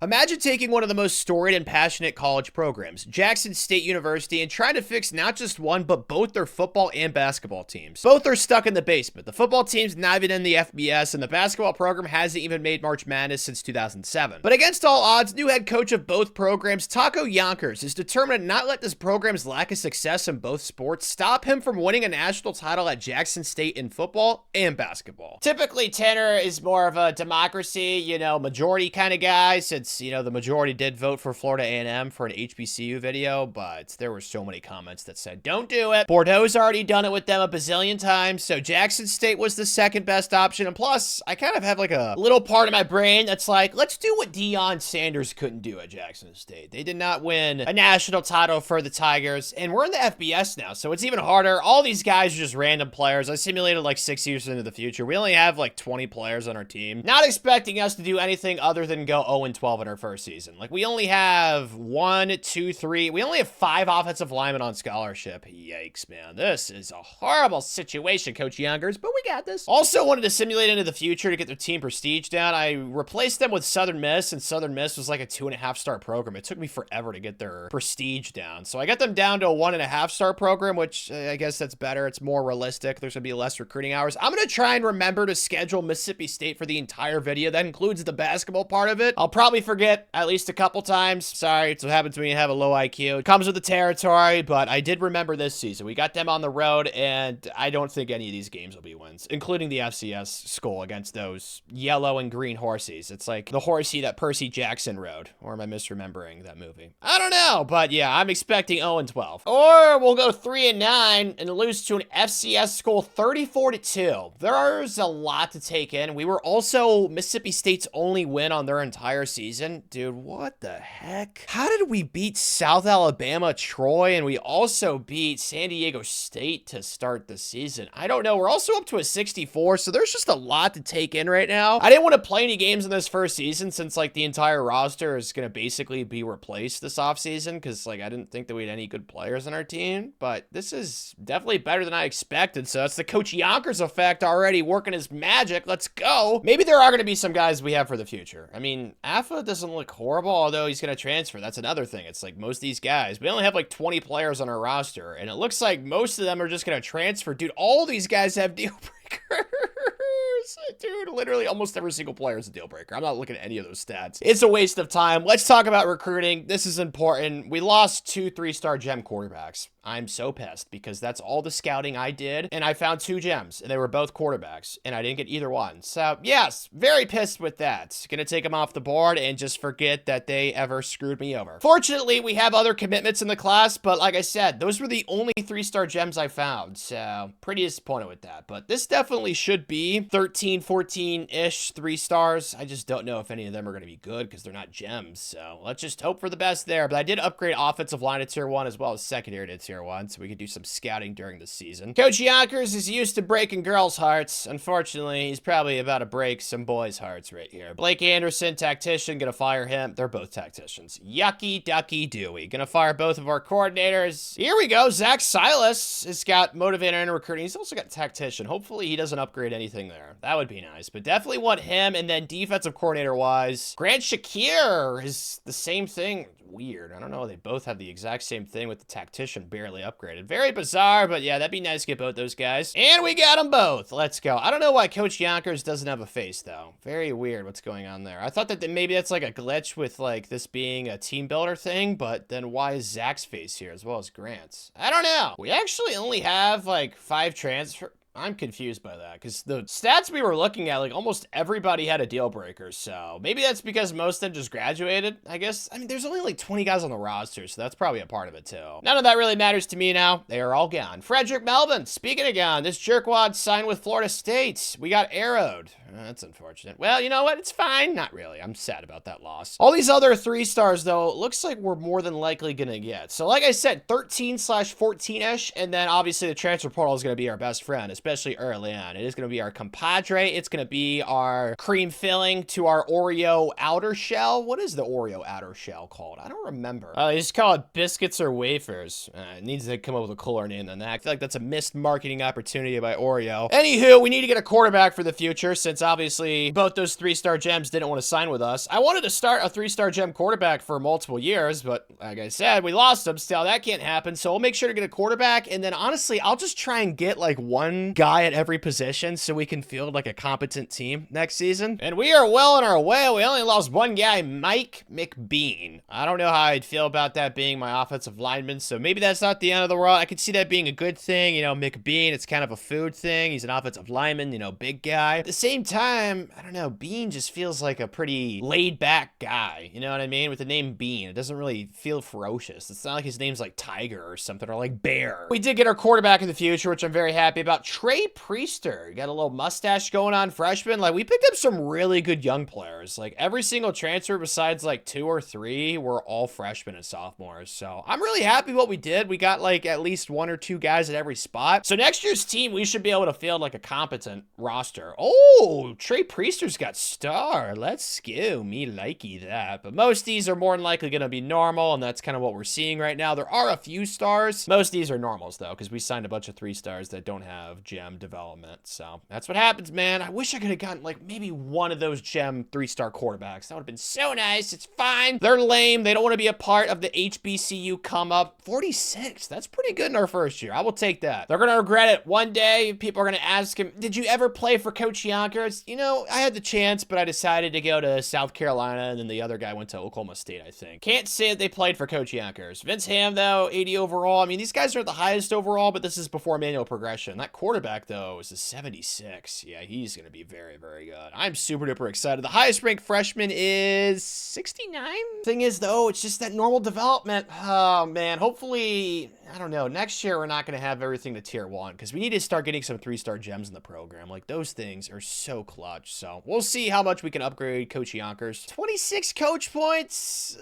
Imagine taking one of the most storied and passionate college programs, Jackson State University, and trying to fix not just one, but both their football and basketball teams. Both are stuck in the basement. The football team's not even in the FBS, and the basketball program hasn't even made March Madness since 2007. But against all odds, new head coach of both programs, Taco Yonkers, is determined to not let this program's lack of success in both sports stop him from winning a national title at Jackson State in football and basketball. Typically, Tanner is more of a democracy, majority kind of guy, since the majority did vote for Florida A&M for an HBCU video, but there were so many comments that said, don't do it. Bordeaux's already done it with them a bazillion times, so Jackson State was the second best option. And plus, I kind of have like a little part of my brain that's like, let's do what Deion Sanders couldn't do at Jackson State. They did not win a national title for the Tigers, and we're in the FBS now, so it's even harder. All these guys are just random players. I simulated like 6 years into the future. We only have like 20 players on our team. Not expecting us to do anything other than go 0-12 in our first season. Like, we only have 1, 2, 3. We only have 5 offensive linemen on scholarship. Yikes, man. This is a horrible situation, Coach Youngers, but we got this. Also wanted to simulate into the future to get their team prestige down. I replaced them with Southern Miss, and Southern Miss was like a 2.5-star program. It took me forever to get their prestige down. So I got them down to a 1.5-star program, which I guess that's better. It's more realistic. There's going to be less recruiting hours. I'm going to try and remember to schedule Mississippi State for the entire video. That includes the basketball part of it. I'll probably forget at least a couple times. Sorry, it's what happens when you have a low IQ. It comes with the territory, but I did remember this season. We got them on the road, and I don't think any of these games will be wins, including the FCS school against those yellow and green horsies. It's like the horsey that Percy Jackson rode. Or am I misremembering that movie? I don't know, but yeah, I'm expecting 0-12. Or we'll go 3-9 and lose to an FCS school 34-2. There's a lot to take in. We were also Mississippi State's only win on their entire season. Dude, what the heck? How did we beat South Alabama, Troy, and we also beat San Diego State to start the season? I don't know. We're also up to a 64, so there's just a lot to take in right now. I didn't want to play any games in this first season since, like, the entire roster is going to basically be replaced this offseason because, like, I didn't think that we had any good players on our team, but this is definitely better than I expected, so that's the Coach Yonkers effect already working his magic. Let's go. Maybe there are going to be some guys we have for the future. I mean, Afa doesn't look horrible, although he's going to transfer. That's another thing. It's like most of these guys, we only have like 20 players on our roster, and it looks like most of them are just going to transfer. Dude, all these guys have deal breakers. Dude, literally almost every single player is a deal breaker. I'm not looking at any of those stats. It's a waste of time. Let's talk about recruiting. This is important. We lost 2 3-star gem quarterbacks. I'm so pissed because that's all the scouting I did, and I found 2 gems, and they were both quarterbacks, and I didn't get either one. So, yes, very pissed with that. Gonna take them off the board and just forget that they ever screwed me over. Fortunately, we have other commitments in the class, but like I said, those were the only 3-star gems I found, so pretty disappointed with that. But this definitely should be 13, 14-ish 3 stars. I just don't know if any of them are going to be good because they're not gems, so let's just hope for the best there. But I did upgrade offensive line to tier 1 as well as secondary to tier 1, so we could do some scouting during the season. Coach Yonkers is used to breaking girls' hearts. Unfortunately, he's probably about to break some boys' hearts right here. Blake Anderson, tactician, gonna fire him. They're both tacticians. Yucky, ducky, dooey. Gonna fire both of our coordinators. Here we go. Zach Silas has got motivator and recruiting. He's also got tactician. Hopefully he doesn't upgrade anything there. That would be nice, but definitely want him. And then defensive coordinator-wise, Grant Shakir is the same thing. Weird. I don't know. They both have the exact same thing with the tactician barely upgraded. Very bizarre, but yeah, that'd be nice to get both those guys. And we got them both. Let's go. I don't know why Coach Yonkers doesn't have a face, though. Very weird what's going on there. I thought that maybe that's like a glitch with like this being a team builder thing, but then why is Zach's face here as well as Grant's? I don't know. We actually only have like 5 transfer. I'm confused by that because the stats we were looking at, like almost everybody had a deal breaker. So maybe that's because most of them just graduated, I guess. I mean, there's only like 20 guys on the roster, so that's probably a part of it too. None of that really matters to me now. They are all gone. Frederick Melvin, speaking of gone, this jerkwad signed with Florida State. We got arrowed. That's unfortunate. Well, you know what? It's fine. Not really. I'm sad about that loss. All these other 3 stars, though, it looks like we're more than likely going to get. So like I said, 13/14-ish, and then obviously the transfer portal is going to be our best friend, especially early on. It is going to be our compadre. It's going to be our cream filling to our Oreo outer shell. What is the Oreo outer shell called? I don't remember. They just call it biscuits or wafers. It needs to come up with a cooler name than that. I feel like that's a missed marketing opportunity by Oreo. Anywho, we need to get a quarterback for the future since obviously both those 3-star gems didn't want to sign with us. I wanted to start a 3-star gem quarterback for multiple years, but like I said, we lost him. Still, that can't happen. So we'll make sure to get a quarterback. And then honestly, I'll just try and get like one guy at every position so we can field like a competent team next season. And we are well on our way. We only lost one guy, Mike McBean. I don't know how I'd feel about that being my offensive lineman. So maybe that's not the end of the world. I could see that being a good thing. You know, McBean, it's kind of a food thing. He's an offensive lineman, you know, big guy. At the same time, I don't know, Bean just feels like a pretty laid back guy. You know what I mean? With the name Bean, it doesn't really feel ferocious. It's not like his name's like Tiger or something, or like Bear. We did get our quarterback in the future, which I'm very happy about. Trey Priester, got a little mustache going on, freshman. Like, we picked up some really good young players. Like, every single transfer besides like 2 or 3 were all freshmen and sophomores. So I'm really happy what we did. We got like at least 1 or 2 guys at every spot. So next year's team, we should be able to field like a competent roster. Oh, Trey Priester's got star. Let's go. Me likey that. But most of these are more than likely going to be normal, and that's kind of what we're seeing right now. There are a few stars. Most of these are normals, though, because we signed a bunch of 3-stars that don't have gem development. So that's what happens, man. I wish I could have gotten like maybe one of those gem 3-star quarterbacks. That would have been so nice. It's fine. They're lame. They don't want to be a part of the HBCU come up. 46. That's pretty good in our first year. I will take that. They're going to regret it one day. People are going to ask him, did you ever play for Coach Yonkers? You know, I had the chance, but I decided to go to South Carolina, and then the other guy went to Oklahoma State, I think. Can't say that they played for Coach Yonkers. Vince Ham, though, 80 overall. I mean, these guys are the highest overall, but this is before manual progression. That quarterback, though, is a 76. Yeah, he's going to be very, very good. I'm super duper excited. The highest ranked freshman is 69. Thing is, though, it's just that normal development. Oh, man. Hopefully, I don't know. Next year, we're not going to have everything to tier 1 because we need to start getting some 3-star gems in the program. Like, those things are so clutch. So we'll see how much we can upgrade Coach Yonkers. 26 coach points.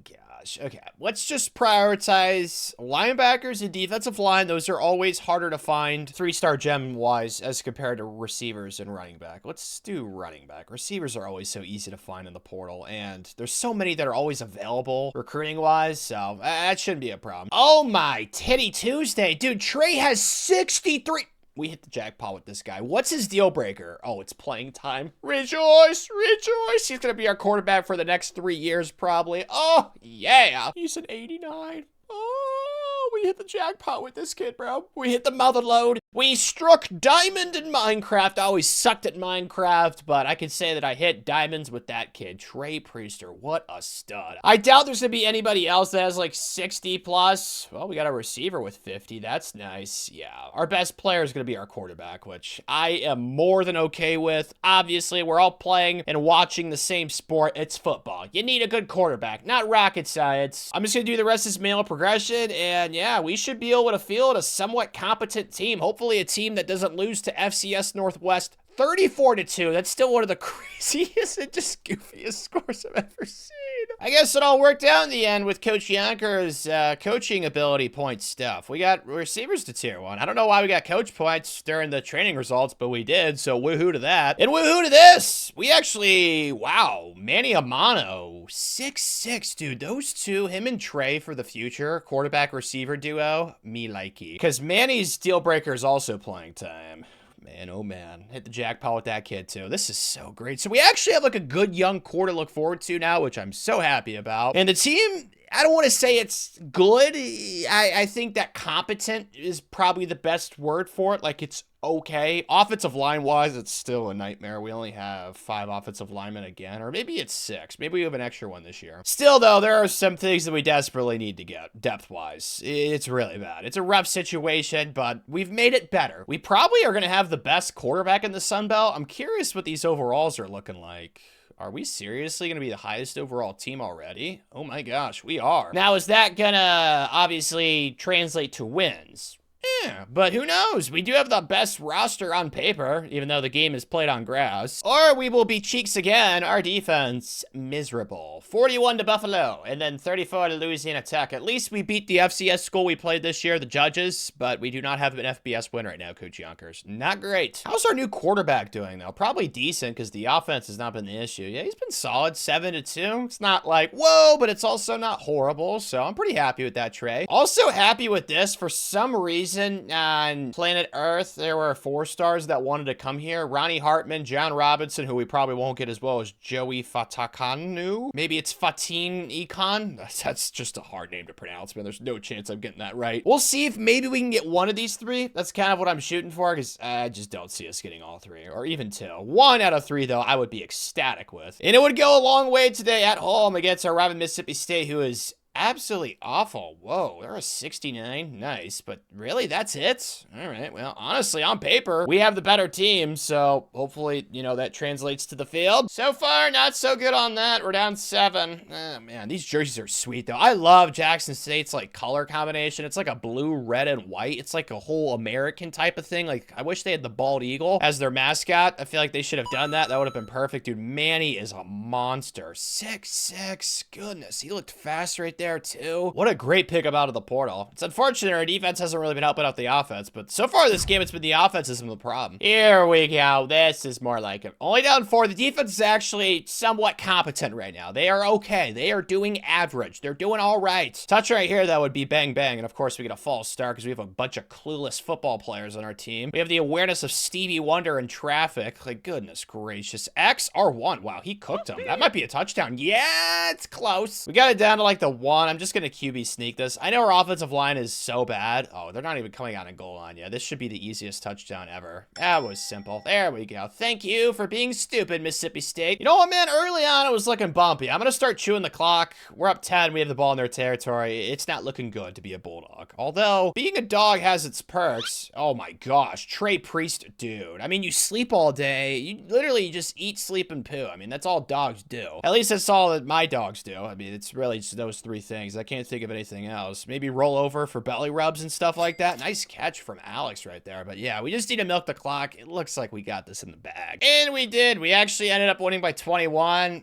Gosh. Okay. Let's just prioritize linebackers and defensive line. Those are always harder to find 3-star gem wise as compared to receivers and running back. Let's do running back. Receivers are always so easy to find in the portal, and there's so many that are always available recruiting wise. So that shouldn't be a problem. Oh my titty Tuesday. Dude, Trey has 63. We hit the jackpot with this guy. What's his deal breaker? Oh, it's playing time. Rejoice, rejoice. He's going to be our quarterback for the next 3 years, probably. Oh, yeah. He's an 89. Oh, we hit the jackpot with this kid, bro. We hit the mother load. We struck diamond in Minecraft. I always sucked at Minecraft, but I can say that I hit diamonds with that kid. Trey Priester, what a stud. I doubt there's going to be anybody else that has like 60 plus. Well, we got a receiver with 50. That's nice. Yeah, our best player is going to be our quarterback, which I am more than okay with. Obviously, we're all playing and watching the same sport. It's football. You need a good quarterback, not rocket science. I'm just going to do the rest of this manual progression, and yeah, we should be able to field a somewhat competent team. Hopefully a team that doesn't lose to FCS Northwest 34-2. That's still one of the craziest and just goofiest scores I've ever seen. I guess it all worked out in the end with Coach Yonkers' coaching ability point stuff. We got receivers to tier 1. I don't know why we got coach points during the training results, but we did, so woohoo to that. And woohoo to this! We actually, wow, Manny Amano, 6'6", dude. Those two, him and Trey for the future, quarterback-receiver duo, me likey. Because Manny's deal breaker is also playing time. Man, oh man. Hit the jackpot with that kid, too. This is so great. So we actually have, like, a good young core to look forward to now, which I'm so happy about. And the team, I don't want to say it's good. I think that competent is probably the best word for it. Like, it's okay. Offensive line-wise, it's still a nightmare. We only have 5 offensive linemen again, or maybe it's 6. Maybe we have an extra one this year. Still, though, there are some things that we desperately need to get, depth-wise. It's really bad. It's a rough situation, but we've made it better. We probably are going to have the best quarterback in the Sun Belt. I'm curious what these overalls are looking like. Are we seriously going to be the highest overall team already? Oh my gosh, we are. Now, is that going to obviously translate to wins? Yeah, but who knows? We do have the best roster on paper, even though the game is played on grass. Or we will be cheeks again. Our defense, miserable. 41 to Buffalo, and then 34 to Louisiana Tech. At least we beat the FCS school we played this year, the Judges, but we do not have an FBS win right now, Coach Yonkers. Not great. How's our new quarterback doing, though? Probably decent, because the offense has not been the issue. Yeah, he's been solid, 7-2. It's not like, whoa, but it's also not horrible, so I'm pretty happy with that, Trey. Also happy with this. For some reason, on planet Earth, there were 4 stars that wanted to come here. Ronnie Hartman, John Robinson, who we probably won't get as well as Joey Fatakanu. Maybe it's Fatin Econ. That's just a hard name to pronounce, man. There's no chance I'm getting that right. We'll see if maybe we can get one of these 3. That's kind of what I'm shooting for, because I just don't see us getting all 3, or even 2. 1 out of 3, though, I would be ecstatic with. And it would go a long way today at home against our rival Mississippi State, who is absolutely awful. Whoa, they're a 69. Nice, but really, that's it? All right, well, honestly, on paper, we have the better team, so hopefully, you know, that translates to the field. So far, not so good on that. We're down 7. Oh, man, these jerseys are sweet, though. I love Jackson State's, like, color combination. It's like a blue, red, and white. It's like a whole American type of thing. Like, I wish they had the bald eagle as their mascot. I feel like they should have done that. That would have been perfect. Dude, Manny is a monster. 6'6". Goodness, he looked fast right there too. What a great pickup out of the portal. It's unfortunate our defense hasn't really been helping out the offense, but so far this game, it's been the offense has been the problem. Here we go. This is more like it. Only down 4. The defense is actually somewhat competent right now. They are okay. They are doing average. They're doing all right. Touch right here, though, would be bang, bang. And of course, we get a false start because we have a bunch of clueless football players on our team. We have the awareness of Stevie Wonder in traffic. Like, goodness gracious. X, R1. Wow, he cooked him. That might be a touchdown. Yeah, it's close. We got it down to like the 1. I'm just going to QB sneak this. I know our offensive line is so bad. Oh, they're not even coming out on goal line yet. This should be the easiest touchdown ever. That was simple. There we go. Thank you for being stupid, Mississippi State. You know what, man? Early on, it was looking bumpy. I'm going to start chewing the clock. We're up 10. We have the ball in their territory. It's not looking good to be a Bulldog. Although, being a dog has its perks. Oh my gosh. Trey Priest, dude. I mean, you sleep all day. You literally just eat, sleep, and poo. I mean, that's all dogs do. At least that's all that my dogs do. I mean, it's really just those 3 things. I can't think of anything else. Maybe roll over for belly rubs and stuff like that. Nice catch from Alex right there. But yeah, we just need to milk the clock. It looks like we got this in the bag. And we did. We actually ended up winning by 21.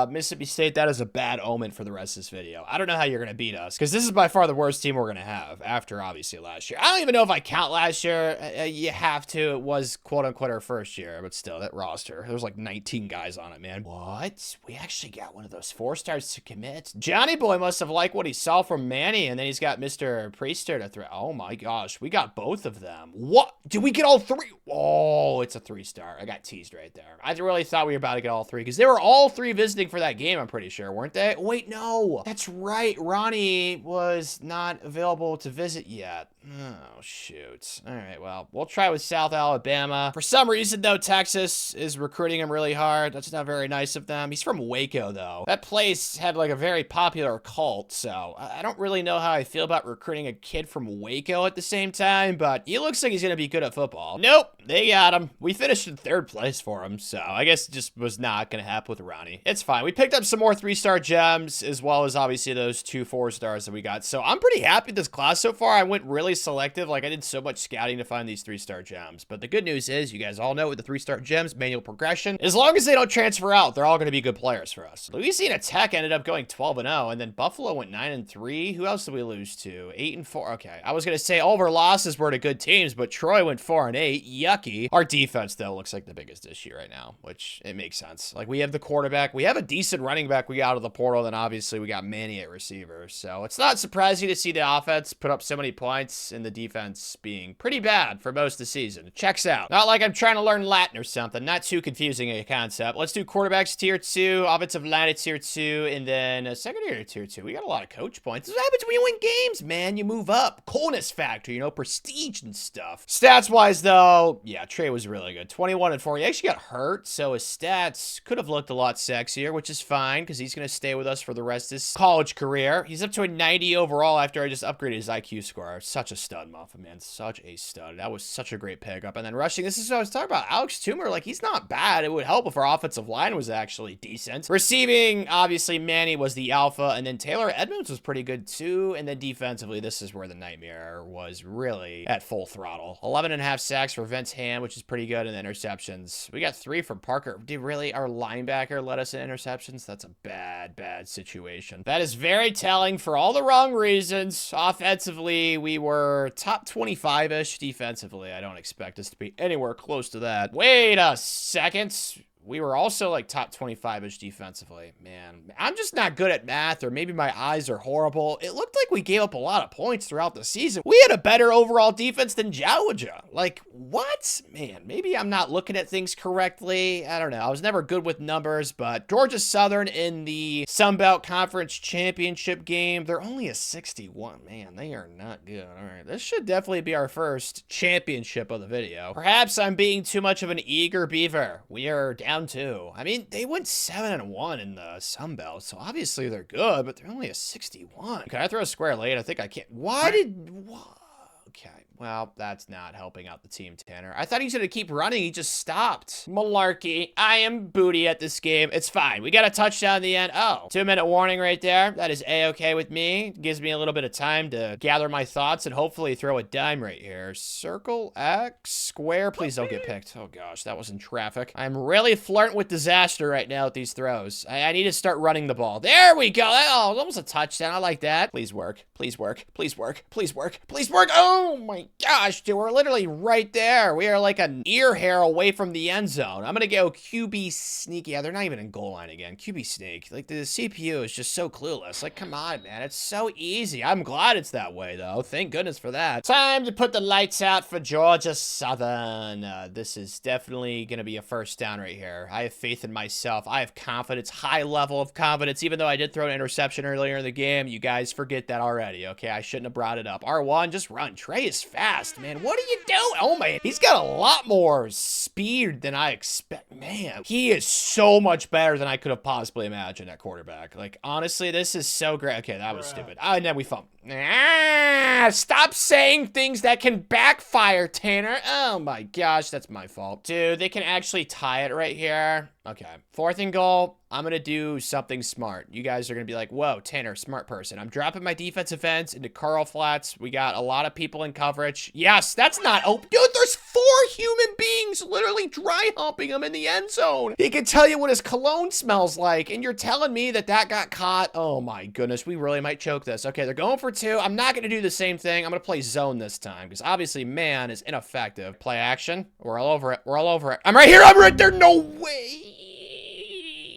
Mississippi State, that is a bad omen for the rest of this video. I don't know how you're going to beat us, because this is by far the worst team we're going to have after, obviously, last year. I don't even know if I count last year. You have to. It was, quote-unquote, our first year. But still, that roster, there was like 19 guys on it, man. What? We actually got one of those 4 stars to commit. Johnny Boy must have liked what he saw from Manny, and then he's got Mr. Priester to throw. Oh my gosh, we got both of them. What? Did we get all 3? Oh, it's a 3-star. I got teased right there. I really thought we were about to get all 3, because they were all 3 visiting for that game, I'm pretty sure, weren't they? Wait, no. That's right. Ronnie was not available to visit yet. Oh, shoot. All right, well, we'll try with South Alabama. For some reason, though, Texas is recruiting him really hard. That's not very nice of them. He's from Waco, though. That place had, like, a very popular cult, so I don't really know how I feel about recruiting a kid from Waco at the same time, but he looks like he's going to be good at football. Nope, they got him. We finished in 3rd place for him, so I guess it just was not going to happen with Ronnie. It's fine. We picked up some more 3-star gems, as well as, obviously, those 2 4-stars that we got, so I'm pretty happy with this class so far. I went really selective. Like, I did so much scouting to find these 3-star gems. But the good news is, you guys all know with the 3-star gems, manual progression, as long as they don't transfer out, they're all going to be good players for us. Louisiana Tech ended up going 12-0, and then Buffalo went 9-3. Who else did we lose to? 8-4. Okay, I was going to say all of our losses were to good teams, but Troy went 4-8. Yucky. Our defense, though, looks like the biggest issue right now, which it makes sense. Like, we have the quarterback. We have a decent running back we got out of the portal, and obviously we got Manny at receiver. So it's not surprising to see the offense put up so many points and the defense being pretty bad for most of the season. It checks out. Not like I'm trying to learn Latin or something. Not too confusing a concept. Let's do quarterbacks tier 2, offensive line at tier 2, and then secondary tier 2. We got a lot of coach points. This is what happens when you win games, man. You move up. Coolness factor, you know, prestige and stuff. Stats-wise, though, yeah, Trey was really good. 21-4. He actually got hurt, so his stats could have looked a lot sexier, which is fine, because he's going to stay with us for the rest of his college career. He's up to a 90 overall after I just upgraded his IQ score. Such such a stud, Muffin, man. Such a stud. That was such a great pickup. And then rushing, this is what I was talking about. Alex Toomer, like, he's not bad. It would help if our offensive line was actually decent. Receiving, obviously, Manny was the alpha, and then Taylor Edmonds was pretty good, too. And then defensively, this is where the nightmare was really at full throttle. 11.5 sacks for Vince Ham, which is pretty good, and interceptions. We got 3 from Parker. Dude, really? Our linebacker led us in interceptions? That's a bad, bad situation. That is very telling for all the wrong reasons. Offensively, we were top 25-ish. Defensively, I don't expect us to be anywhere close to that. Wait a second. We were also like top 25-ish defensively. Man, I'm just not good at math, or maybe my eyes are horrible. It looked like we gave up a lot of points throughout the season. We had a better overall defense than Georgia. Like, what? Man, maybe I'm not looking at things correctly. I don't know. I was never good with numbers, but Georgia Southern in the Sun Belt Conference Championship game, they're only a 61. Man, they are not good. All right, this should definitely be our first championship of the video. Perhaps I'm being too much of an eager beaver. We are down 2. I mean, they went 7-1 in the Sun Belt, so obviously they're good, but they're only a 61. Can I throw a square late? I think I can't. Okay, well, that's not helping out the team, Tanner. I thought he was going to keep running. He just stopped. Malarkey. I am booty at this game. It's fine. We got a touchdown in the end. Oh, 2-minute warning right there. That is A-okay with me. Gives me a little bit of time to gather my thoughts and hopefully throw a dime right here. Circle, X, square. Please don't get picked. Oh, gosh, that was in traffic. I'm really flirting with disaster right now with these throws. I need to start running the ball. There we go. Oh, almost a touchdown. I like that. Please work. Please work. Please work. Please work. Please work. Oh, my gosh, dude, we're literally right there. We are like an ear hair away from the end zone. I'm gonna go QB sneak. Yeah, they're not even in goal line again. QB sneak. Like, the CPU is just so clueless. Like, come on, man. It's so easy. I'm glad it's that way, though. Thank goodness for that. Time to put the lights out for Georgia Southern. This is definitely gonna be a first down right here. I have faith in myself. I have confidence, high level of confidence. Even though I did throw an interception earlier in the game, you guys forget that already, okay? I shouldn't have brought it up. R1, just run. Trey is fast, man. What are you doing? Oh, man. He's got a lot more speed than I expect. Man, he is so much better than I could have possibly imagined at quarterback. Like, honestly, this is so great. Okay, that was stupid. And then we fumbled. Stop saying things that can backfire, Tanner. Oh, my gosh. That's my fault. Dude, they can actually tie it right here. Okay. 4th and goal. I'm going to do something smart. You guys are going to be like, whoa, Tanner, smart person. I'm dropping my defensive ends into Carl Flats. We got a lot of people in coverage. Yes, that's not open. Dude, there's 4 human beings literally dry humping him in the end zone. He can tell you what his cologne smells like, and you're telling me that that got caught? Oh, my goodness. We really might choke this. Okay, they're going for 2. I'm not going to do the same thing. I'm going to play zone this time, because obviously man is ineffective. Play action. We're all over it. We're all over it. I'm right here. I'm right there. No way.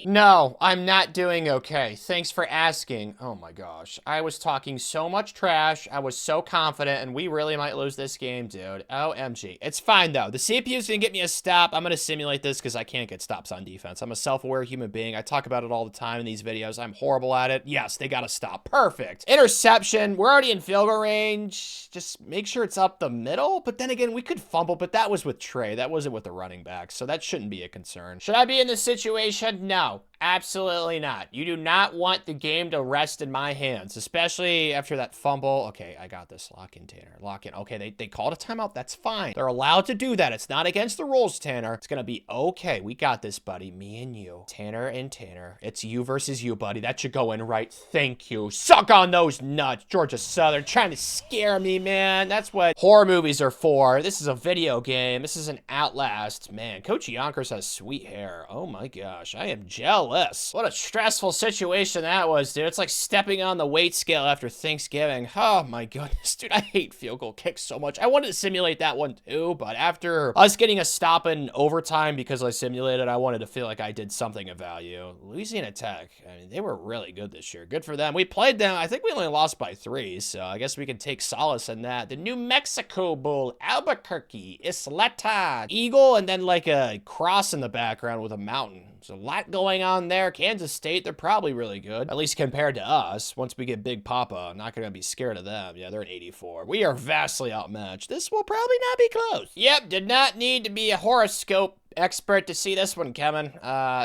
No, I'm not doing okay. Thanks for asking. Oh my gosh. I was talking so much trash. I was so confident, and we really might lose this game, dude. OMG. It's fine, though. The CPU's gonna get me a stop. I'm gonna simulate this because I can't get stops on defense. I'm a self-aware human being. I talk about it all the time in these videos. I'm horrible at it. Yes, they got a stop. Perfect. Interception. We're already in field goal range. Just make sure it's up the middle. But then again, we could fumble, but that was with Trey. That wasn't with the running back, so that shouldn't be a concern. Should I be in this situation? No. Absolutely not. You do not want the game to rest in my hands, especially after that fumble. Okay, I got this. Lock in, Tanner. Lock in. Okay, they called a timeout. That's fine. They're allowed to do that. It's not against the rules, Tanner. It's going to be okay. We got this, buddy. Me and you. Tanner and Tanner. It's you versus you, buddy. That should go in right. Thank you. Suck on those nuts. Georgia Southern trying to scare me, man. That's what horror movies are for. This is a video game. This is an Outlast. Man, Coach Yonkers has sweet hair. Oh my gosh. I am jealous. What a stressful situation that was, dude. It's like stepping on the weight scale after Thanksgiving. Oh my goodness, dude. I hate field goal kicks so much. I wanted to simulate that one too, but after us getting a stop in overtime because I simulated, I wanted to feel like I did something of value. Louisiana Tech, I mean, they were really good this year. Good for them. We played them. I think we only lost by 3, so I guess we can take solace in that. The New Mexico Bowl, Albuquerque, Isleta, Eagle, and then like a cross in the background with a mountain. There's a lot going on there. Kansas State, they're probably really good, at least compared to us. Once we get Big Papa, I'm not going to be scared of them. Yeah, they're at 84. We are vastly outmatched. This will probably not be close. Yep, did not need to be a horoscope expert to see this one, Kevin.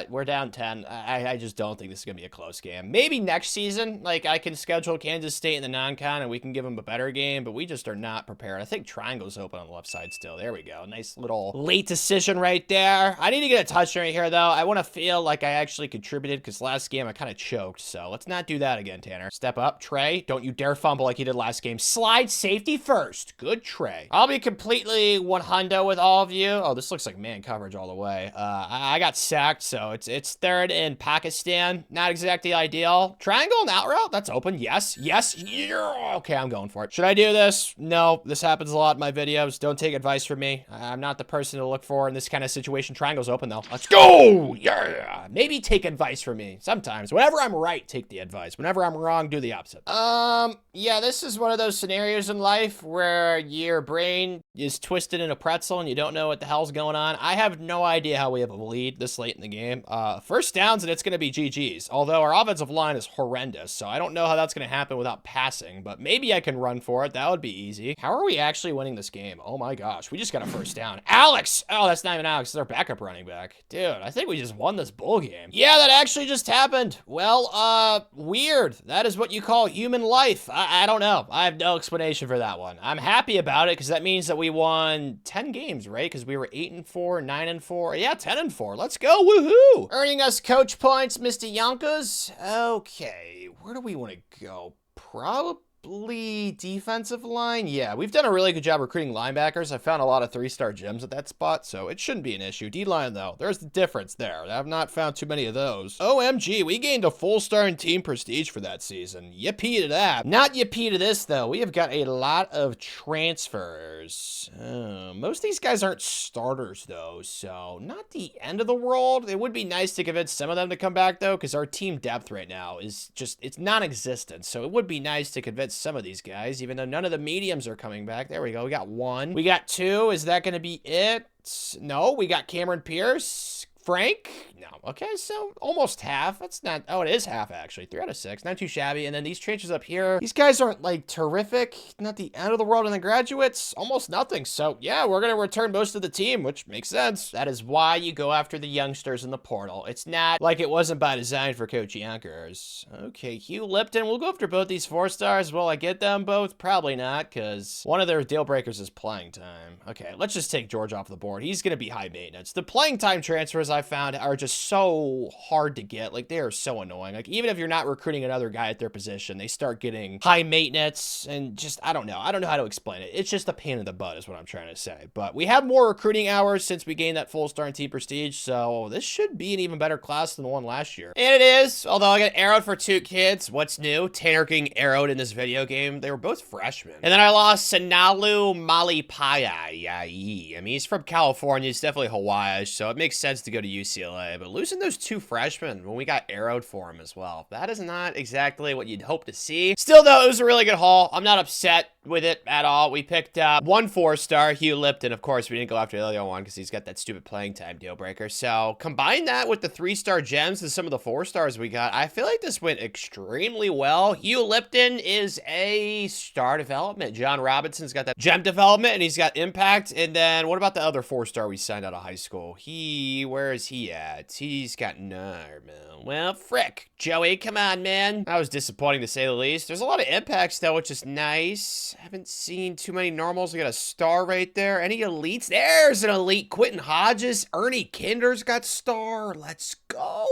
We're down 10. I just don't think this is going to be a close game. Maybe next season, like, I can schedule Kansas State in the non-con and we can give them a better game, but we just are not prepared. I think triangle's open on the left side still. There we go. Nice little late decision right there. I need to get a touchdown right here, though. I want to feel like I actually contributed because last game I kind of choked, so let's not do that again, Tanner. Step up, Trey. Don't you dare fumble like you did last game. Slide safety first. Good, Trey. I'll be completely 100 with all of you. Oh, this looks like man coverage all the way. I got sacked, so it's third in Pakistan. Not exactly ideal. Triangle and out route. That's open. Yes. Yes. Yeah. Okay, I'm going for it. Should I do this? No. This happens a lot in my videos. Don't take advice from me. I'm not the person to look for in this kind of situation. Triangle's open, though. Let's go. Yeah. Maybe take advice from me. Sometimes. Whenever I'm right, take the advice. Whenever I'm wrong, do the opposite. Yeah, this is one of those scenarios in life where your brain is twisted in a pretzel and you don't know what the hell's going on. I have no idea how we have a lead this late in the game. First downs and it's going to be GG's. Although our offensive line is horrendous, so I don't know how that's going to happen without passing, but maybe I can run for it. That would be easy. How are we actually winning this game? Oh my gosh, we just got a first down. Alex! Oh, that's not even Alex. It's our backup running back. Dude, I think we just won this bowl game. Yeah, that actually just happened. Well, weird. That is what you call human life. I don't know. I have no explanation for that one. I'm happy about it because that means that we won 10 games, right? Because we were 8-4, 9-4. Yeah, 10-4. Let's go. Woohoo! Earning us coach points, Mr. Yonkers. Okay, where do we want to go? Probably defensive line. Yeah, we've done a really good job recruiting linebackers. I found a lot of 3-star gems at that spot, so it shouldn't be an issue. D-line, though, there's the difference there. I've not found too many of those. OMG, we gained a full star in team prestige for that season. Yippee to that. Not yippee to this, though. We have got a lot of transfers. Most of these guys aren't starters, though, so not the end of the world. It would be nice to convince some of them to come back, though, because our team depth right now is just, it's non-existent, so it would be nice to convince some of these guys, even though none of the mediums are coming back. There we go. We got one. We got two. Is that going to be it? No, we got Cameron Pierce. Frank? No. Okay, so almost half. That's not... Oh, it is half, actually. 3 out of 6. Not too shabby. And then these transfers up here. These guys aren't, like, terrific. Not the end of the world. And the graduates, almost nothing. So, yeah, we're going to return most of the team, which makes sense. That is why you go after the youngsters in the portal. It's not like it wasn't by design for Coach Yonkers. Okay, Hugh Lipton. We'll go after both these 4-stars. Will I get them both? Probably not, because one of their deal breakers is playing time. Okay, let's just take George off the board. He's going to be high maintenance. The playing time transfers I found are just so hard to get. Like, they are so annoying. Like, even if you're not recruiting another guy at their position, they start getting high maintenance and just, I don't know. I don't know how to explain it. It's just a pain in the butt is what I'm trying to say. But we have more recruiting hours since we gained that full star in team prestige, so this should be an even better class than the one last year. And it is, although I got arrowed for 2 kids. What's new? Tanner getting arrowed in this video game. They were both freshmen. And then I lost Sanalu Malipaya. Yeah, I mean, he's from California. He's definitely Hawaii, so it makes sense to go to UCLA. But losing those 2 freshmen when we got arrowed for him as well, that is not exactly what you'd hope to see. Still, though, it was a really good haul. I'm not upset with it at all. We picked up 1 4-star, Hugh Lipton. Of course, we didn't go after the other one because he's got that stupid playing time deal breaker. So combine that with the 3-star gems and some of the 4-stars we got. I feel like this went extremely well. Hugh Lipton is a star development. John Robinson's got that gem development and he's got impact. And then what about the other 4-star we signed out of high school? Where is he at? He's got none, man. Well, frick. Joey, come on, man. That was disappointing to say the least. There's a lot of impacts though, which is nice. Haven't seen too many normals. We got a star right there. Any elites? There's an elite. Quentin Hodges. Ernie Kinder's got star. Let's go.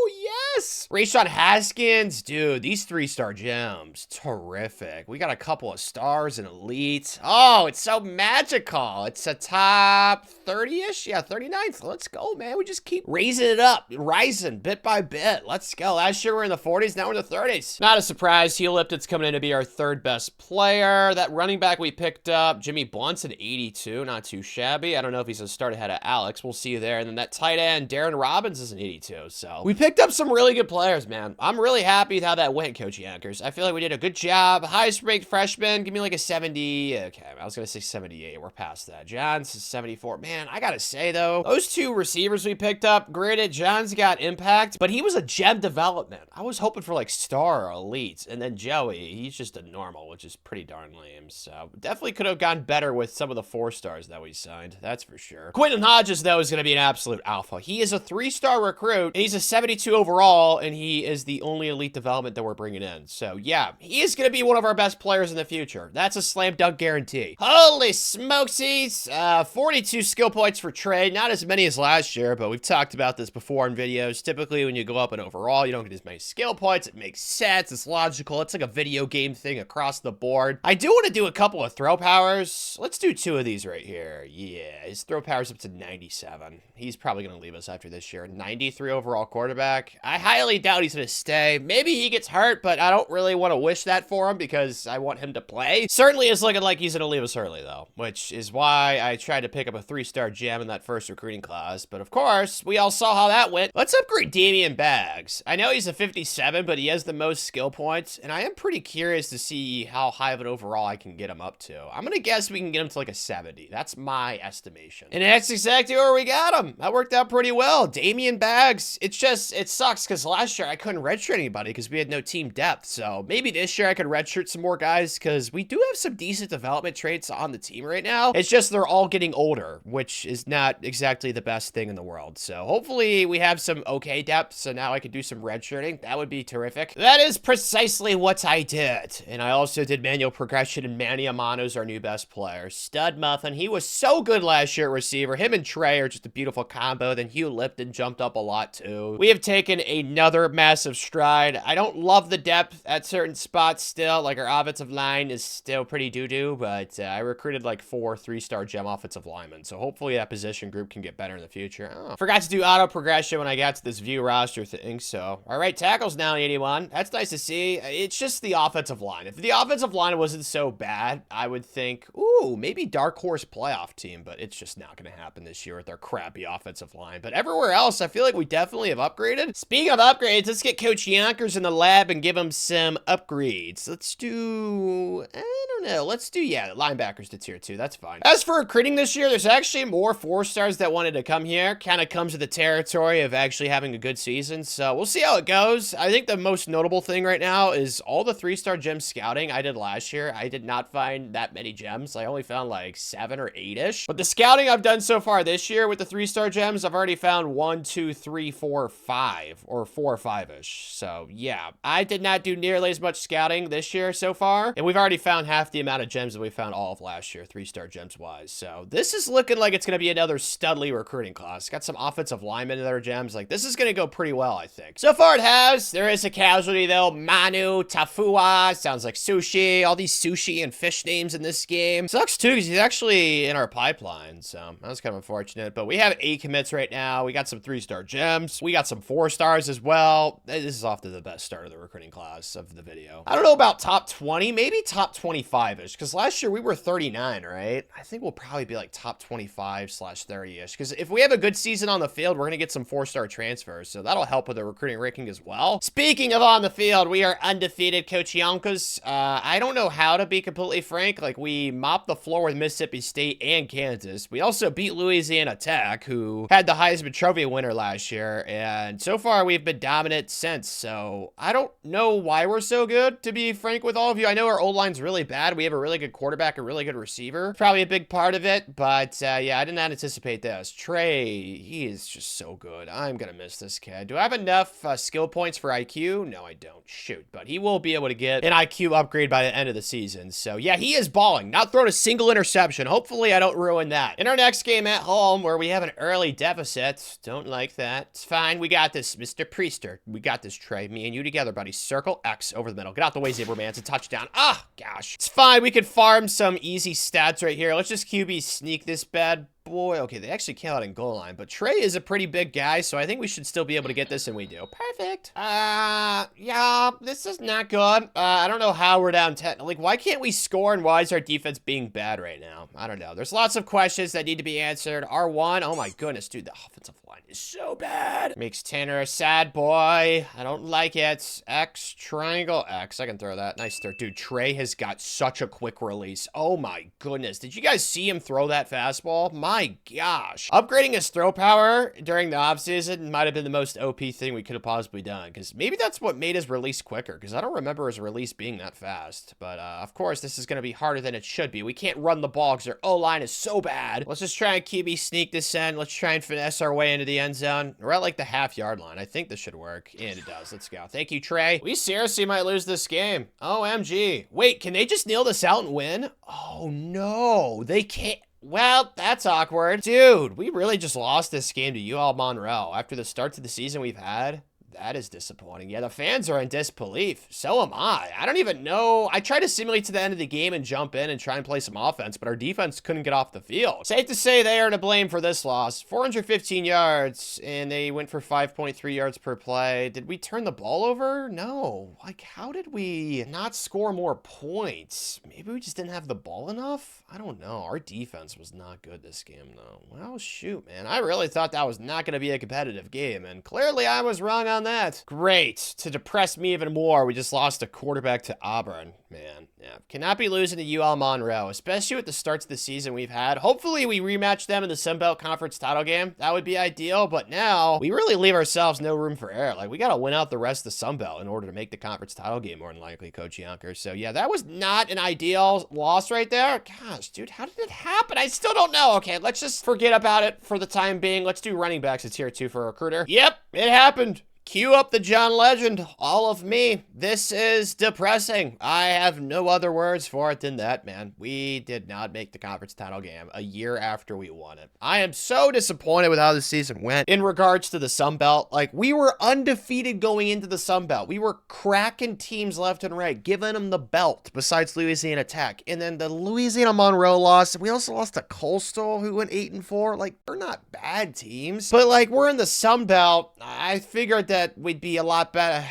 Yes. Rayshawn Haskins. Dude, these 3-star gems. Terrific. We got a couple of stars and elites. Oh, it's so magical. It's a top 30-ish. Yeah, 39th. Let's go, man. We just keep raising it up. Rising bit by bit. Let's go. Last year we were in the 40s. Now we're in the 30s. Not a surprise. Hugh Lipton's coming in to be our 3rd best player. That running back we picked up, Jimmy Blunt's an 82, not too shabby. I don't know if he's a start ahead of Alex. We'll see you there. And then that tight end, Darren Robbins, is an 82. So we picked up some really really good players, man. I'm really happy with how that went, Coach Yankers. I feel like we did a good job. Highest ranked freshman, give me like a 70. Okay, I was gonna say 78. We're past that. John's 74. Man, I gotta say though, those two receivers we picked up, granted, John's got impact, but he was a gem development. I was hoping for like star or elite, and then Joey, he's just a normal, which is pretty darn lame. So definitely could have gone better with some of the 4-stars that we signed. That's for sure. Quentin Hodges though is gonna be an absolute alpha. He is a 3-star recruit, and he's a 72 overall, and he is the only elite development that we're bringing in. So yeah, he is gonna be one of our best players in the future. That's a slam dunk guarantee. Holy smokesies! 42 skill points for Trey. Not as many as last year, but we've talked about this before in videos. Typically, when you go up in overall, you don't get as many skill points. It makes sense. It's logical. It's like a video game thing across the board. I do want to do a couple of throw powers. Let's do 2 of these right here. Yeah, his throw power's up to 97. He's probably going to leave us after this year. 93 overall quarterback. I highly doubt he's going to stay. Maybe he gets hurt, but I don't really want to wish that for him because I want him to play. Certainly is looking like he's going to leave us early, though, which is why I tried to pick up a 3-star gem in that first recruiting class. But of course, we all saw how that went. Let's upgrade Damian Baggs. I know he's a 57, but he has the most skill points, and I am pretty curious to see how high of an overall I can get him up to. I'm going to guess we can get him to like a 70. That's my estimation. And that's exactly where we got him. That worked out pretty well. Damian Baggs. It's just, it sucks because last year I couldn't redshirt anybody because we had no team depth. So maybe this year I could redshirt some more guys because we do have some decent development traits on the team right now. It's just they're all getting older, which is not exactly the best thing in the world. So hopefully we have some okay depth. So now I could do some redshirting. That would be terrific. That is precisely what I did. And I also did manual progression, and Manny Amano's our new best player. Stud Muffin. He was so good last year at receiver. Him and Trey are just a beautiful combo. Then Hugh Lipton jumped up a lot too. We have taken another massive stride. I don't love the depth at certain spots still. Like our offensive line is still pretty doo-doo, but I recruited like 4 3-star gem offensive linemen. So hopefully that position group can get better in the future. Oh, forgot to do auto progression when I got to this view roster thing. So, all right, tackles now 81. That's nice to see. It's just the offensive line. If the offensive line wasn't so bad, I would think, ooh, maybe dark horse playoff team, but it's just not going to happen this year with our crappy offensive line. But everywhere else, I feel like we definitely have upgraded. Speaking of upgrades, let's get Coach Yonkers in the lab and give him some upgrades. Let's do, I don't know. Let's do, yeah, linebackers to tier 2. That's fine. As for recruiting this year, there's actually more 4-stars that wanted to come here. Kind of comes with the territory of actually having a good season. So we'll see how it goes. I think the most notable thing right now is all the 3-star gem scouting I did last year. I did not find that many gems. I only found like 7 or 8-ish. But the scouting I've done so far this year with the 3-star gems, I've already found 1, 2, 3, 4, 5, or 4 or 5-ish. So yeah, I did not do nearly as much scouting this year so far. And we've already found half the amount of gems that we found all of last year, 3-star gems wise. So this is looking like it's going to be another studly recruiting class. Got some offensive linemen in their gems. Like this is going to go pretty well, I think. So far it has. There is a casualty though. Manu, Tafua, sounds like sushi. All these sushi and fish names in this game. Sucks too because he's actually in our pipeline. So that was kind of unfortunate. But we have 8 commits right now. We got some 3-star gems. We got some 4-stars as well. This is off to the best start of the recruiting class of the video. I don't know about top 20, maybe top 25-ish. Because last year we were 39, right? I think we'll probably be like top 25/30-ish. Because if we have a good season on the field, we're going to get some 4-star transfers. So that'll help with the recruiting ranking as well. Speaking of on the field, we are undefeated, Coach Yonkers. I don't know how to be completely frank. Like we mopped the floor with Mississippi State and Kansas. We also beat Louisiana Tech, who had the Heisman Trophy winner last year. And so far we've been dominant since. So I don't know why we're so good, to be frank with all of you. I know our O-line's really bad. We have a really good quarterback, a really good receiver. Probably a big part of it. But yeah, I did not anticipate this. Trey, he is just so good. I'm going to miss this kid. Do I have enough skill points for IQ? No, I don't. Shoot. But he will be able to get an IQ upgrade by the end of the season. So yeah, he is balling. Not thrown a single interception. Hopefully I don't ruin that. In our next game at home, where we have an early deficit. Don't like that. It's fine. We got this, Mr. Priester. We got this, Trey. Me and you together, buddy. Circle X over the middle. Get out the way, Zebra-Man. It's a touchdown. Ah, gosh. It's fine. We could farm some easy stats right here. Let's just QB sneak this bad boy. Okay, they actually came out in goal line, but Trey is a pretty big guy, so I think we should still be able to get this, and we do. Perfect. Yeah, this is not good. I don't know how we're down 10. Like, why can't we score, and why is our defense being bad right now? I don't know. There's lots of questions that need to be answered. R1, oh my goodness, dude, the offensive line line is so bad. Makes Tanner a sad boy. I don't like it. X, triangle, X. I can throw that. Nice throw. Dude, Trey has got such a quick release. Oh my goodness. Did you guys see him throw that fastball? My gosh. Upgrading his throw power during the offseason might have been the most OP thing we could have possibly done, because maybe that's what made his release quicker, because I don't remember his release being that fast. But of course, this is going to be harder than it should be. We can't run the ball because our O-line is so bad. Let's just try and QB sneak this in. Let's try and finesse our way into the end zone. We're at like the half-yard line. I think this should work. And it does. Let's go. Thank you, Trey. We seriously might lose this game. OMG. Wait, can they just kneel this out and win? Oh, no. They can't. Well, that's awkward. Dude, we really just lost this game to UL Monroe after the start to the season we've had. That is disappointing. Yeah, the fans are in disbelief. So am I. I don't even know. I tried to simulate to the end of the game and jump in and try and play some offense, but our defense couldn't get off the field. Safe to say they are to blame for this loss. 415 yards, and they went for 5.3 yards per play. Did we turn the ball over? No. Like, how did we not score more points? Maybe we just didn't have the ball enough? I don't know. Our defense was not good this game, though. Well, shoot, man. I really thought that was not going to be a competitive game, and clearly I was wrong on that. Great. To depress me even more, we just lost a quarterback to Auburn. Man, yeah. Cannot be losing to UL Monroe, especially with the starts of the season we've had. Hopefully we rematch them in the Sun Belt Conference title game. That would be ideal, but now we really leave ourselves no room for error. Like, we got to win out the rest of the Sun Belt in order to make the conference title game, more than likely, Coach Yonkers. So yeah, that was not an ideal loss right there. Gosh, dude, how did it happen? I still don't know. Okay, let's just forget about it for the time being. Let's do running backs. It's here too for a recruiter. Yep, it happened. Cue up the John Legend, all of me. This is depressing. I have no other words for it than that, man. We did not make the conference title game a year after we won it. I am so disappointed with how the season went in regards to the Sun Belt. Like, we were undefeated going into the Sun Belt. We were cracking teams left and right, giving them the belt besides Louisiana Tech. And then the Louisiana Monroe loss. We also lost to Coastal, who went 8-4. Like, they're not bad teams. But, like, we're in the Sun Belt. I figured that we'd be a lot better.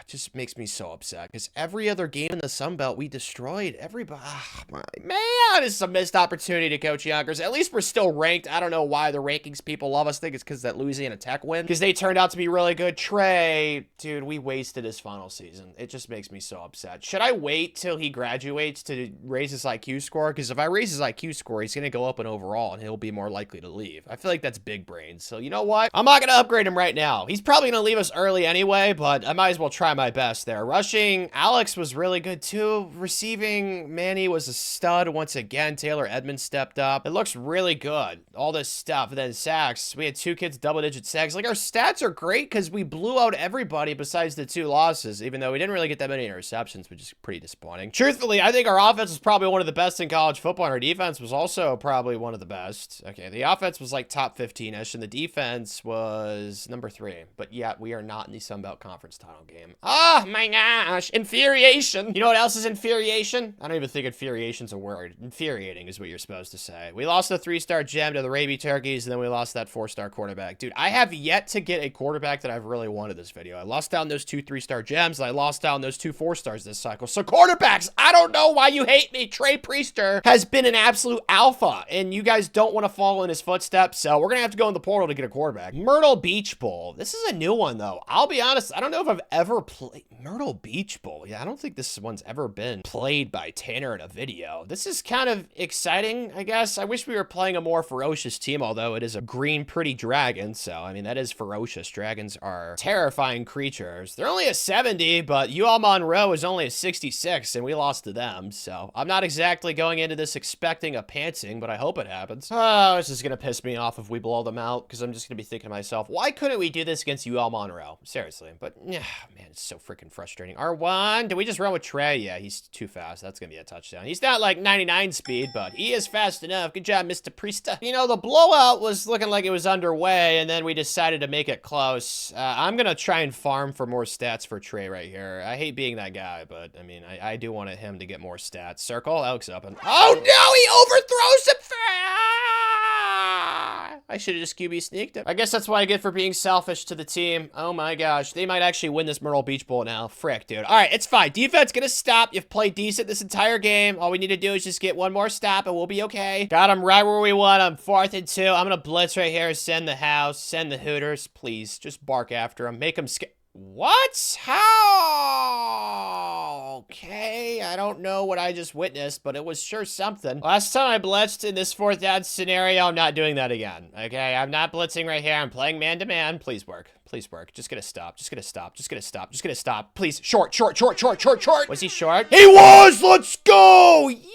Just makes me so upset, because every other game in the Sun Belt we destroyed. Everybody, man, it's a missed opportunity to Coach Yonkers. At least we're still ranked. I don't know why the rankings people love us. I think it's because that Louisiana Tech win, because they turned out to be really good. Trey, dude, we wasted his final season. It just makes me so upset. Should I wait till he graduates to raise his IQ score? Because if I raise his IQ score, he's gonna go up in overall and he'll be more likely to leave. I feel like that's big brains. So you know what? I'm not gonna upgrade him right now. He's probably gonna leave us early anyway, but I might as well try my best there. Rushing, Alex was really good too. Receiving, Manny was a stud once again. Taylor Edmonds stepped up. It looks really good. All this stuff. And then sacks. We had 2 kids double-digit sacks. Like, our stats are great because we blew out everybody besides the 2 losses, even though we didn't really get that many interceptions, which is pretty disappointing. Truthfully, I think our offense was probably one of the best in college football, and our defense was also probably one of the best. Okay, the offense was like top 15-ish, and the defense was number 3. But yet, we are not in the Sun Belt Conference title game. Oh my gosh, infuriation. You know what else is infuriation? I don't even think infuriation's a word. Infuriating is what you're supposed to say. We lost the 3-star gem to the Raby Turkeys, and then we lost that 4-star quarterback. Dude, I have yet to get a quarterback that I've really wanted this video. I lost down those 2 3-star gems, and I lost down those 2 4-stars this cycle. So quarterbacks, I don't know why you hate me. Trey Priester has been an absolute alpha, and you guys don't want to follow in his footsteps, so we're gonna have to go in the portal to get a quarterback. Myrtle Beach Bowl. This is a new one, though. I'll be honest, I don't know if I've ever played Myrtle Beach Bowl. Yeah, I don't think this one's ever been played by Tanner in a video. This is kind of exciting, I guess. I wish we were playing a more ferocious team, although it is a green, pretty dragon. So, I mean, that is ferocious. Dragons are terrifying creatures. They're only a 70, but UL Monroe is only a 66, and we lost to them. So, I'm not exactly going into this expecting a pantsing, but I hope it happens. Oh, this is going to piss me off if we blow them out, because I'm just going to be thinking to myself, why couldn't we do this against UL Monroe? Seriously. But, yeah, man, it's so freaking frustrating. R1, did we just run with Trey? Yeah, he's too fast. That's gonna be a touchdown. He's not like 99 speed, but he is fast enough. Good job, Mr. Priesta. You know, the blowout was looking like it was underway, and then we decided to make it close. I'm gonna try and farm for more stats for Trey right here. I hate being that guy, but I mean, I do want him to get more stats. Circle, Alex up, and oh no, he overthrows it. I should have just QB sneaked him. I guess that's what I get for being selfish to the team. Oh my gosh. They might actually win this Myrtle Beach Bowl now. Frick, dude. All right, it's fine. Defense gonna stop. You've played decent this entire game. All we need to do is just get one more stop and we'll be okay. Got him right where we want him. 4th and 2. I'm gonna blitz right here. Send the house. Send the Hooters. Please, just bark after him. Make him scared. What? How? Okay, I don't know what I just witnessed, but it was sure something. Last time I blitzed in this 4th down scenario, I'm not doing that again. Okay, I'm not blitzing right here. I'm playing man-to-man. Please work. Please work. Just gonna stop. Just gonna stop. Just gonna stop. Just gonna stop. Please. Short. Was he short? He was! Let's go! Yay!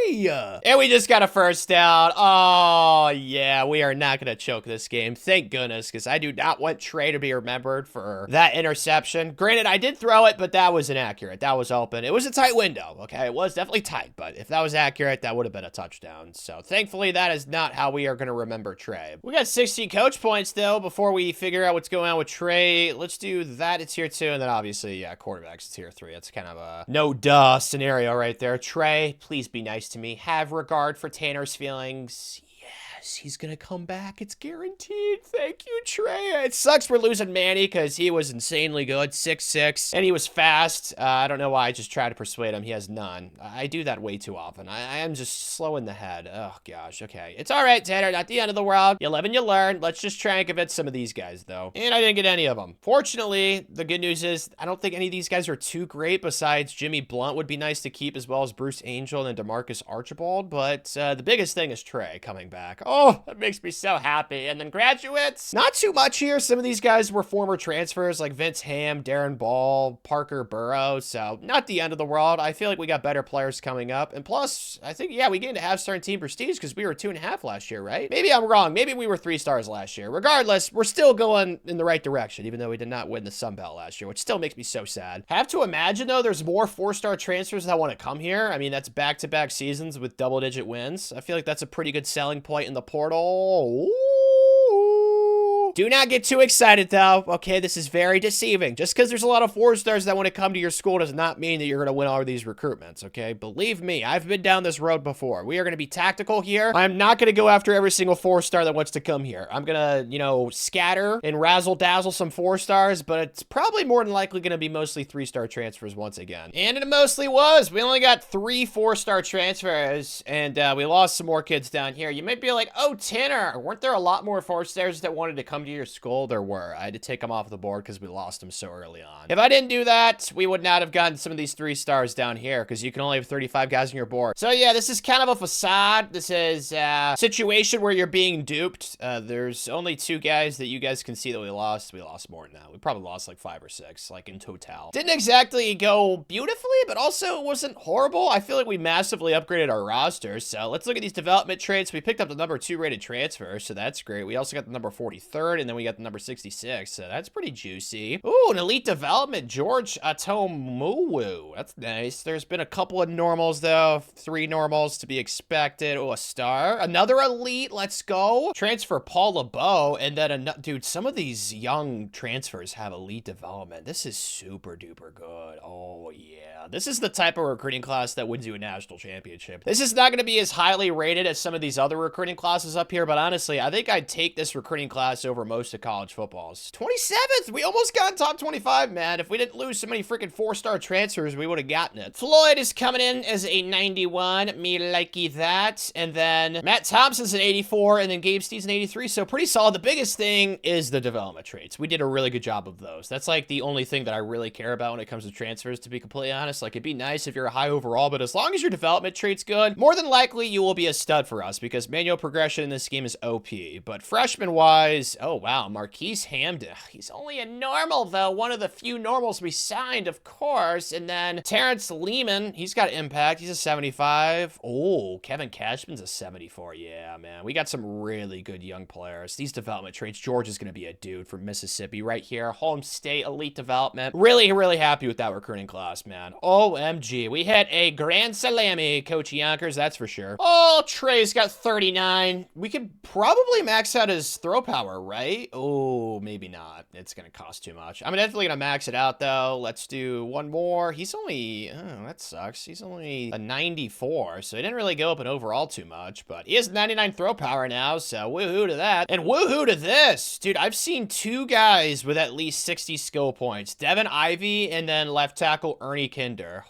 And we just got a 1st down. Oh, yeah. We are not going to choke this game. Thank goodness, because I do not want Trey to be remembered for that interception. Granted, I did throw it, but that was inaccurate. That was open. It was a tight window, okay? It was definitely tight, but if that was accurate, that would have been a touchdown. So, thankfully, that is not how we are going to remember Trey. We got 16 coach points, though, before we figure out what's going on with Trey. Let's do that. It's tier 2, and then obviously, yeah, quarterbacks, it's tier 3. It's kind of a no-duh scenario right there. Trey, please be nice to me. Have regard for Tanner's feelings. Yes, he's gonna come back. It's guaranteed. Thank you, Trey. It sucks we're losing Manny because he was insanely good. 6'6", and he was fast. I don't know why I just tried to persuade him. He has none. I do that way too often. I am just slow in the head. Oh, gosh. Okay. It's all right, Tanner. Not the end of the world. You live and you learn. Let's just try and convince some of these guys, though. And I didn't get any of them. Fortunately, the good news is I don't think any of these guys are too great. Besides, Jimmy Blunt would be nice to keep, as well as Bruce Angel and DeMarcus Archibald. But the biggest thing is Trey coming back. Oh, that makes me so happy. And then graduates, not too much here. Some of these guys were former transfers like Vince Ham, Darren Ball, Parker Burrow. So not the end of the world. I feel like we got better players coming up. And plus, I think, yeah, we gained a half-star team prestige because we were 2.5 last year, right? Maybe I'm wrong. Maybe we were 3 stars last year. Regardless, we're still going in the right direction, even though we did not win the Sun Belt last year, which still makes me so sad. Have to imagine, though, there's more 4-star transfers that want to come here. I mean, that's back-to-back seasons with double-digit wins. I feel like that's a pretty good selling point in the portal. Ooh. Do not get too excited, though. Okay, this is very deceiving. Just because there's a lot of 4-stars that want to come to your school does not mean that you're going to win all of these recruitments, okay? Believe me, I've been down this road before. We are going to be tactical here. I'm not going to go after every single 4-star that wants to come here. I'm going to, you know, scatter and razzle-dazzle some 4-stars, but it's probably more than likely going to be mostly 3-star transfers once again. And it mostly was. We only got 3 4-star transfers, and we lost some more kids down here. You might be like, oh, Tanner, weren't there a lot more 4-stars that wanted to come to your school? There were. I had to take them off the board because we lost them so early on. If I didn't do that, we would not have gotten some of these 3-stars down here because you can only have 35 guys on your board. So yeah, this is kind of a facade. This is a situation where you're being duped. There's only 2 guys that you guys can see that we lost. We lost more than that. We probably lost like 5 or 6, like in total. Didn't exactly go beautifully, but also it wasn't horrible. I feel like we massively upgraded our roster. So let's look at these development traits. We picked up the number 2 rated transfer, so that's great. We also got the number 43rd, and then we got the number 66, so that's pretty juicy. Ooh, an elite development, George Atomuwu. That's nice. There's been a couple of normals, though. 3 normals to be expected. Oh, a star. Another elite. Let's go. Transfer Paul LeBeau, and then, dude, some of these young transfers have elite development. This is super duper good. Oh, yeah. This is the type of recruiting class that wins you a national championship. This is not going to be as highly rated as some of these other recruiting classes up here, but honestly, I think I'd take this recruiting class over most of college footballs. 27th! We almost got in top 25, man. If we didn't lose so many freaking 4-star transfers, we would have gotten it. Floyd is coming in as a 91. Me likey that. And then Matt Thompson's an 84, and then Gabe Steve's an 83, so pretty solid. The biggest thing is the development traits. We did a really good job of those. That's like the only thing that I really care about when it comes to transfers, to be completely honest. Like, it'd be nice if you're a high overall, but as long as your development trait's good, more than likely you will be a stud for us because manual progression in this game is OP. But freshman-wise, oh wow, Marquise Hamden. He's only a normal, though. One of the few normals we signed, of course. And then Terrence Lehman, he's got impact. He's a 75. Oh, Kevin Cashman's a 74. Yeah, man. We got some really good young players. These development traits. George is going to be a dude from Mississippi right here. Home State Elite Development. Really, really happy with that recruiting class, man. OMG. We hit a grand salami, Coach Yonkers, that's for sure. Oh, Trey's got 39. We could probably max out his throw power, right? Oh, maybe not. It's going to cost too much. I'm definitely going to max it out, though. Let's do one more. He's only, oh, that sucks. He's only a 94, so he didn't really go up in overall too much, but he has 99 throw power now, so woohoo to that. And woohoo to this. Dude, I've seen two guys with at least 60 skill points. Devin Ivey and then left tackle Ernie Kinder.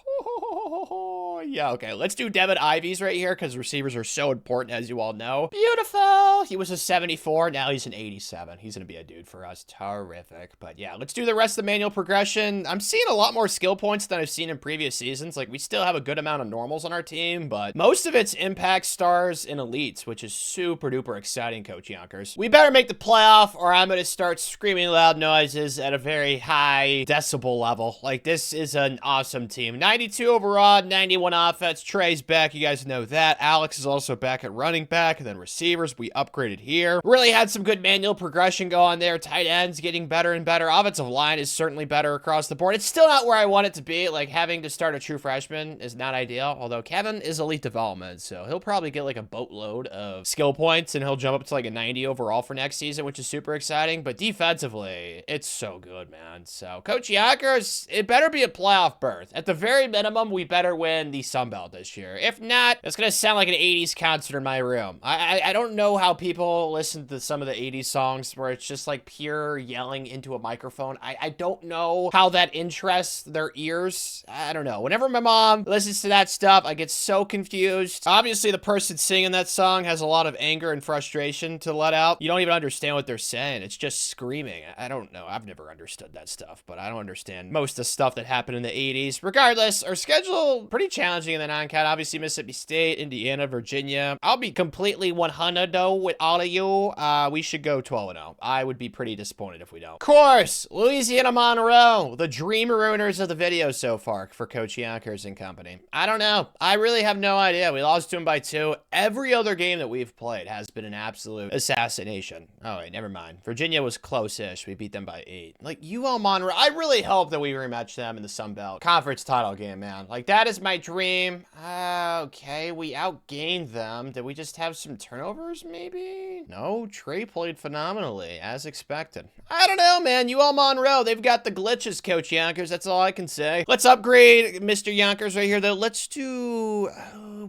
Yeah, okay, let's do Devin Ivy's right here because receivers are so important, as you all know. Beautiful. He was a 74. Now he's an 87. He's going to be a dude for us. Terrific. But yeah, let's do the rest of the manual progression. I'm seeing a lot more skill points than I've seen in previous seasons. Like, we still have a good amount of normals on our team, but most of it's impact, stars, and elites, which is super duper exciting, Coach Yonkers. We better make the playoff or I'm going to start screaming loud noises at a very high decibel level. Like, this is an awesome team. 92 overall, 91 offense. Trey's back. You guys know that. Alex is also back at running back. And then receivers, we upgraded here. Really had some good manual progression go on there. Tight ends getting better and better. Offensive line is certainly better across the board. It's still not where I want it to be. Like, having to start a true freshman is not ideal. Although Kevin is elite development, so he'll probably get like a boatload of skill points and he'll jump up to like a 90 overall for next season, which is super exciting. But defensively, it's so good, man. So Coach Yonkers, it better be a playoff berth. At the very minimum, we better win the Sun Belt this year. If not, it's gonna sound like an 80s concert in my room. I don't know how people listen to some of the 80s songs where it's just like pure yelling into a microphone. I don't know how that interests their ears. I don't know. Whenever my mom listens to that stuff, I get so confused. Obviously, the person singing that song has a lot of anger and frustration to let out. You don't even understand what they're saying. It's just screaming. I don't know. I've never understood that stuff, but I don't understand most of the stuff that happened in the 80s. Regardless, our schedule pretty challenging in the non-cat. Obviously, Mississippi State, Indiana, Virginia. I'll be completely 100 though with all of you. We should go 12-0. I would be pretty disappointed if we don't. Of course, Louisiana Monroe, the dream ruiners of the video so far for Coach Yonkers and company. I don't know. I really have no idea. We lost to him by 2. Every other game that we've played has been an absolute assassination. Oh, wait, never mind. Virginia was close-ish. We beat them by 8. Like, UL Monroe, I really hope that we rematch them in the Sun Belt Conference title game, man. Like, that is my dream. Okay, we outgained them. Did we just have some turnovers, maybe? No, Trey played phenomenally, as expected. I don't know, man. UL Monroe, they've got the glitches, Coach Yonkers. That's all I can say. Let's upgrade Mr. Yonkers right here, though. Let's do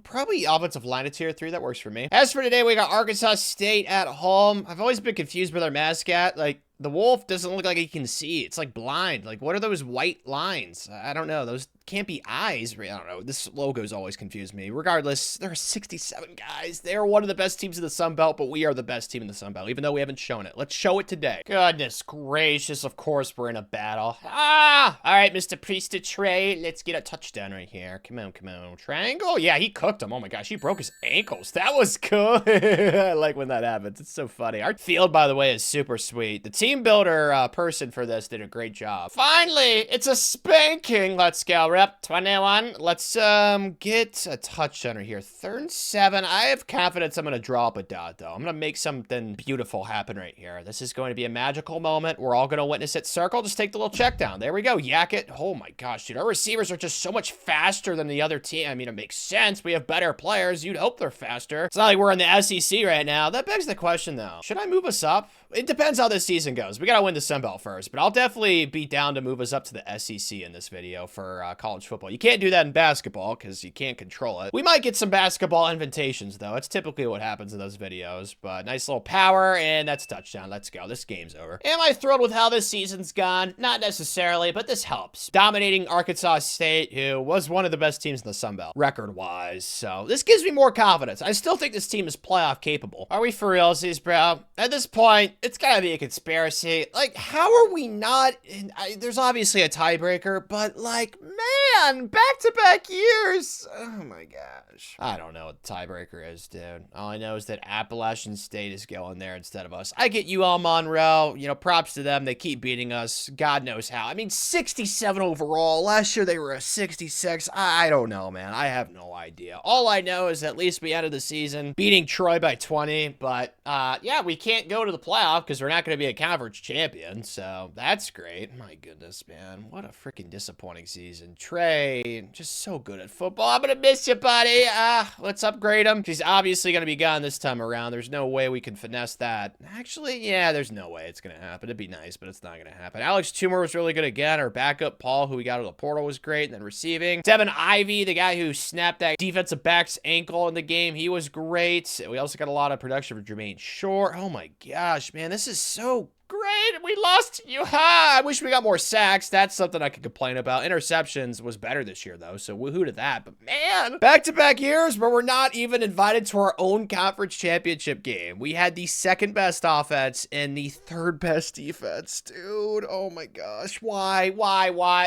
probably offensive line to tier 3. That works for me. As for today, we got Arkansas State at home. I've always been confused with our mascot. Like, the wolf doesn't look like he can see. It's like blind. Like, what are those white lines? I don't know. Those can't be eyes. I don't know. This logo's always confused me. Regardless, there are 67 guys. They're one of the best teams in the Sun Belt, but we are the best team in the Sun Belt, even though we haven't shown it. Let's show it today. Goodness gracious. Of course, we're in a battle. All right, Mr. Priest Trey. Let's get a touchdown right here. Come on, come on. Triangle? Yeah, he cooked him. Oh my gosh, he broke his ankles. That was cool. I like when that happens. It's so funny. Our field, by the way, is super sweet. The team builder person for this did a great job. Finally, it's a spanking. Let's go. Rep 21. Let's get a touchdown right here. 3rd and 7. I have confidence I'm going to draw up a dot, though. I'm going to make something beautiful happen right here. This is going to be a magical moment. We're all going to witness it. Circle. Just take the little check down. There we go. Yak it. Oh my gosh, dude. Our receivers are just so much faster than the other team. I mean, it makes sense. We have better players. You'd hope they're faster. It's not like we're in the SEC right now. That begs the question, though. Should I move us up? It depends how this season goes. We got to win the Sun Belt first, but I'll definitely be down to move us up to the SEC in this video for college football. You can't do that in basketball because you can't control it. We might get some basketball invitations, though. It's typically what happens in those videos, but nice little power, and that's a touchdown. Let's go. This game's over. Am I thrilled with how this season's gone? Not necessarily, but this helps. Dominating Arkansas State, who was one of the best teams in the Sun Belt, record-wise, so this gives me more confidence. I still think this team is playoff capable. Are we for realsies, bro? At this point, it's gotta be a conspiracy. Like, how are we not in, there's obviously a tiebreaker, but like, man, back-to-back years. Oh my gosh. I don't know what the tiebreaker is, dude. All I know is that Appalachian State is going there instead of us. I get UL Monroe, you know, props to them. They keep beating us. God knows how. I mean, 67 overall. Last year they were a 66. I don't know, man. I have no idea. All I know is at least we ended the season beating Troy by 20, but yeah, we can't go to the playoff because we're not going to be a conference conference champion, so that's great. My goodness, man. What a freaking disappointing season. Trey, just so good at football. I'm gonna miss you, buddy. Let's upgrade him. He's obviously gonna be gone this time around. There's no way we can finesse that. Actually, yeah, there's no way it's gonna happen. It'd be nice, but it's not gonna happen. Alex Toomer was really good again. Our backup, Paul, who we got out of the portal, was great. And then receiving. Devin Ivey, the guy who snapped that defensive back's ankle in the game, he was great. We also got a lot of production for Jermaine Shore. Oh my gosh, man, this is so great. We lost you. I wish we got more sacks. That's something I could complain about. Interceptions was better this year, though, so woohoo to that. But man, back-to-back years where we're not even invited to our own conference championship game. We had the second best offense and the third best defense, dude. Oh my gosh. Why?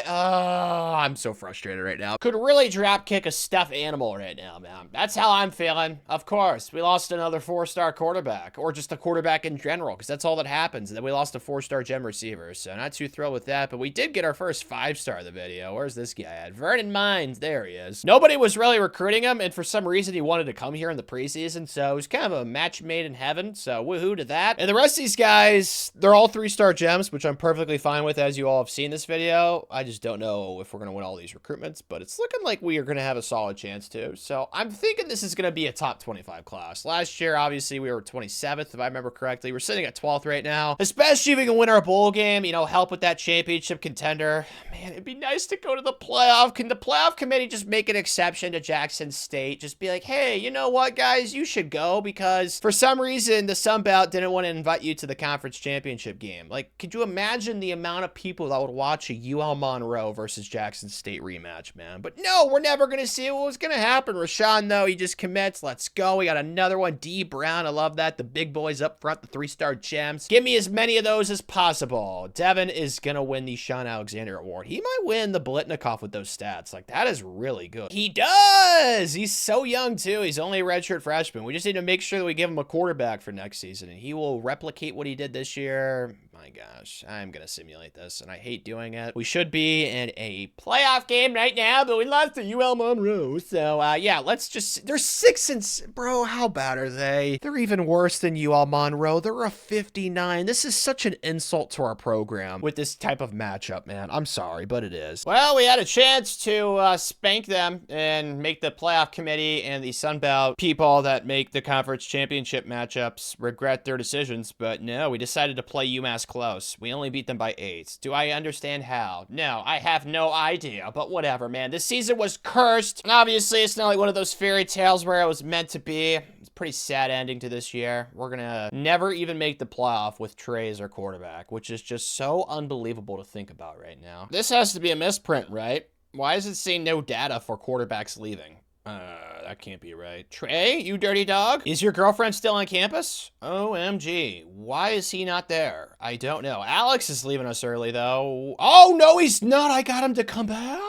Oh, I'm so frustrated right now. Could really drop kick a stuffed animal right now, man. That's how I'm feeling. Of course, we lost another 4-star quarterback, or just a quarterback in general, because that's all that happens. And then we lost a 4-star gem receiver, so not too thrilled with that, but we did get our first 5-star of the video. Where's this guy at? Vernon Mines, there he is. Nobody was really recruiting him, and for some reason he wanted to come here in the preseason, so it was kind of a match made in heaven, so woohoo to that. And the rest of these guys, they're all 3-star gems, which I'm perfectly fine with, as you all have seen this video. I just don't know if we're going to win all these recruitments, but it's looking like we are going to have a solid chance to, so I'm thinking this is going to be a top 25 class. Last year, obviously, we were 27th, if I remember correctly. We're sitting at 12th right now, especially if we can win our bowl game, you know, help with that championship contender. Man, it'd be nice to go to the playoff. Can the playoff committee just make an exception to Jackson State? Just be like, hey, you know what, guys? You should go because for some reason the Sun Belt didn't want to invite you to the conference championship game. Like, could you imagine the amount of people that would watch a UL Monroe versus Jackson State rematch, man? But no, we're never going to see what was going to happen. Rashawn, though, he just commits. Let's go. We got another one. D. Brown, I love that. The big boys up front, the 3-star gems. Give me as many of those as possible. Devin is gonna win the Sean Alexander Award. He might win the Bolitnikoff with those stats. Like, that is really good. He does! He's so young, too. He's only a redshirt freshman. We just need to make sure that we give him a quarterback for next season, and he will replicate what he did this year. My gosh, I'm gonna simulate this, and I hate doing it. We should be in a playoff game right now, but we lost to UL Monroe. So, yeah, let's just... They're 6-6... Bro, how bad are they? They're even worse than UL Monroe. They're a 59. This is such an insult to our program with this type of matchup, man. I'm sorry, but it is. Well, we had a chance to spank them and make the playoff committee and the Sun Belt people that make the conference championship matchups regret their decisions, but no, we decided to play UMass close. We only beat them by 8. Do I understand how? No, I have no idea, but whatever, man. This season was cursed. And obviously, it's not like one of those fairy tales where it was meant to be. It's a pretty sad ending to this year. We're gonna never even make the playoff with Trey as our quarterback, which is just so unbelievable to think about right now. This has to be a misprint, right? Why does it say no data for quarterbacks leaving? That can't be right. Trey, you dirty dog? Is your girlfriend still on campus? OMG. Why is he not there? I don't know. Alex is leaving us early, though. Oh, no, he's not. I got him to come back.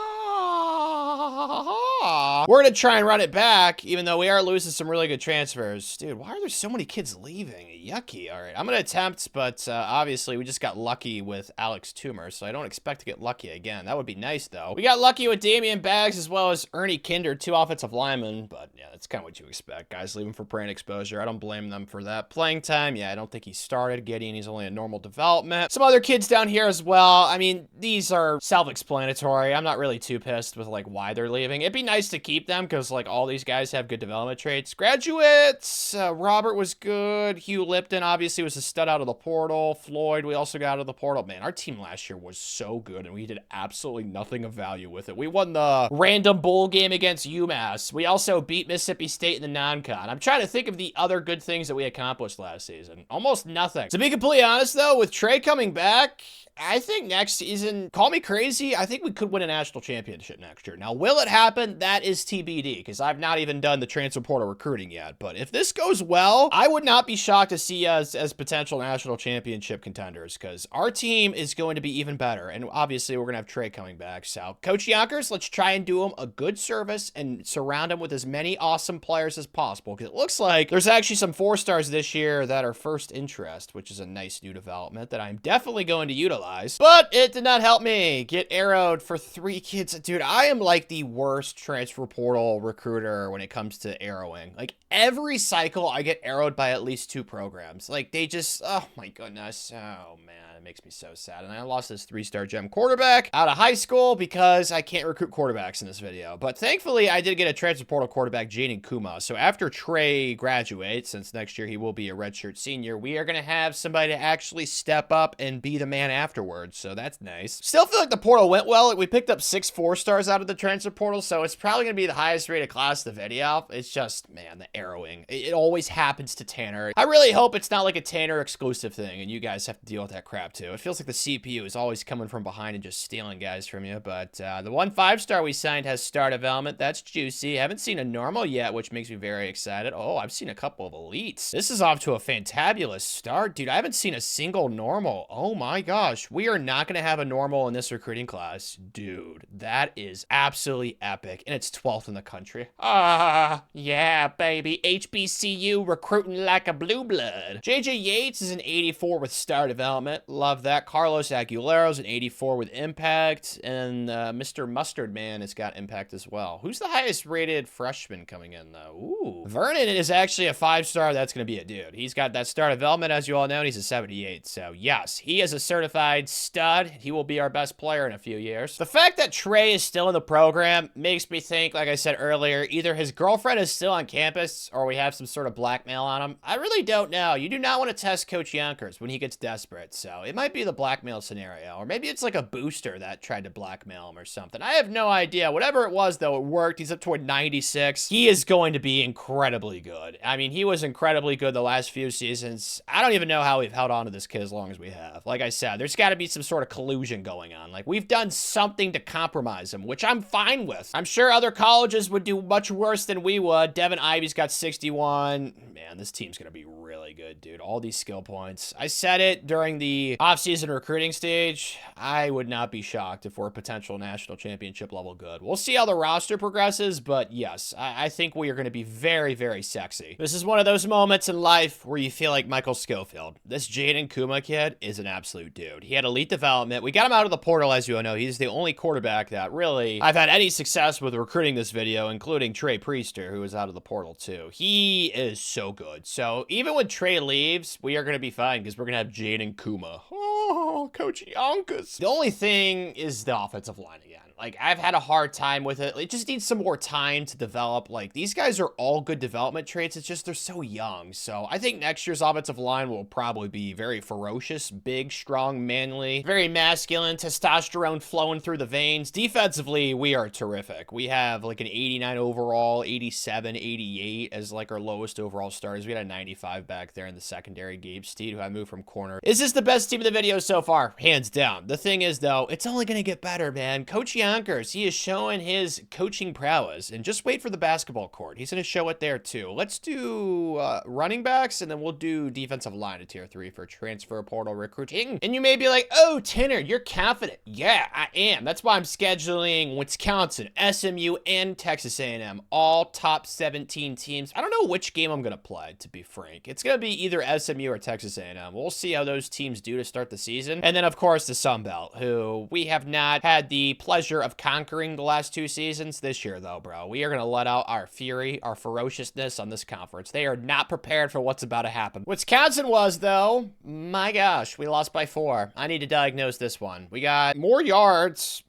We're going to try and run it back, even though we are losing some really good transfers. Dude, why are there so many kids leaving? Yucky. All right, I'm going to attempt, but obviously we just got lucky with Alex Toomer, so I don't expect to get lucky again. That would be nice, though. We got lucky with Damian Baggs as well as Ernie Kinder, 2 offensive linemen, but yeah, that's kind of what you expect. Guys leaving for brain exposure. I don't blame them for that. Playing time, yeah, I don't think he started. Gideon, he's only a normal development. Some other kids down here as well. I mean, these are self-explanatory. I'm not really too pissed with, like, why they're leaving. It'd be nice to keep them because, like, all these guys have good development traits. Graduates, Robert was good. Hugh Lipton obviously was a stud out of the portal. Floyd, we also got out of the portal. Man, our team last year was so good, and we did absolutely nothing of value with it. We won the random bowl game against UMass. We also beat Mississippi State in the non-con. I'm trying to think of the other good things that we accomplished last season. Almost nothing. To be completely honest, though, with Trey coming back, I think next season, call me crazy, I think we could win a national championship next year. Now, will it happen? That is TBD, because I've not even done the transfer portal recruiting yet. But if this goes well, I would not be shocked to see us as potential national championship contenders, because our team is going to be even better. And obviously, we're going to have Trey coming back. So, Coach Yonkers, let's try and do him a good service and surround him with as many awesome players as possible, because it looks like there's actually some 4-stars this year that are first interest, which is a nice new development that I'm definitely going to utilize. But it did not help me get arrowed for 3 kids. Dude, I am like the worst transfer portal recruiter when it comes to arrowing. Like, every cycle, I get arrowed by at least 2 programs. Like, they just, oh my goodness. Oh man, it makes me so sad. And I lost this 3-star gem quarterback out of high school because I can't recruit quarterbacks in this video. But thankfully, I did get a transfer portal quarterback, Jaden Kuma. So after Trey graduates, since next year he will be a redshirt senior, we are going to have somebody to actually step up and be the man afterwards. So that's nice. Still feel like the portal went well. We picked up 6 4-stars out of the transfer portal, so it's probably going to be the highest rated class of the video. It's just, man, the arrowing. It always happens to Tanner. I really hope it's not like a Tanner exclusive thing, and you guys have to deal with that crap too. It feels like the CPU is always coming from behind and just stealing guys from you, but the 1 5-star we signed has star development. That's juicy. Haven't seen a normal yet, which makes me very excited. Oh, I've seen a couple of elites. This is off to a fantabulous start, dude. I haven't seen a single normal. Oh my gosh. We are not going to have a normal in this recruiting class. Dude, that is absolutely epic, and it's 12th in the country. Ah, yeah, baby. HBCU recruiting like a blue blood. JJ Yates is an 84 with star development. Love that. Carlos Aguilero's an 84 with impact, and Mr. Mustard Man has got impact as well. Who's the highest rated freshman coming in, though? Ooh. Vernon is actually a 5-star. That's going to be a dude. He's got that star development, as you all know, and he's a 78. So, yes, he is a certified stud. He will be our best player in a few years. The fact that Trey is still in the program makes me think, like I said earlier, either his girlfriend is still on campus or we have some sort of blackmail on him. I really don't know. You do not want to test Coach Yonkers when he gets desperate, so it might be the blackmail scenario, or maybe it's like a booster that tried to blackmail him or something. I have no idea. Whatever it was, though, it worked. He's up to a 96. He is going to be incredibly good. I mean, he was incredibly good the last few seasons. I don't even know how we've held on to this kid as long as we have. Like I said, there's got to be some sort of collusion going on. Like, we've done something to compromise him, which I'm fine with. I'm sure other colleges would do much worse than we would. Devin Ivy's got 61. Man, this team's going to be really good, dude. All these skill points. I said it during the offseason recruiting stage. I would not be shocked if we're a potential national championship level good. We'll see how the roster progresses, but yes, I think we are going to be very, very sexy. This is one of those moments in life where you feel like Michael Schofield. This Jaden Kuma kid is an absolute dude. He had elite development. We got him out of the portal, as you all know. He's the only quarterback that really I've had any success with recruiting this video, including Trey Priester, who is out of the portal too. He is so good. So even when Trey leaves, we are going to be fine because we're going to have Jaden Kuma. Oh, Coach Yonkers. The only thing is the offensive line again. Like, I've had a hard time with it. It just needs some more time to develop. Like, these guys are all good development traits. It's just they're so young. So I think next year's offensive line will probably be very ferocious, big, strong, manly, very masculine, testosterone flowing through the veins. Defensively, we are terrific. We have like an 89 overall, 87, 88 as like our lowest overall starters. We had a 95 back there in the secondary. Gabe Steed, who I moved from corner. Is this the best team in the video so far? Hands down. The thing is, though, it's only going to get better, man. Coach Yonkers, he is showing his coaching prowess, and just wait for the basketball court. He's going to show it there too. Let's do running backs, and then we'll do defensive line to tier 3 for transfer portal recruiting. And you may be like, oh, Tanner, you're confident. Yeah, I am. That's why I'm scheduling Wisconsin, SMU, and Texas A&M, all top 17 teams. I don't know which game I'm going to play, to be frank. It's going to be either SMU or Texas A&M. We'll see how those teams do to start the season. And then, of course, the Sun Belt, who we have not had the pleasure of conquering the last 2 seasons. This year, though, bro, we are going to let out our fury, our ferociousness on this conference. They are not prepared for what's about to happen. Wisconsin was, though. My gosh, we lost by 4. I need to diagnose this one. We got more yards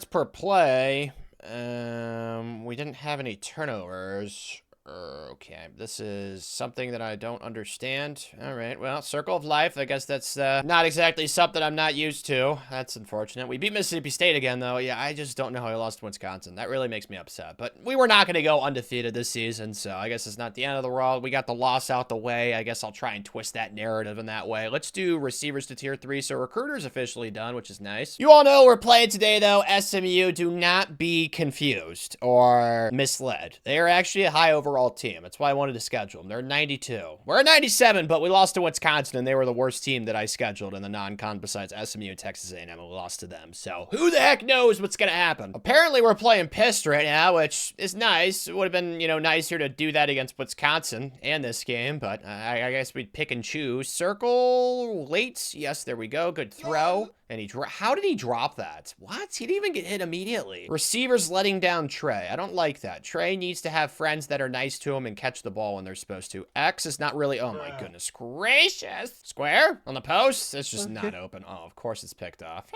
per play. We didn't have any turnovers. Okay, this is something that I don't understand. All right, well, circle of life. I guess that's not exactly something I'm not used to. That's unfortunate. We beat Mississippi State again, though. Yeah, I just don't know how we lost to Wisconsin. That really makes me upset. But we were not going to go undefeated this season, so I guess it's not the end of the world. We got the loss out the way. I guess I'll try and twist that narrative in that way. Let's do receivers to tier 3. So recruiters officially done, which is nice. You all know we're playing today, though. SMU, do not be confused or misled. They are actually a high overall team. That's why I wanted to schedule them. They're 92. We're at 97, but we lost to Wisconsin, and they were the worst team that I scheduled in the non-con besides SMU and Texas A&M, and we lost to them. So who the heck knows what's going to happen? Apparently, we're playing pissed right now, which is nice. It would have been, you know, nicer to do that against Wisconsin and this game, but I guess we'd pick and choose. Circle late. Yes, there we go. Good throw. And how did he drop that? What? He didn't even get hit immediately. Receivers letting down Trey. I don't like that. Trey needs to have friends that are nice to him and catch the ball when they're supposed to. X is not really, oh my goodness gracious. Square on the post. It's just not open. Oh, of course it's picked off.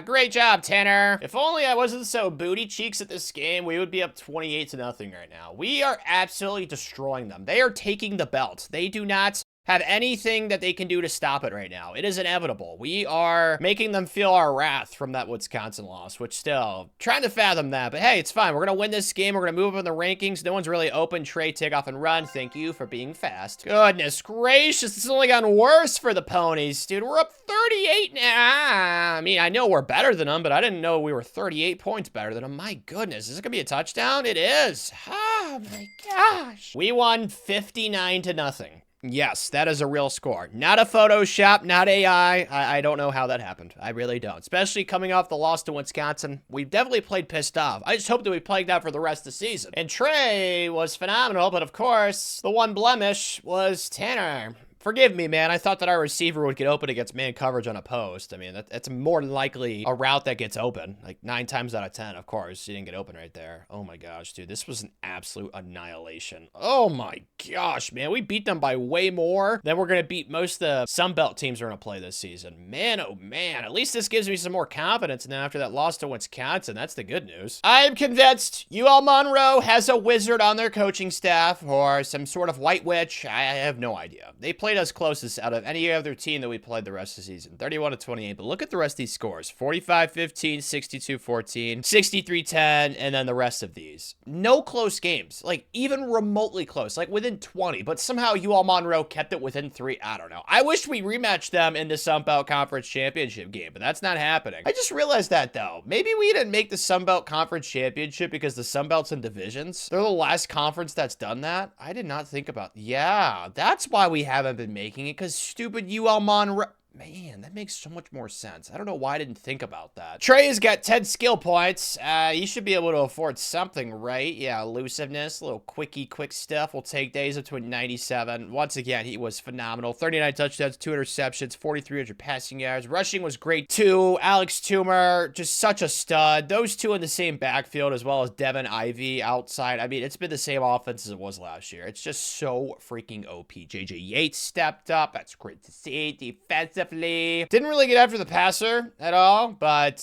Great job, Tanner. If only I wasn't so booty cheeks at this game, we would be up 28-0 right now. We are absolutely destroying them. They are taking the belt. They do not have anything that they can do to stop it right now. It is inevitable. We are making them feel our wrath from that Wisconsin loss, which still, trying to fathom that. But hey, it's fine. We're going to win this game. We're going to move up in the rankings. No one's really open. Trey, take off and run. Thank you for being fast. Goodness gracious. It's only gotten worse for the Ponies, dude. We're up 38 now. I mean, I know we're better than them, but I didn't know we were 38 points better than them. My goodness. Is it going to be a touchdown? It is. Oh my gosh. We won 59-0. Yes, that is a real score. Not a Photoshop, not AI. I don't know how that happened. I really don't. Especially coming off the loss to Wisconsin. We've definitely played pissed off. I just hope that we played that for the rest of the season. And Trey was phenomenal, but of course, the one blemish was Tanner. Forgive me, man. I thought that our receiver would get open against man coverage on a post. I mean, that's more than likely a route that gets open. Like 9 times out of 10, of course. He didn't get open right there. Oh my gosh, dude. This was an absolute annihilation. Oh my gosh, man. We beat them by way more than we're going to beat most of the Sun Belt teams we're going to play this season. Man, oh man. At least this gives me some more confidence now after that loss to Wisconsin. That's the good news. I am convinced UL Monroe has a wizard on their coaching staff or some sort of white witch. I have no idea. They played us closest out of any other team that we played the rest of the season. 31-28. But look at the rest of these scores. 45-15, 62-14, 63-10, and then the rest of these. No close games. Like, even remotely close. Like, within 20. But somehow UL Monroe kept it within 3. I don't know. I wish we rematched them in the Sun Belt Conference Championship game, but that's not happening. I just realized that, though. Maybe we didn't make the Sun Belt Conference Championship because the Sun Belt's in divisions. They're the last conference that's done that. I did not think about... Yeah, that's why we haven't been making it, because stupid UL Monroe. Man, that makes so much more sense. I don't know why I didn't think about that. Trey has got 10 skill points. You should be able to afford something, right? Yeah, elusiveness, a little quick stuff. We'll take days up to a 97. Once again, he was phenomenal. 39 touchdowns, 2 interceptions, 4,300 passing yards. Rushing was great, too. Alex Toomer, just such a stud. Those two in the same backfield, as well as Devin Ivey outside. I mean, it's been the same offense as it was last year. It's just so freaking OP. JJ Yates stepped up. That's great to see. Defensive. Didn't really get after the passer at all, but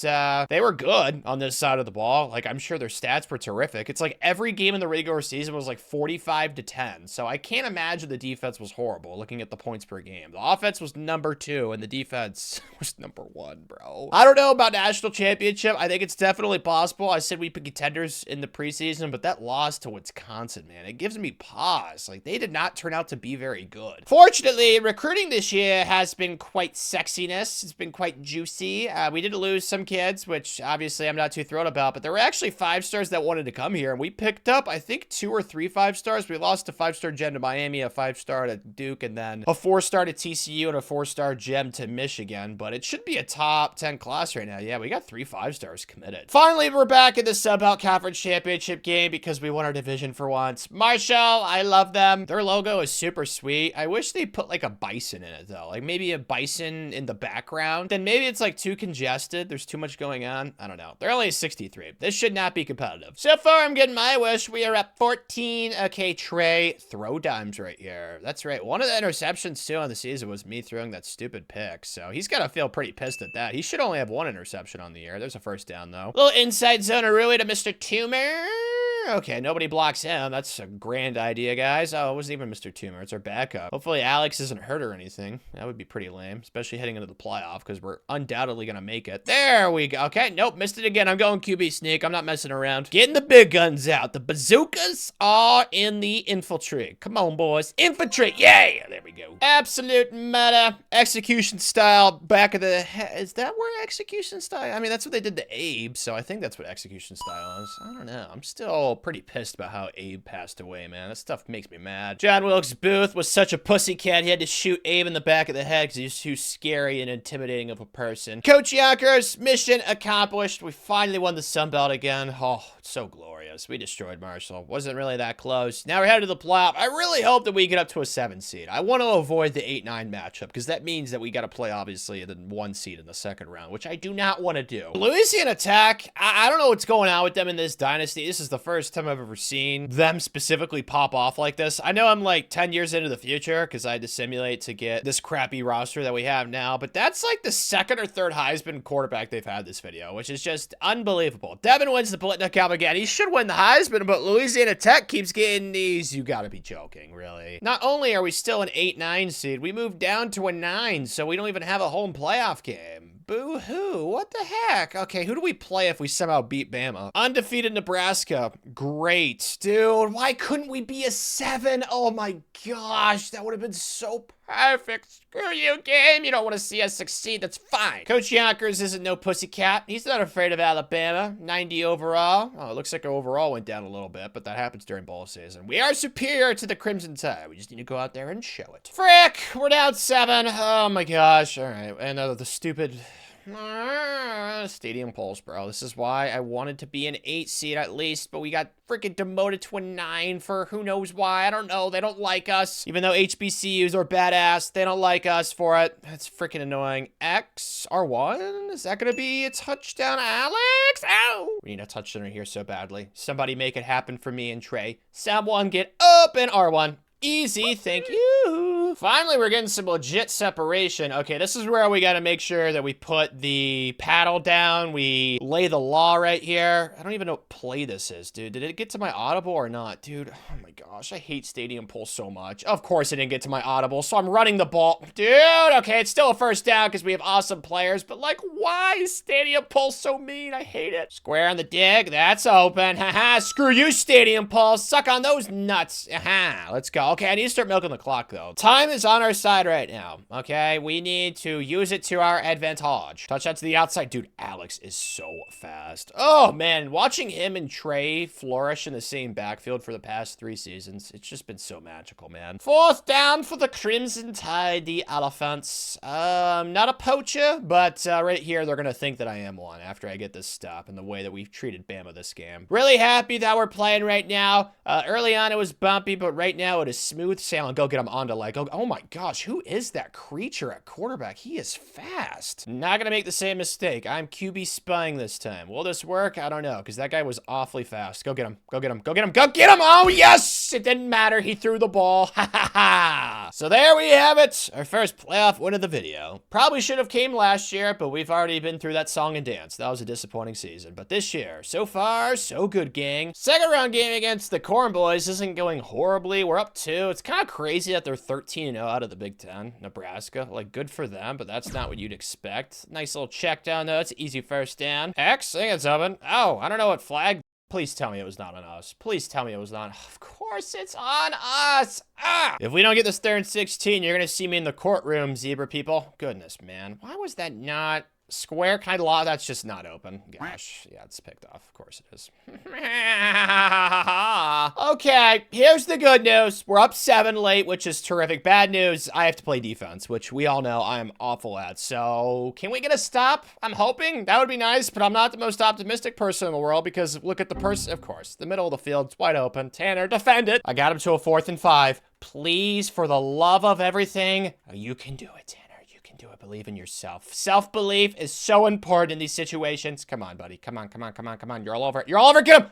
they were good on this side of the ball. Like, I'm sure their stats were terrific. It's like every game in the regular season was like 45-10. So I can't imagine the defense was horrible looking at the points per game. The offense was number 2 and the defense was number 1, bro. I don't know about national championship. I think it's definitely possible. I said we'd be contenders in the preseason, but that loss to Wisconsin, man, it gives me pause. Like, they did not turn out to be very good. Fortunately, recruiting this year has been quite sexiness. It's been quite juicy. We did lose some kids, which obviously I'm not too thrilled about, but there were actually 5-stars that wanted to come here, and we picked up, I think, 2 or 3 5-stars. We lost a 5-star gem to Miami, a 5-star to Duke, and then a 4-star to TCU and a 4-star gem to Michigan, but it should be a top 10 class right now. Yeah, we got 3 5-stars committed. Finally, we're back in the Sun Belt Conference Championship game because we won our division for once. Marshall, I love them. Their logo is super sweet. I wish they put like a bison in it, though. Like maybe a bison in the background, then maybe it's like too congested. There's too much going on. I don't know. They're only 63. This should not be competitive. So far, I'm getting my wish. We are at 14. Okay, Trey, throw dimes right here. That's right. One of the interceptions too on the season was me throwing that stupid pick. So he's got to feel pretty pissed at that. He should only have 1 interception on the year. There's a first down though. Little inside zone Arui to Mr. Toomer. Okay, nobody blocks him. That's a grand idea, guys. Oh, it wasn't even Mr. Toomer. It's our backup. Hopefully Alex isn't hurt or anything. That would be pretty lame, especially heading into the playoff because we're undoubtedly going to make it. There we go. Okay, nope, missed it again. I'm going QB sneak. I'm not messing around. Getting the big guns out. The bazookas are in the infiltrate. Come on, boys. Infiltrate. Yay! There we go. Absolute meta. Execution style. Back of the head. Is that where execution style? I mean, that's what they did to Abe, so I think that's what execution style is. I don't know. I'm still pretty pissed about how Abe passed away, man. That stuff makes me mad. John Wilkes Booth was such a pussycat. He had to shoot Abe in the back of the head because he's too scary and intimidating of a person. Coach Yonkers, mission accomplished. We finally won the Sun Belt again. Oh, it's so glorious. We destroyed Marshall. Wasn't really that close. Now we're headed to the playoff. I really hope that we get up to a 7 seed. I want to avoid the 8-9 matchup, because that means that we got to play, obviously, the 1 seed in the second round, which I do not want to do. Louisiana Tech, I don't know what's going on with them in this dynasty. This is the first time I've ever seen them specifically pop off like this. I know I'm like 10 years into the future, because I had to simulate to get this crappy roster that we have now, but that's like the second or third Heisman quarterback they've had this video, which is just unbelievable. Devin wins the Blitna Cup again. He should win the Heisman, but Louisiana Tech keeps getting these. You gotta be joking, really. Not only are we still an 8-9 seed, we moved down to a 9, so we don't even have a home playoff game. Boo-hoo, what the heck? Okay, who do we play if we somehow beat Bama? Undefeated Nebraska, great. Dude, why couldn't we be a 7? Oh my gosh, that would have been so perfect. Screw you, game. You don't want to see us succeed, that's fine. Coach Yonkers isn't no pussycat. He's not afraid of Alabama. 90 overall. Oh, it looks like our overall went down a little bit, but that happens during bowl season. We are superior to the Crimson Tide. We just need to go out there and show it. Frick, we're down 7. Oh my gosh. All right, and the stupid stadium polls, bro. This is why I wanted to be an 8 seed at least, but we got freaking demoted to a 9 for who knows why. I don't know. They don't like us. Even though HBCUs are badass, they don't like us for it. That's freaking annoying. X, R1? Is that gonna be a touchdown, Alex? Ow! We need a touchdown here so badly. Somebody make it happen for me and Trey. Someone get open, R1. Easy, thank you. Finally, we're getting some legit separation. Okay, this is where we got to make sure that we put the paddle down. We lay the law right here. I don't even know what play this is, dude. Did it get to my audible or not? Dude, oh my gosh, I hate stadium pulls so much. Of course it didn't get to my audible, so I'm running the ball. Dude, okay, it's still a first down because we have awesome players, but like, why is stadium pulls so mean? I hate it. Square on the dig, that's open. Haha, screw you, stadium pulls. Suck on those nuts. Haha, let's go. Okay, I need to start milking the clock, though. Time is on our side right now, okay? We need to use it to our advantage. Touchdown to the outside. Dude, Alex is so fast. Oh, man. Watching him and Trey flourish in the same backfield for the past 3 seasons, it's just been so magical, man. 4th down for the Crimson Tide, the Elephants. Not a poacher, but right here, they're going to think that I am one after I get this stop and the way that we've treated Bama this game. Really happy that we're playing right now. Early on, it was bumpy, but right now, it is smooth sailing. Go get him onto leg. Oh my gosh, who is that creature at quarterback? He is fast. Not gonna make the same mistake. I'm QB spying this time. Will this work? I don't know, because that guy was awfully fast. Go get him. Go get him. Go get him. Go get him. Oh, yes! It didn't matter. He threw the ball. Ha ha ha. So there we have it. Our first playoff win of the video. Probably should have came last year, but we've already been through that song and dance. That was a disappointing season. But this year, so far, so good, gang. Second round game against the Corn Boys isn't going horribly. We're up 2. It's kind of crazy that they're 13-0 out of the Big Ten. Nebraska, like, good for them, but that's not what you'd expect. Nice little check down, though. It's an easy first down. X, I think it's open. Oh, I don't know what flag. Please tell me it was not on us. Please tell me it was not. Of course it's on us. Ah! If we don't get this 3rd and 16, you're going to see me in the courtroom, zebra people. Goodness, man. Why was that not square kind of law? That's just not open. Gosh, yeah, it's picked off. Of course it is. Okay, here's the good news. We're up 7 late, which is terrific. Bad news, I have to play defense, which we all know I am awful at. So, can we get a stop? I'm hoping. That would be nice, but I'm not the most optimistic person in the world because look at the person. Of course, the middle of the field's wide open. Tanner, defend it. I got him to a 4th and 5. Please, for the love of everything, you can do it, Tanner. Do it. Believe in yourself. Self-belief is so important in these situations. Come on, buddy. Come on, come on, come on, come on. You're all over it. You're all over it. Get him.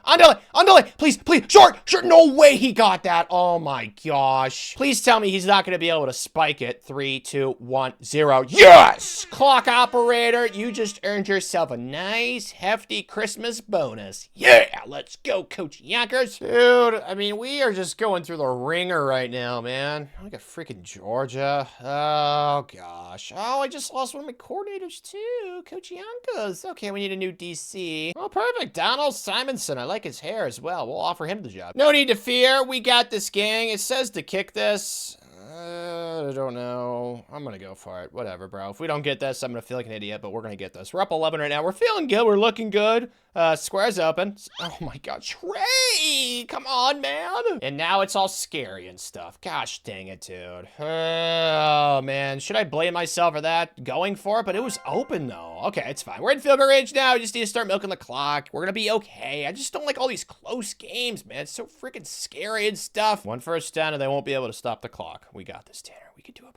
Underlay. Please, please. Short. No way he got that. Oh my gosh. Please tell me he's not going to be able to spike it. 3, 2, 1, 0. Yes! Clock operator, you just earned yourself a nice, hefty Christmas bonus. Yeah! Let's go, Coach Yonkers. Dude, I mean, we are just going through the ringer right now, man. Look at freaking Georgia. Oh, gosh. Oh, I just lost one of my coordinators too. Coach Yonkers. Okay, we need a new DC. Oh, perfect. Donald Simonson. I like his hair as well. We'll offer him the job. No need to fear. We got this, gang. It says to kick this. I don't know. I'm gonna go for it. Whatever, bro. If we don't get this, I'm gonna feel like an idiot, but we're gonna get this. We're up 11 right now. We're feeling good. We're looking good. Square's open. Oh my god, Trey! Come on, man! And now it's all scary and stuff. Gosh dang it, dude. Oh, man. Should I blame myself for that? Going for it? But it was open, though. Okay, it's fine. We're in field goal range now. We just need to start milking the clock. We're gonna be okay. I just don't like all these close games, man. It's so freaking scary and stuff. 1 first down, and they won't be able to stop the clock. We got this, Tanner. We can do it.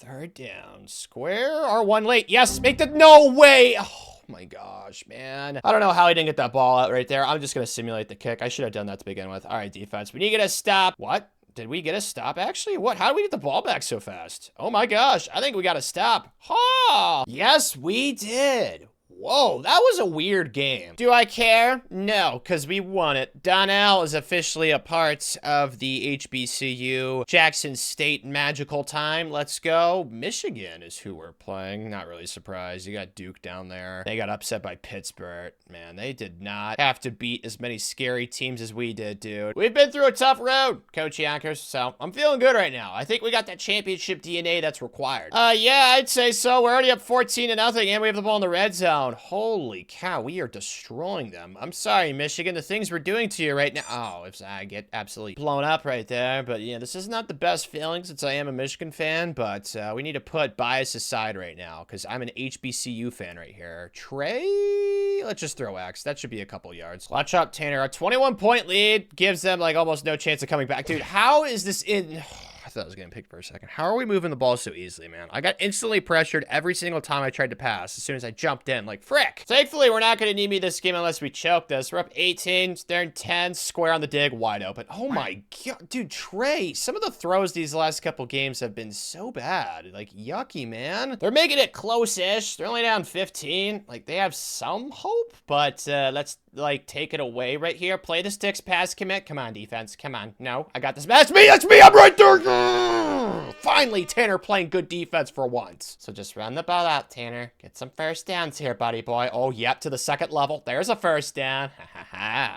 Third down. Square R1 late. Yes, make the, no way. Oh my gosh, man. I don't know how he didn't get that ball out right there. I'm just going to simulate the kick. I should have done that to begin with. All right, defense. We need to get a stop. What? Did we get a stop? Actually, what? How did we get the ball back so fast? Oh my gosh. I think we got a stop. Ha! Yes, we did. Whoa, that was a weird game. Do I care? No, because we won it. Donnell is officially a part of the HBCU Jackson State magical time. Let's go. Michigan is who we're playing. Not really surprised. You got Duke down there. They got upset by Pittsburgh. Man, they did not have to beat as many scary teams as we did, dude. We've been through a tough road, Coach Yonkers, so I'm feeling good right now. I think we got that championship DNA that's required. Yeah, I'd say so. We're already up 14-0, and we have the ball in the red zone. Holy cow, we are destroying them. I'm sorry, Michigan, the things we're doing to you right now. Oh, if I get absolutely blown up right there. But yeah, this is not the best feeling since I am a Michigan fan, but we need to put bias aside right now because I'm an HBCU fan right here. Trey, let's just throw X. That should be a couple yards. Watch out, Tanner. A 21-point lead gives them like almost no chance of coming back. Dude, how is this in... I thought I was getting picked for a second. How are we moving the ball so easily, man? I got instantly pressured every single time I tried to pass as soon as I jumped in. Like, frick. Thankfully, we're not going to need me this game unless we choke this. We're up 18. They're in 10. Square on the dig. Wide open. Oh, my God. Dude, Trey, some of the throws these last couple games have been so bad. Like, yucky, man. They're making it close-ish. They're only down 15. Like, they have some hope, but let's, like, take it away right here. Play the sticks, pass commit. Come on, defense. Come on. No, I got this. That's me. That's me. I'm right there. Finally, Tanner playing good defense for once. So just run the ball out, Tanner. Get some first downs here, buddy boy. Oh, yep, to the second level. There's a first down.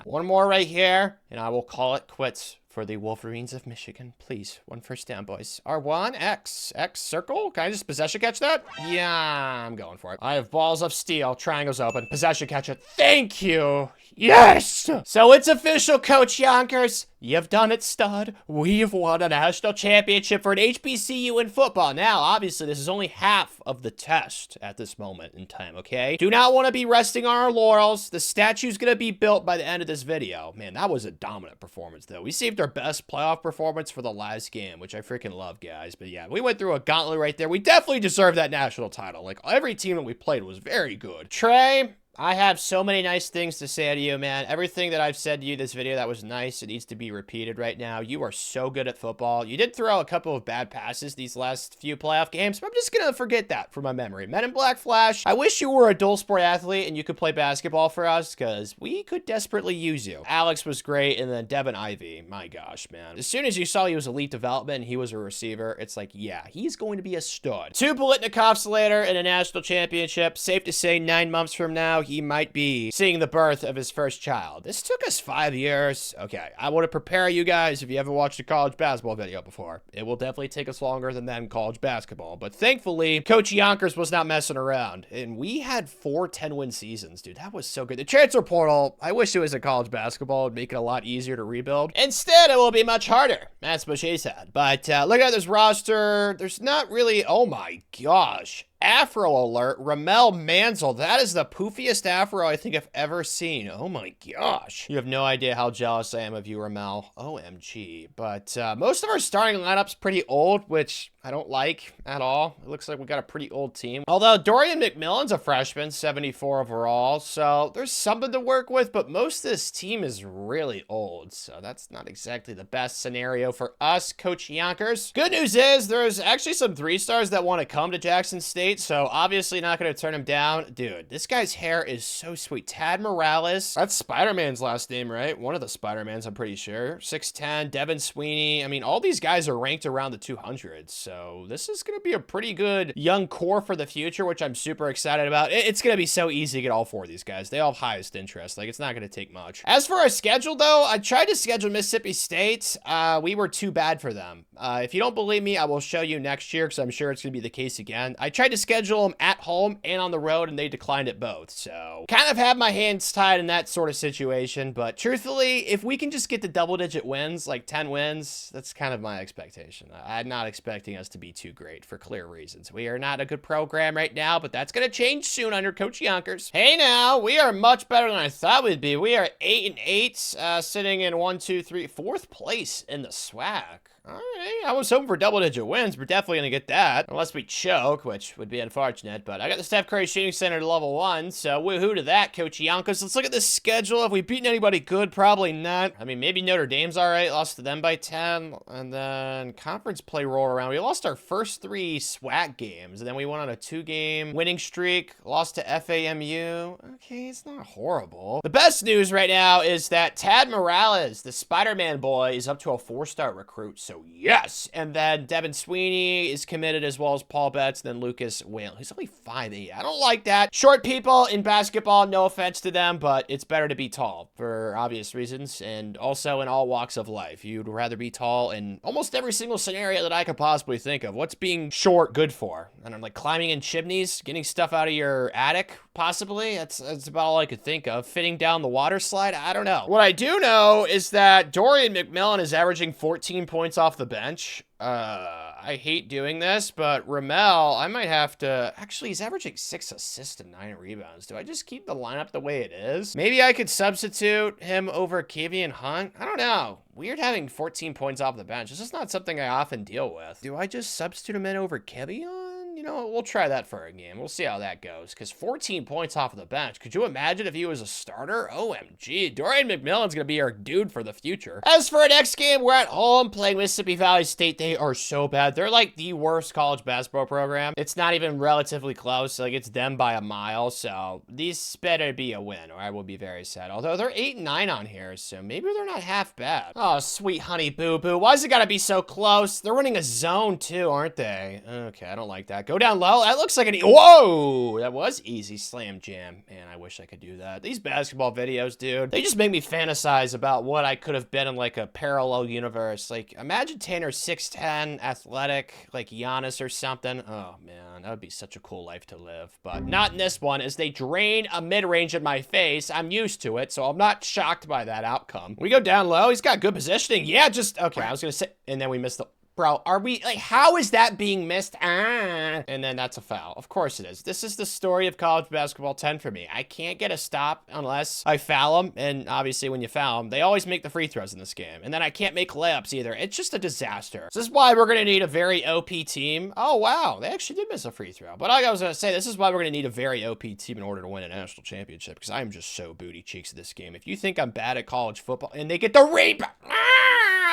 One more right here, and I will call it quits for the Wolverines of Michigan. Please, one first down, boys. R1, X circle. Can I just possession catch that? Yeah, I'm going for it. I have balls of steel. Triangle's open. Possession catch it. Thank you. Yes! So it's official, Coach Yonkers. You've done it, stud. We've won a national championship for an HBCU in football. Now, obviously, this is only half of the test at this moment in time, okay? Do not want to be resting on our laurels. The statue's going to be built by the end of this video. Man, that was a dominant performance, though. We saved our best playoff performance for the last game, which I freaking love, guys. But yeah, we went through a gauntlet right there. We definitely deserve that national title. Like, every team that we played was very good. Trey, I have so many nice things to say to you, man. Everything that I've said to you this video that was nice, it needs to be repeated right now. You are so good at football. You did throw a couple of bad passes these last few playoff games, but I'm just going to forget that from my memory. Men in Black Flash, I wish you were a dual sport athlete and you could play basketball for us because we could desperately use you. Alex was great, and then Devin Ivey, my gosh, man. As soon as you saw he was elite development and he was a receiver, it's like, yeah, he's going to be a stud. 2 Bolitnikovs later in a national championship. Safe to say 9 months from now, he might be seeing the birth of his first child. This took us 5 years. Okay, I want to prepare you guys if you haven't watched a college basketball video before. It will definitely take us longer than that in college basketball, but thankfully, Coach Yonkers was not messing around, and we had 4 10-win seasons, dude. That was so good. The transfer portal, I wish it was in college basketball. It would make it a lot easier to rebuild. Instead, it will be much harder. That's what she said. But look at this roster. There's not really, oh my gosh. Afro alert, Ramel Mansell. That is the poofiest afro I think I've ever seen. Oh my gosh. You have no idea how jealous I am of you, Ramel. OMG. But most of our starting lineup's pretty old, which I don't like at all. It looks like we got a pretty old team. Although Dorian McMillan's a freshman, 74 overall. So there's something to work with, but most of this team is really old. So that's not exactly the best scenario for us, Coach Yonkers. Good news is there's actually some 3-stars that want to come to Jackson State. So obviously not going to turn him down. Dude, this guy's hair is so sweet. Tad Morales. That's Spider-Man's last name, right? One of the Spider-Mans, I'm pretty sure. 6'10", Devin Sweeney. I mean, all these guys are ranked around the 200s. So this is going to be a pretty good young core for the future, which I'm super excited about. It's going to be so easy to get all 4 of these guys. They all have highest interest. Like, it's not going to take much. As for our schedule, though, I tried to schedule Mississippi State. We were too bad for them. If you don't believe me, I will show you next year because I'm sure it's going to be the case again. I tried to schedule them at home and on the road, and they declined it both. So kind of have my hands tied in that sort of situation. But truthfully, if we can just get to double-digit wins, like 10 wins, that's kind of my expectation. I'm not expecting us to be too great for clear reasons. We are not a good program right now, but that's going to change soon under Coach Yonkers. Hey now, we are much better than I thought we'd be. We are 8-8, sitting in 4th place in the SWAC. All right, I was hoping for double-digit wins. We're definitely going to get that, unless we choke, which would be unfortunate. But I got the Steph Curry Shooting Center to level 1, so woohoo to that, Coach Yonkers. Let's look at the schedule. Have we beaten anybody good? Probably not. I mean, maybe Notre Dame's all right. Lost to them by 10. And then conference play roll around. We lost our first 3 SWAC games, and then we went on a 2-game winning streak. Lost to FAMU. Okay, it's not horrible. The best news right now is that Tad Morales, the Spider-Man boy, is up to a 4-star recruit, so yes. And then Devin Sweeney is committed, as well as Paul Betts, and then Lucas Whale. He's only 5'8". I don't like that. Short people in basketball, no offense to them, but it's better to be tall for obvious reasons, and also in all walks of life. You'd rather be tall in almost every single scenario that I could possibly think of. What's being short good for? And I'm like climbing in chimneys, getting stuff out of your attic, possibly. That's about all I could think of. Fitting down the water slide? I don't know. What I do know is that Dorian McMillan is averaging 14 points off the bench. I hate doing this, but Ramel, I might have to... Actually, he's averaging 6 assists and 9 rebounds. Do I just keep the lineup the way it is? Maybe I could substitute him over Kavian Hunt? I don't know. Weird having 14 points off the bench. This is not something I often deal with. Do I just substitute him in over Kevion? You know, we'll try that for a game. We'll see how that goes. Because 14 points off of the bench. Could you imagine if he was a starter? OMG. Dorian McMillan's going to be our dude for the future. As for our next game, we're at home playing Mississippi Valley State. They are so bad. They're like the worst college basketball program. It's not even relatively close. Like, it's them by a mile. So these better be a win, or I will be very sad. Although they're 8-9 on here, so maybe they're not half bad. Oh, sweet honey boo boo. Why's it got to be so close? They're running a zone too, aren't they? Okay, I don't like that. Go down low. That looks like an... Whoa! That was easy slam jam. Man, I wish I could do that. These basketball videos, dude, they just make me fantasize about what I could have been in, like, a parallel universe. Like, imagine Tanner 6'10", athletic, like Giannis or something. Oh, man, that would be such a cool life to live. But not in this one, as they drain a mid-range in my face. I'm used to it, so I'm not shocked by that outcome. We go down low. He's got good positioning. Yeah, just... Okay, I was gonna say... And then we missed the... Bro, are we, like, how is that being missed? And then that's a foul. Of course it is. This is the story of college basketball 10 for me. I can't get a stop unless I foul them. And obviously when you foul them, they always make the free throws in this game. And then I can't make layups either. It's just a disaster. This is why we're going to need a very OP team. Oh, wow. They actually did miss a free throw. But like I was going to say, this is why we're going to need a very OP team in order to win a national championship. Because I'm just so booty cheeks at this game. If you think I'm bad at college football and they get the rebound.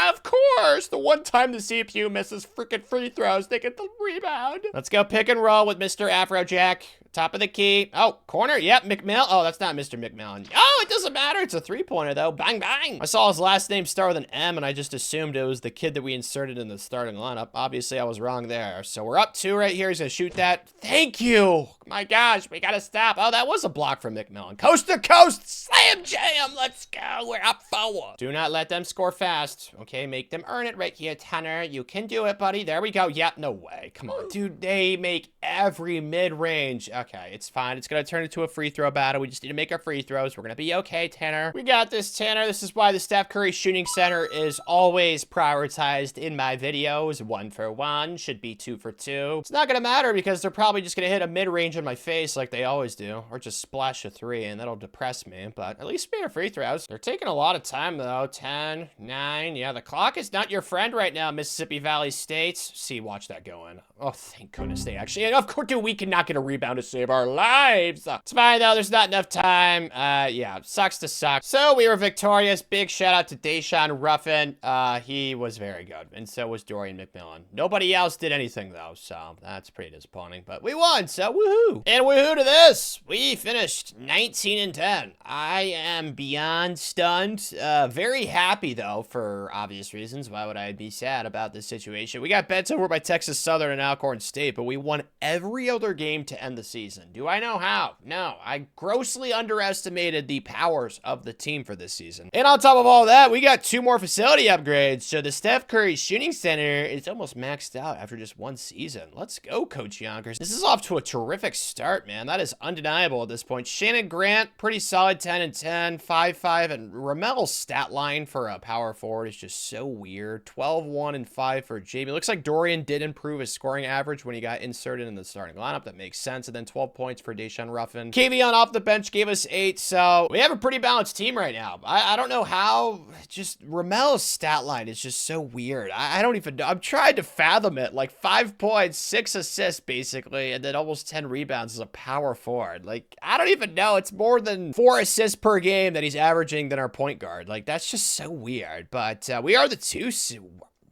Of course, the one time the CPU misses freaking free throws, they get the rebound. Let's go pick and roll with Mr. Afrojack. Top of the key. Oh, corner. Yep, McMillan. Oh, that's not Mr. McMillan. Oh, it doesn't matter. It's a 3-pointer, though. Bang, bang. I saw his last name start with an M, and I just assumed it was the kid that we inserted in the starting lineup. Obviously, I was wrong there. So we're up 2 right here. He's going to shoot that. Thank you. My gosh, we got to stop. Oh, that was a block from McMillan. Coast to coast. Slam jam. Let's go. We're up 4. Do not let them score fast. Okay, make them earn it right here, Tanner. You can do it, buddy. There we go. Yep, no way. Come on, dude. They make every mid-range. Okay, it's fine. It's going to turn into a free throw battle. We just need to make our free throws. We're going to be okay, Tanner. We got this, Tanner. This is why the Steph Curry Shooting Center is always prioritized in my videos. 1 for 1. Should be 2 for 2. It's not going to matter because they're probably just going to hit a mid-range in my face like they always do. Or just splash a 3, and that'll depress me. But at least made our free throws. They're taking a lot of time, though. 10, 9. Yeah, the clock is not your friend right now, Mississippi Valley State. See, watch that go in. Oh, thank goodness they actually... And of course, dude, we cannot get a rebound to save our lives. It's fine, though. There's not enough time. Yeah, sucks to suck. So we were victorious. Big shout out to Deshaun Ruffin. He was very good. And so was Dorian McMillan. Nobody else did anything, though. So that's pretty disappointing. But we won, so woohoo. And woohoo to this. We finished 19-10. I am beyond stunned. Very happy, though, for obvious reasons. Why would I be sad about this situation? We got bent over by Texas Southern and Alcorn State, but we won every other game to end the season. Do I know how? No. I grossly underestimated the powers of the team for this season. And on top of all that, we got 2 more facility upgrades. So the Steph Curry Shooting Center is almost maxed out after just 1 season. Let's go, Coach Yonkers. This is off to a terrific start, man. That is undeniable at this point. Shannon Grant, pretty solid 10-10, 5-5, and Ramel's stat line for a power forward is just so weird. 12-1 and 5 for Jamie. Looks like Dorian did improve his scoring average when he got inserted in the starting lineup. That makes sense. And then 12 points for Deshaun Ruffin. Kavion off the bench gave us 8, so we have a pretty balanced team right now. I don't know how, just Ramel's stat line is just so weird. I don't even know. I'm trying to fathom it. Like 5 points, 6 assists basically, and then almost 10 rebounds as a power forward. Like, I don't even know. It's more than 4 assists per game that he's averaging than our point guard. Like, that's just so weird. But we are the 2.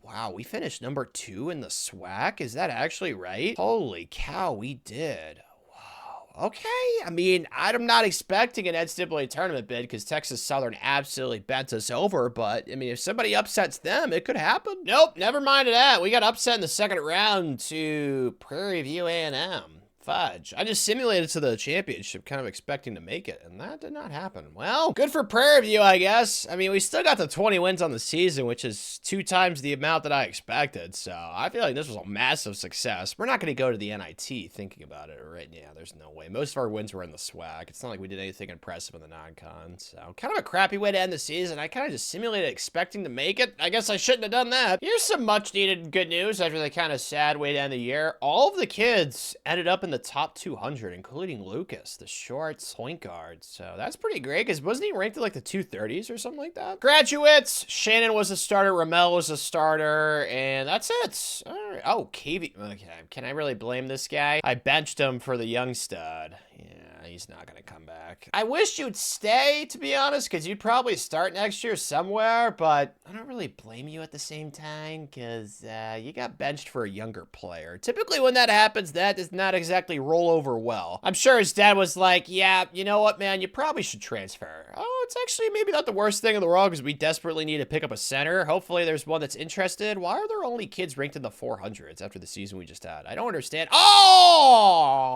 Wow, we finished number 2 in the SWAC? Is that actually right? Holy cow, we did. Wow. Okay. I mean, I'm not expecting an NCAA tournament bid because Texas Southern absolutely bent us over, but I mean, if somebody upsets them, it could happen. Nope, never mind that. We got upset in the second round to Prairie View A&M. Fudge. I just simulated to the championship, kind of expecting to make it, and that did not happen. Well, good for Prairie View, I guess. I mean, we still got the 20 wins on the season, which is 2 times the amount that I expected, so I feel like this was a massive success. We're not going to go to the NIT thinking about it right now. There's no way. Most of our wins were in the SWAC. It's not like we did anything impressive in the non-con, so kind of a crappy way to end the season. I kind of just simulated expecting to make it. I guess I shouldn't have done that. Here's some much-needed good news after the kind of sad way to end the year. All of the kids ended up in the top 200, including Lucas, the shorts point guard. So that's pretty great because wasn't he ranked at like the 230s or something like that? Graduates, Shannon was a starter, Ramel was a starter, and that's it. All right. Oh, KV. Okay, can I really blame this guy? I benched him for the young stud. Yeah, he's not gonna come back. I wish you'd stay, to be honest, because you'd probably start next year somewhere, but I don't really blame you at the same time because you got benched for a younger player. Typically when that happens, that does not exactly roll over well. I'm sure his dad was like, yeah, you know what, man, you probably should transfer. Oh, it's actually maybe not the worst thing in the world because we desperately need to pick up a center. Hopefully there's one that's interested. Why are there only kids ranked in the 400s after the season we just had? I don't understand. Oh,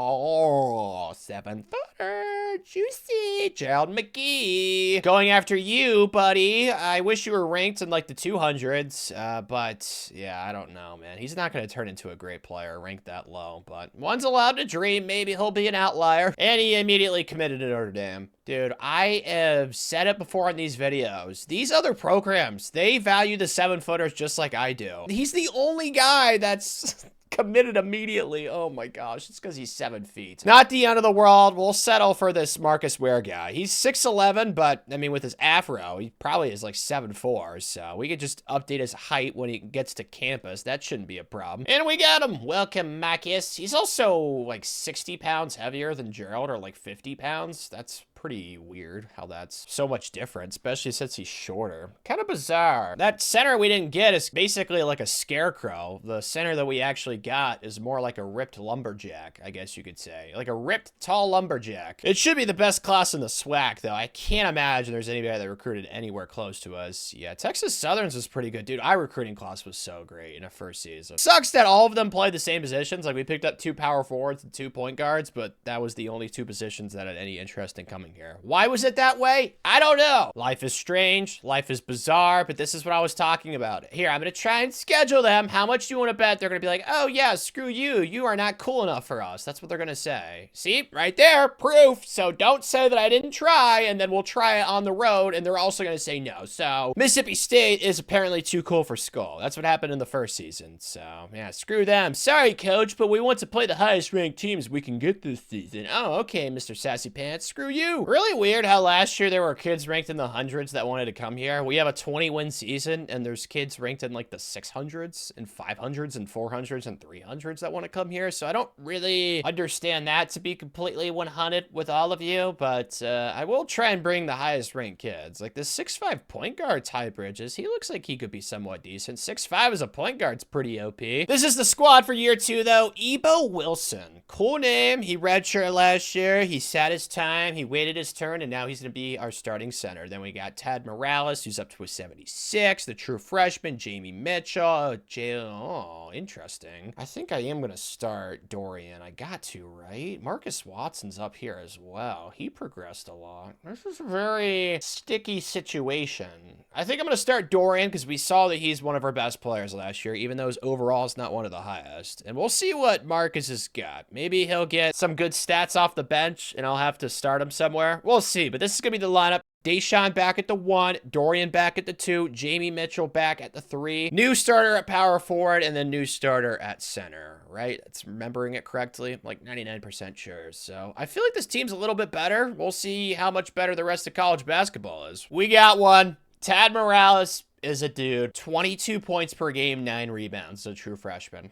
7-footer, juicy, Gerald McGee. Going after you, buddy. I wish you were ranked in like the 200s, but yeah, I don't know, man. He's not going to turn into a great player ranked that low, but one's allowed to dream. Maybe he'll be an outlier. And he immediately committed to Notre Dame. Dude, I have said it before in these videos. These other programs, they value the 7-footers just like I do. He's the only guy that's committed immediately. Oh my gosh, it's because he's 7 feet. Not the end of the world. We'll settle for this Marcus Ware guy. He's 6'11", but I mean, with his afro, he probably is like 7'4", so we could just update his height when he gets to campus. That shouldn't be a problem. And we got him. Welcome, Marcus. He's also like 60 pounds heavier than Gerald, or like 50 pounds. That's pretty weird how that's so much different, especially since he's shorter. Kind of bizarre. That center we didn't get is basically like a scarecrow. The center that we actually got is more like a ripped lumberjack, I guess you could say. Like a ripped, tall lumberjack. It should be the best class in the SWAC, though. I can't imagine there's anybody that recruited anywhere close to us. Yeah, Texas Southern's was pretty good. Dude, our recruiting class was so great in a first season. Sucks that all of them played the same positions. Like, we picked up 2 power forwards and 2 point guards, but that was the only 2 positions that had any interest in coming here. Why was it that way? I don't know. Life is strange. Life is bizarre, but this is what I was talking about. Here, I'm going to try and schedule them. How much do you want to bet they're going to be like, oh yeah, screw you. You are not cool enough for us. That's what they're going to say. See, right there, proof. So don't say that I didn't try, and then we'll try it on the road, and they're also going to say no. So Mississippi State is apparently too cool for school. That's what happened in the first season. So yeah, screw them. Sorry, coach, but we want to play the highest ranked teams we can get this season. Oh, okay, Mr. Sassy Pants. Screw you. Really weird how last year there were kids ranked in the hundreds that wanted to come here. We have a 20-win season, and there's kids ranked in like the 600s and 500s and 400s and 300s that want to come here. So I don't really understand that, to be completely 100 with all of you, but I will try and bring the highest ranked kids. Like this 6'5" point guard, Ty Bridges, he looks like he could be somewhat decent. 6'5" as a point guard's pretty OP. This is the squad for year 2 though. Ebo Wilson, cool name. He redshirted last year. He sat his time. He waited his turn, and now he's going to be our starting center. Then we got Tad Morales, who's up to a 76. The true freshman, Jamie Mitchell. Oh, interesting. I think I am going to start Dorian. I got to, right? Marcus Watson's up here as well. He progressed a lot. This is a very sticky situation. I think I'm going to start Dorian because we saw that he's one of our best players last year, even though his overall is not one of the highest. And we'll see what Marcus has got. Maybe he'll get some good stats off the bench, and I'll have to start him somewhere. We'll see, but this is going to be the lineup. Deshaun back at the 1, Dorian back at the 2, Jamie Mitchell back at the 3, new starter at power forward, and then new starter at center, right? That's remembering it correctly. I'm like 99% sure. So I feel like this team's a little bit better. We'll see how much better the rest of college basketball is. We got one. Tad Morales is a dude. 22 points per game, 9 rebounds. A true freshman.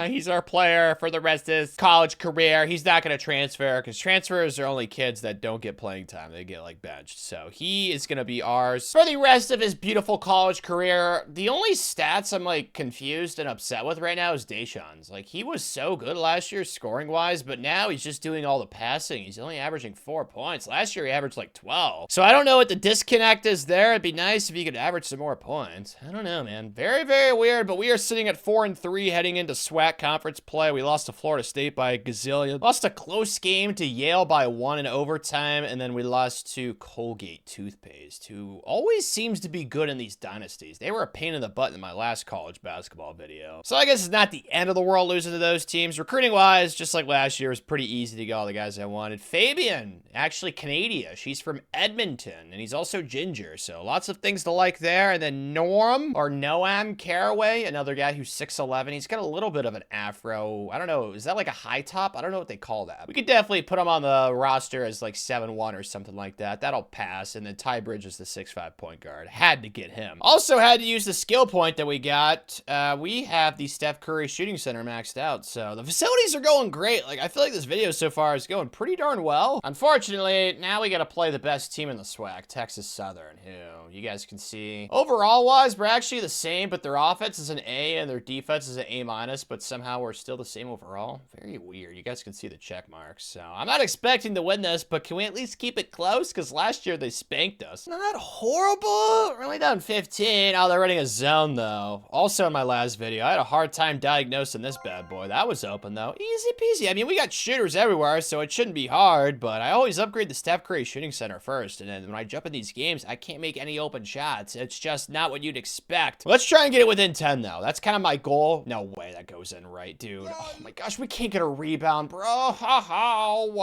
He's our player for the rest of his college career. He's not going to transfer because transfers are only kids that don't get playing time. They get like benched. So he is going to be ours for the rest of his beautiful college career. The only stats I'm like confused and upset with right now is Deshaun's. Like he was so good last year scoring wise, but now he's just doing all the passing. He's only averaging 4 points. Last year he averaged like 12. So I don't know what the disconnect is there. It'd be nice if he could average some more points. I don't know, man. Very, very weird, but we are sitting at 4-3 heading into SWAC conference play. We lost to Florida State by a gazillion. Lost a close game to Yale by 1 in overtime, and then we lost to Colgate Toothpaste, who always seems to be good in these dynasties. They were a pain in the butt in my last college basketball video. So I guess it's not the end of the world losing to those teams. Recruiting-wise, just like last year, it was pretty easy to get all the guys I wanted. Fabian, actually Canada. She's from Edmonton, and he's also ginger, so lots of things to like there. And then Norm, or Noam Caraway, another guy who's 6'11". He's got a little bit of an afro. I don't know. Is that like a high top? I don't know what they call that. We could definitely put him on the roster as like 7'1" or something like that. That'll pass. And then Ty Bridge is the 6'5" point guard. Had to get him. Also had to use the skill point that we got. We have the Steph Curry shooting center maxed out. So the facilities are going great. Like I feel like this video so far is going pretty darn well. Unfortunately, now we got to play the best team in the SWAC, Texas Southern, who you guys can see. Overall wise, we're actually the same, but their offense is an A and their defense is an A-, but somehow we're still the same overall. Very weird. You guys can see the check marks. So I'm not expecting to win this, but can we at least keep it close? Because last year they spanked us. Not horrible. We're only down 15. Oh, they're running a zone though. Also in my last video, I had a hard time diagnosing this bad boy. That was open though. Easy peasy. I mean, we got shooters everywhere, so it shouldn't be hard, but I always upgrade the Steph Curry shooting center first. And then when I jump in these games, I can't make any open shots. It's just not what you'd expect. Let's try and get it within 10 though. That's kind of my goal. No way that goes in right, dude. Oh my gosh, we can't get a rebound, bro.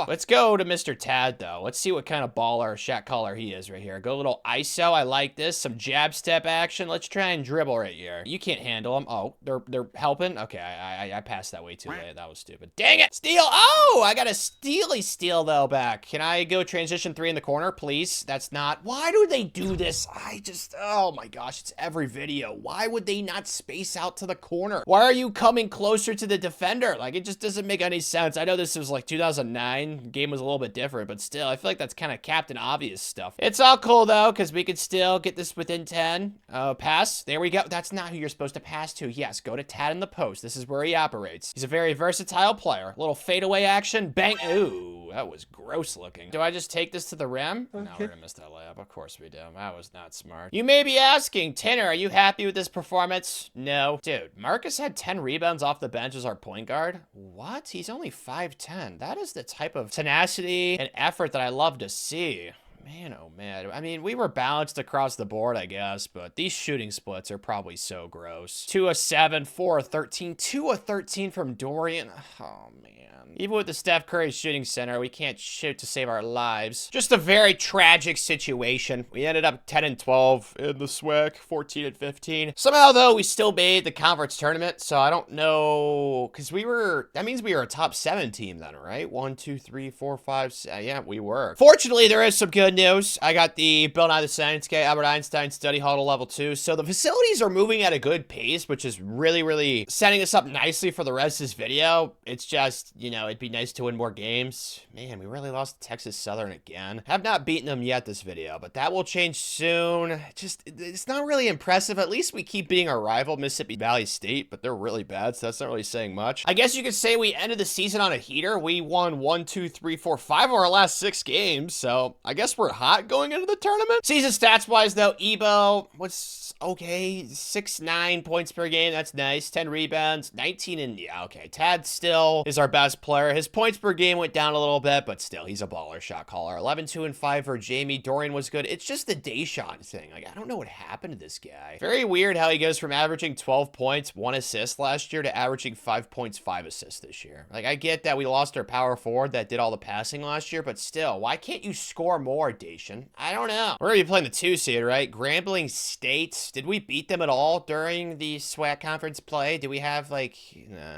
Let's go to Mr. Tad though. Let's see what kind of baller shot caller he is right here. Go a little ISO. I like this. Some jab step action. Let's try and dribble right here. You can't handle him. Oh, they're helping. Okay, I passed that way too late. That was stupid. Dang it. Steal. Oh, I got a steal though back. Can I go transition 3 in the corner, please? That's not. Why do they do this? Oh my gosh, it's every video. Why would they not space out to the corner? Why are you coming closer to the defender? Like, it just doesn't make any sense. I know this was like 2009. Game was a little bit different, but still, I feel like that's kind of Captain Obvious stuff. It's all cool though, because we could still get this within 10. Pass. There we go. That's not who you're supposed to pass to. Yes, go to Tad in the post. This is where he operates. He's a very versatile player. Little fadeaway action. Bang. Ooh, that was gross looking. Do I just take this to the rim? Okay. No, we're gonna miss that layup. Of course we do. That was not smart. You may be asking, Tanner, are you happy with this performance? No. Dude, Marcus had 10 rebounds off the bench as our point guard. What? He's only 5'10". That is the type of tenacity and effort that I love to see. Man, oh man. I mean, we were balanced across the board, I guess, but these shooting splits are probably so gross. 2 of 7, 4 of 13, 2 of 13 from Dorian. Oh man. Even with the Steph Curry shooting center, we can't shoot to save our lives. Just a very tragic situation. We ended up 10-12 in the SWAC, 14-15. Somehow, though, we still made the conference tournament, so I don't know, because that means we were a top 7 team then, right? 1, 2, 3, 4, 5, 6, yeah, we were. Fortunately, there is some good news. I got the Bill Nye the Science Guy Albert Einstein Study Hall to level 2, so the facilities are moving at a good pace, which is really, really setting us up nicely for the rest of this video. It's just, you know, it'd be nice to win more games. Man, we really lost Texas Southern again. Have not beaten them yet this video, but that will change soon. It's not really impressive. At least we keep beating our rival, Mississippi Valley State, but they're really bad, so that's not really saying much. I guess you could say we ended the season on a heater. We won 1, 2, 3, 4, 5 of our last 6 games, so I guess we're hot going into the tournament. Season stats-wise, though, Ebo was okay. 6-9 points per game. That's nice. 10 rebounds. 19 and... Yeah, okay. Tad still is our best player. player. His points per game went down a little bit, but still, he's a baller shot caller. 11, 2, and 5 for Jamie. Dorian was good. It's just the Deshaun thing. Like, I don't know what happened to this guy. Very weird how he goes from averaging 12 points, 1 assist last year to averaging 5 points, 5 assists this year. Like, I get that we lost our power forward that did all the passing last year, but still, why can't you score more, Deshaun? I don't know. We're going to be playing the 2 seed, right? Grambling State. Did we beat them at all during the SWAC conference play? Did we have, like,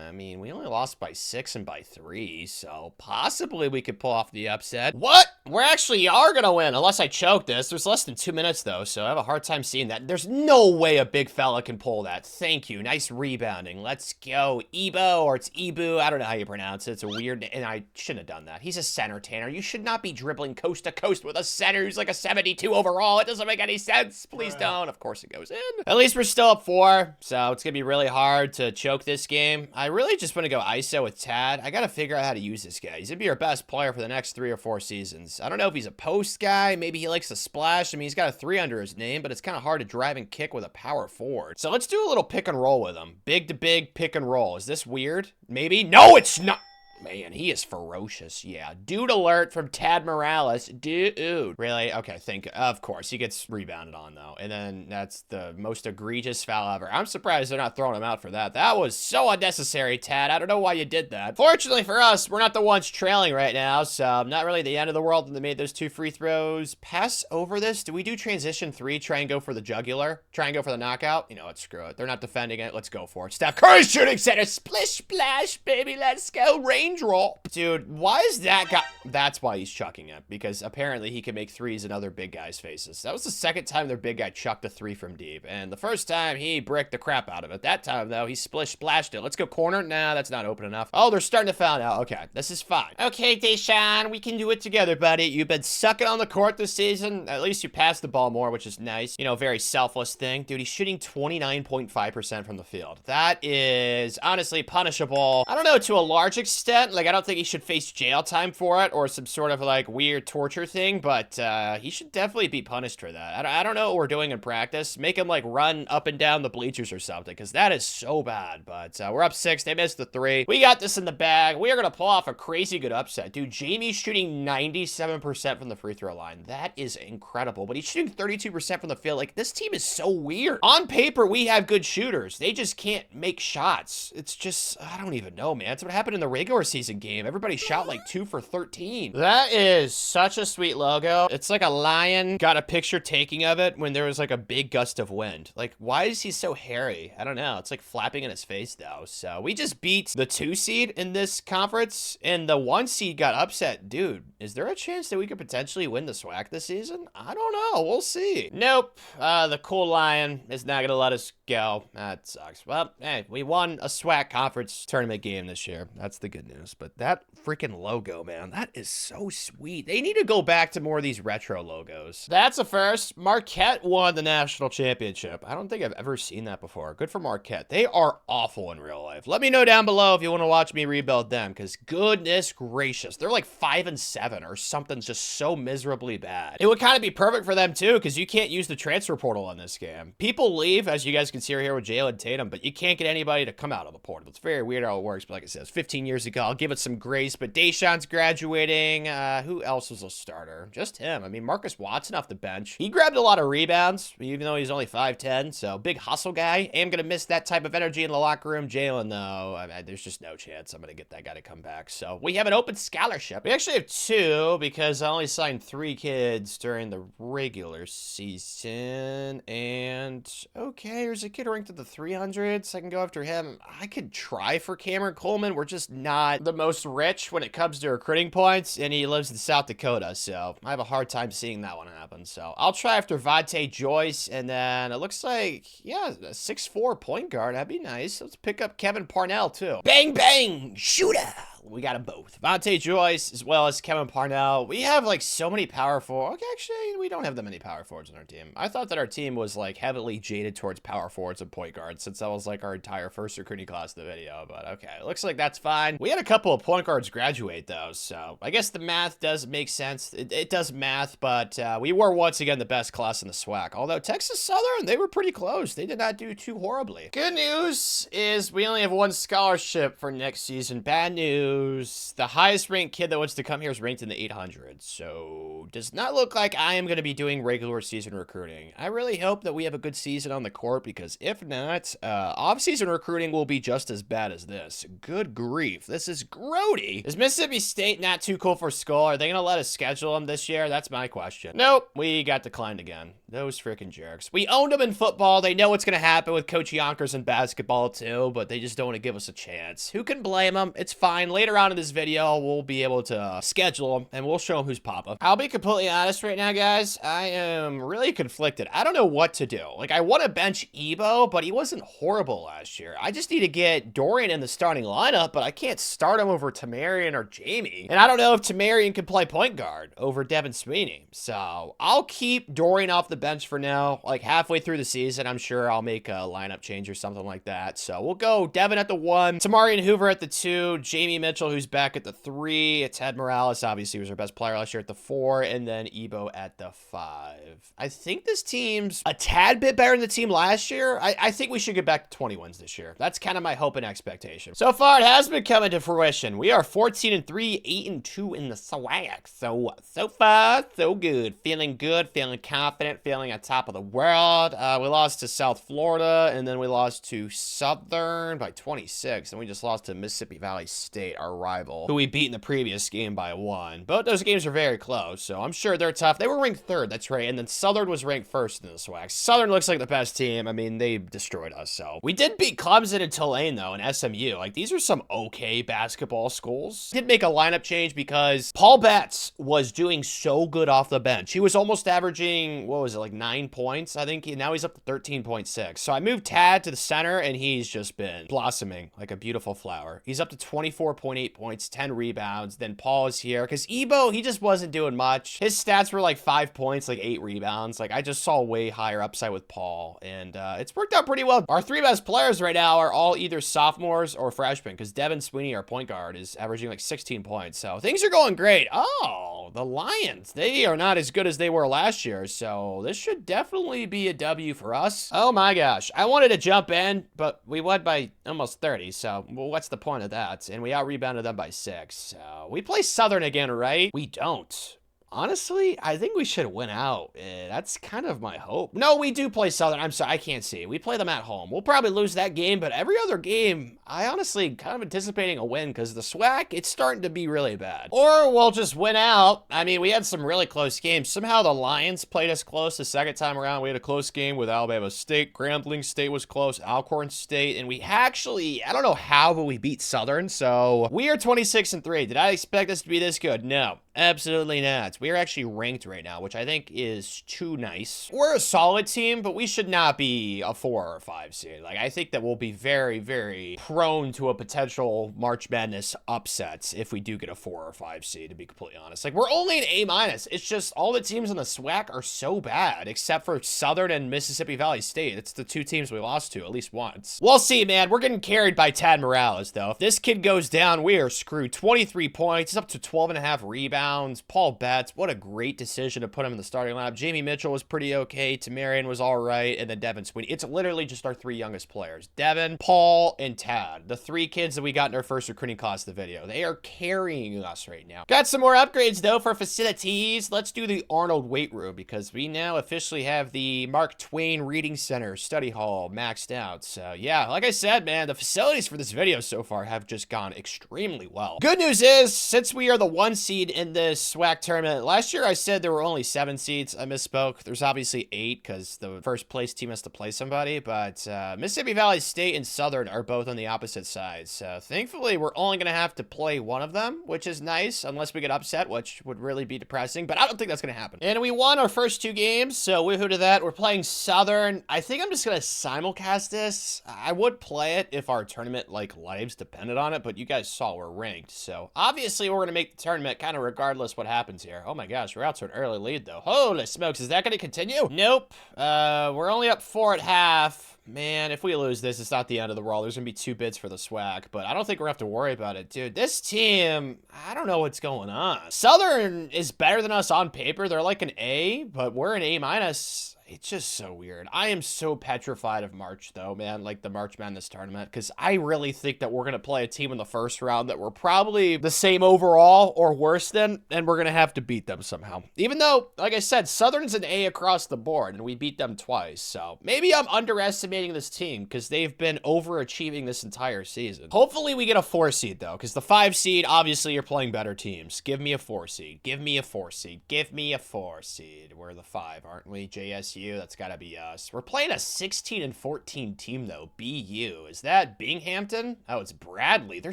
I mean, we only lost by 6 and by 3, so possibly we could pull off the upset. What? We actually are going to win, unless I choke this. There's less than 2 minutes, though, so I have a hard time seeing that. There's no way a big fella can pull that. Thank you. Nice rebounding. Let's go. Ebo, or it's Ebu. I don't know how you pronounce it. It's a weird, and I shouldn't have done that. He's a center, Tanner. You should not be dribbling coast to coast with a center who's like a 72 overall. It doesn't make any sense. Please don't. Of course it goes in. At least we're still up 4, so it's going to be really hard to choke this game. I really just want to go ISO with Tad. I got to figure out how to use this guy. He's going to be our best player for the next 3 or 4 seasons. I don't know if he's a post guy. Maybe he likes to splash. I mean, he's got a 3 under his name, but it's kind of hard to drive and kick with a power forward. So let's do a little pick and roll with him. Big to big pick and roll. Is this weird? Maybe? No, it's not. Man, he is ferocious. Yeah. Dude alert from Tad Morales. Dude. Really? Okay, of course. He gets rebounded on, though. And then that's the most egregious foul ever. I'm surprised they're not throwing him out for that. That was so unnecessary, Tad. I don't know why you did that. Fortunately for us, we're not the ones trailing right now, so not really the end of the world when they made those 2 free throws. Pass over this. Do we do transition 3? Try and go for the jugular? Try and go for the knockout? You know what? Screw it. They're not defending it. Let's go for it. Steph Curry shooting center. Splish, splash, baby. Let's go. Range roll. Dude, why is that guy? That's why he's chucking it, because apparently he can make 3s in other big guys' faces. That was the second time their big guy chucked a 3 from deep, and the first time he bricked the crap out of it. That time, though, he splish splashed it. Let's go corner. Nah, that's not open enough. Oh, they're starting to foul now. Okay, this is fine. Okay, Deshaun, we can do it together, buddy. You've been sucking on the court this season. At least you passed the ball more, which is nice. You know, very selfless thing. Dude, he's shooting 29.5% from the field. That is honestly punishable. I don't know, to a large extent. Like, I don't think he should face jail time for it or some sort of like weird torture thing, but he should definitely be punished for that. I don't know what we're doing in practice. Make him like run up and down the bleachers or something, because that is so bad. But we're up 6. They missed the 3. We got this in the bag. We are going to pull off a crazy good upset. Dude, Jamie's shooting 97% from the free throw line. That is incredible, but he's shooting 32% from the field. Like, this team is so weird. On paper, we have good shooters. They just can't make shots. It's just, I don't even know, man. That's what happened in the regular season game. Everybody shot like 2 for 13. That is such a sweet logo. It's like a lion. Got a picture taking of it when there was like a big gust of wind. Like, why is he so hairy? I don't know. It's like flapping in his face though. So we just beat the 2 seed in this conference, and the 1 seed got upset. Dude, is there a chance that we could potentially win the SWAC this season? I don't know. We'll see. Nope. The cool lion is not gonna let us go. That sucks. Well, hey, we won a SWAC conference tournament game this year. That's the good news. But that freaking logo, man, that is so sweet. They need to go back to more of these retro logos. That's a first. Marquette won the national championship. I don't think I've ever seen that before. Good for Marquette. They are awful in real life. Let me know down below if you want to watch me rebuild them, because goodness gracious, they're like 5 and 7 or something just so miserably bad. It would kind of be perfect for them too, because you can't use the transfer portal in this game. People leave, as you guys can see here with Jalen Tatum, but you can't get anybody to come out of the portal. It's very weird how it works, but like I said, it's 15 years ago. I'll give it some grace, but Deshaun's graduating. Who else was a starter? Just him. I mean, Marcus Watson off the bench. He grabbed a lot of rebounds, even though he's only 5'10", so big hustle guy. I am going to miss that type of energy in the locker room. Jalen, though, I mean, there's just no chance I'm going to get that guy to come back. So we have an open scholarship. We actually have 2, because I only signed 3 kids during the regular season. And okay, there's a kid ranked at the 300s. I can go after him. I could try for Cameron Coleman. We're just not the most rich when it comes to recruiting points, and he lives in South Dakota, so I have a hard time seeing that one happen. So I'll try after Vontae Joyce, and then it looks like, yeah, a 6'4" point guard. That'd be nice. Let's pick up Kevin Parnell, too. Bang, bang, shooter. We got them both. Vontae Joyce as well as Kevin Parnell. We have like so many power forwards. Okay, actually, we don't have that many power forwards on our team. I thought that our team was like heavily jaded towards power forwards and point guards, since that was like our entire first recruiting class in the video. But okay, it looks like that's fine. We had a couple of point guards graduate though, so I guess the math does make sense. It does math, but we were once again the best class in the SWAC. Although Texas Southern, they were pretty close. They did not do too horribly. Good news is we only have 1 scholarship for next season. Bad news news. The highest ranked kid that wants to come here is ranked in the 800s. So does not look like I am going to be doing regular season recruiting. I really hope that we have a good season on the court, because if not, off-season recruiting will be just as bad as this. Good grief. This is grody. Is Mississippi State not too cool for school? Are they going to let us schedule them this year? That's my question. Nope. We got declined again. Those freaking jerks. We owned them in football. They know what's going to happen with Coach Yonkers in basketball too, but they just don't want to give us a chance. Who can blame them? It's fine. Later on in this video, we'll be able to schedule them, and we'll show them who's Papa. I'll be completely honest right now, guys. I am really conflicted. I don't know what to do. Like, I want to bench Ebo, but he wasn't horrible last year. I just need to get Dorian in the starting lineup, but I can't start him over Tamarian or Jamie. And I don't know if Tamarian can play point guard over Devin Sweeney. So I'll keep Dorian off the bench for now. Like, halfway through the season, I'm sure I'll make a lineup change or something like that. So we'll go Devin at the 1, Tamarian Hoover at the 2, Jamie Mitchell, who's back at the 3, Ted Morales, obviously, was our best player last year, at the 4, and then Ebo at the 5. I think this team's a tad bit better than the team last year. I think we should get back to 20 wins this year. That's kind of my hope and expectation. So far, it has been coming to fruition. We are 14-3, 8-2 in the SWAC. So far, so good. Feeling good, feeling confident, feeling on top of the world. We lost to South Florida, and then we lost to Southern by 26, and we just lost to Mississippi Valley State, our rival, who we beat in the previous game by 1. Both those games are very close, so I'm sure they're tough. They were ranked 3rd, that's right, and then Southern was ranked 1st in the SWAC. Southern looks like the best team. I mean, they destroyed us, so. We did beat Clemson and Tulane, though, and SMU. Like, these are some okay basketball schools. Did make a lineup change because Paul Betts was doing so good off the bench. He was almost averaging, what was it, like 9 points, I think. Now he's up to 13.6. So I moved Tad to the center, and he's just been blossoming like a beautiful flower. He's up to 24.8 points, 10 rebounds. Then Paul is here because Ebo, he just wasn't doing much. His stats were like 5 points, like 8 rebounds. Like, I just saw way higher upside with Paul, and it's worked out pretty well. Our 3 best players right now are all either sophomores or freshmen, because Devin Sweeney, our point guard, is averaging like 16 points. So things are going great. Oh, the Lions, they are not as good as they were last year, so this should definitely be a W for us. Oh my gosh, I wanted to jump in, but we won by almost 30, so well, what's the point of that? And we out-rebounded them by 6. So we play Southern again, right? We don't. Honestly, I think we should win out. That's kind of my hope. No, we do play Southern. I'm sorry, I can't see. We play them at home. We'll probably lose that game, but every other game, I honestly kind of anticipating a win, because the SWAC, it's starting to be really bad. Or we'll just win out. I mean, we had some really close games. Somehow the Lions played us close the second time around. We had a close game with Alabama State. Grambling State was close. Alcorn State. And we actually, I don't know how, but we beat Southern. So we are 26-3. Did I expect this to be this good? No. Absolutely not. We are actually ranked right now, which I think is too nice. We're a solid team, but we should not be a 4 or 5 seed. Like, I think that we'll be very, very prone to a potential March Madness upsets if we do get a 4 or 5 seed, to be completely honest. Like, we're only an A-. It's just all the teams in the SWAC are so bad, except for Southern and Mississippi Valley State. It's the 2 teams we lost to at least once. We'll see, man. We're getting carried by Tad Morales, though. If this kid goes down, we are screwed. 23 points. He's up to 12.5 rebounds. Paul Betts, what a great decision to put him in the starting lineup. Jamie Mitchell was pretty okay. Tamarian was all right. And then Devin Sweeney. It's literally just our 3 youngest players. Devin, Paul, and Tad. The 3 kids that we got in our first recruiting class of the video. They are carrying us right now. Got some more upgrades, though, for facilities. Let's do the Arnold weight room, because we now officially have the Mark Twain Reading Center study hall maxed out. So, yeah, like I said, man, the facilities for this video so far have just gone extremely well. Good news is, since we are the 1 seed in this SWAC tournament, last year I said there were only 7 seeds. I misspoke. There's obviously 8, because the first place team has to play somebody, but Mississippi Valley State and Southern are both on the opposite sides. So thankfully, we're only going to have to play one of them, which is nice, unless we get upset, which would really be depressing, but I don't think that's going to happen. And we won our first 2 games, so woohoo to that. We're playing Southern. I think I'm just going to simulcast this. I would play it if our tournament, like, lives depended on it, but you guys saw we're ranked, so obviously we're going to make the tournament kind of regardless what happens here. Oh my gosh, we're out to an early lead, though. Holy smokes, is that going to continue? Nope. We're only up 4 at half. Man, if we lose this, it's not the end of the world. There's going to be 2 bids for the SWAC, but I don't think we're going to have to worry about it. Dude, this team, I don't know what's going on. Southern is better than us on paper. They're like an A, but we're an A-. It's just so weird. I am so petrified of March, though, man, like the March Madness tournament, because I really think that we're going to play a team in the first round that we're probably the same overall or worse than, and we're going to have to beat them somehow. Even though, like I said, Southern's an A across the board, and we beat them twice, so maybe I'm underestimating this team because they've been overachieving this entire season. Hopefully we get a 4 seed, though, because the 5 seed, obviously you're playing better teams. Give me a 4 seed. Give me a 4 seed. Give me a 4 seed. We're the 5, aren't we? JSU, that's gotta be us. We're playing a 16 and 14 team, though. BU. Is that Binghamton? Oh, it's Bradley. They're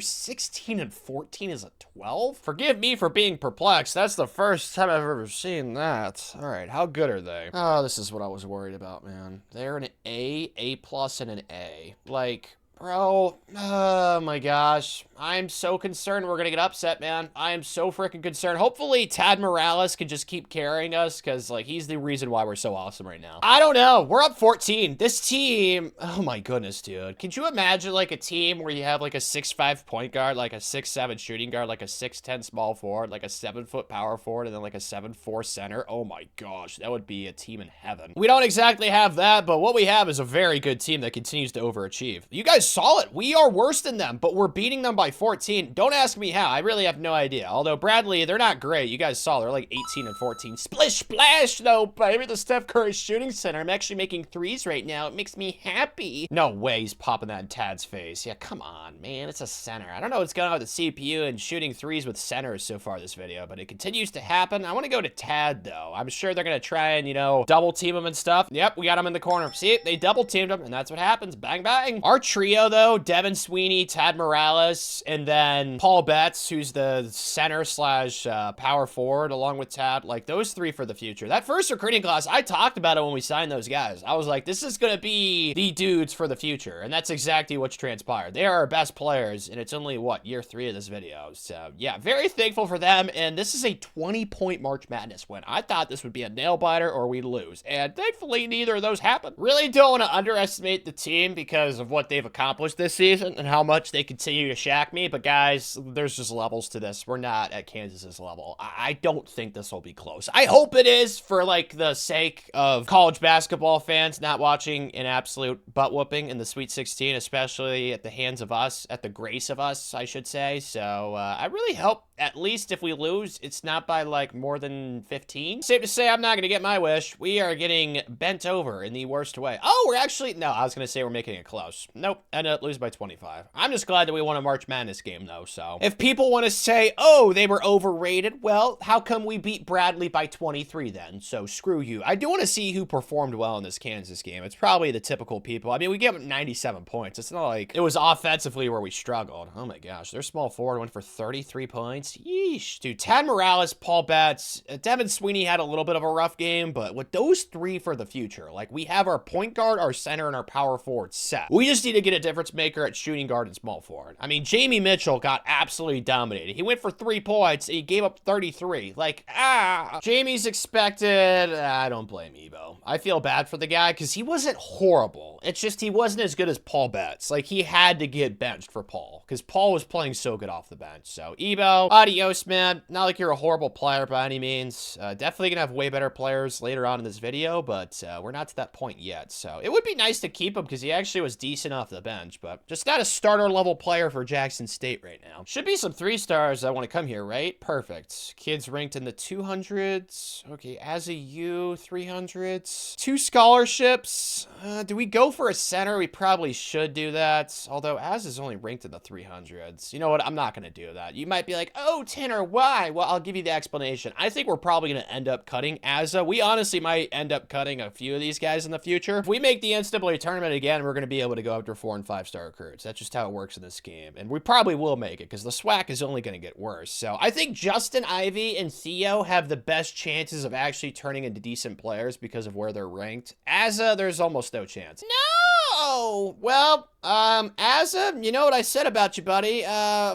16 and 14 as a 12? Forgive me for being perplexed. That's the first time I've ever seen that. All right, how good are they? Oh, this is what I was worried about, man. They're an A plus, and an A. Like, bro, oh my gosh. I'm so concerned we're gonna get upset, man. I am so freaking concerned. Hopefully Tad Morales can just keep carrying us, because, like, he's the reason why we're so awesome right now. I don't know. We're up 14. This team, oh my goodness, dude. Could you imagine, like, a team where you have, like, a 6'5" point guard, like a 6'7" shooting guard, like a 6'10" small forward, like a 7-foot power forward, and then, like, a 7'4" center? Oh my gosh, that would be a team in heaven. We don't exactly have that, but what we have is a very good team that continues to overachieve. You guys saw it. We are worse than them, but we're beating them by 14. Don't ask me how. I really have no idea. Although Bradley, they're not great. You guys saw they're like 18 and 14. Splish splash, though, baby. The Steph Curry shooting center. I'm actually making threes right now. It makes me happy. No way he's popping that in Tad's face. Yeah, come on, man. It's a center. I don't know what's going on with the CPU and shooting threes with centers so far this video, but it continues to happen. I want to go to Tad, though. I'm sure they're going to try and, you know, double team him and stuff. Yep, we got him in the corner. See, they double teamed him, and that's what happens. Bang, bang. Our trio, though, Devin Sweeney, Tad Morales, and then Paul Betts, who's the center slash power forward along with Tad. Like, those three for the future. That first recruiting class, I talked about it when we signed those guys. I was like, this is going to be the dudes for the future. And that's exactly what's transpired. They are our best players, and it's only, what, year 3 of this video. So, yeah, very thankful for them. And this is a 20-point March Madness win. I thought this would be a nail-biter or we'd lose. And thankfully, neither of those happened. Really don't want to underestimate the team because of what they've accomplished this season and how much they continue to shack me. But guys, there's just levels to this. We're not at Kansas's level. I don't think this will be close. I hope it is for, like, the sake of college basketball fans not watching an absolute butt whooping in the Sweet 16, especially at the hands of us, at the grace of us, I should say. So I really hope, at least if we lose, it's not by, like, more than 15. Safe to say I'm not going to get my wish. We are getting bent over in the worst way. Oh, we're actually, no, I was going to say we're making it close. Nope, ended up losing by 25. I'm just glad that we won a March Madness game, though. So if people want to say, oh, they were overrated, well, how come we beat Bradley by 23 then? So screw you. I do want to see who performed well in this Kansas game. It's probably the typical people. I mean, we gave up 97 points. It's not like it was offensively where we struggled. Oh my gosh, their small forward went for 33 points. Yeesh. Dude, Tad Morales, Paul Betts, Devin Sweeney had a little bit of a rough game, but with those three for the future, like, we have our point guard, our center, and our power forward set. We just need to get a difference maker at shooting guard and small forward. I mean, Jamie Mitchell got absolutely dominated. He went for 3 points, and he gave up 33. Like, Jamie's expected. I don't blame Ebo. I feel bad for the guy because he wasn't horrible. It's just he wasn't as good as Paul Betts. Like, he had to get benched for Paul because Paul was playing so good off the bench. So, Ebo, adios, man. Not like you're a horrible player by any means. Definitely gonna have way better players later on in this video, but we're not to that point yet. So, it would be nice to keep him because he actually was decent off the bench, but just not a starter level player for Jackson State right now. Should be some 3-stars that want to come here, right? Perfect. Kids ranked in the 200s. Okay, as a U, 300s. 2 scholarships. Do we go for a center? We probably should do that. Although Az is only ranked in the 300s. You know what? I'm not going to do that. You might be like, oh, Tanner, why? Well, I'll give you the explanation. I think we're probably going to end up cutting Azza. We honestly might end up cutting a few of these guys in the future. If we make the NCAA tournament again, we're going to be able to go after 4- and 5-star recruits. That's just how it works in this game. And we probably will make it because the SWAC is only going to get worse. So I think Justin Ivy and Theo have the best chances of actually turning into decent players because of where they're ranked. Azza, there's almost no chance. No! Oh, well, Asa, you know what I said about you, buddy.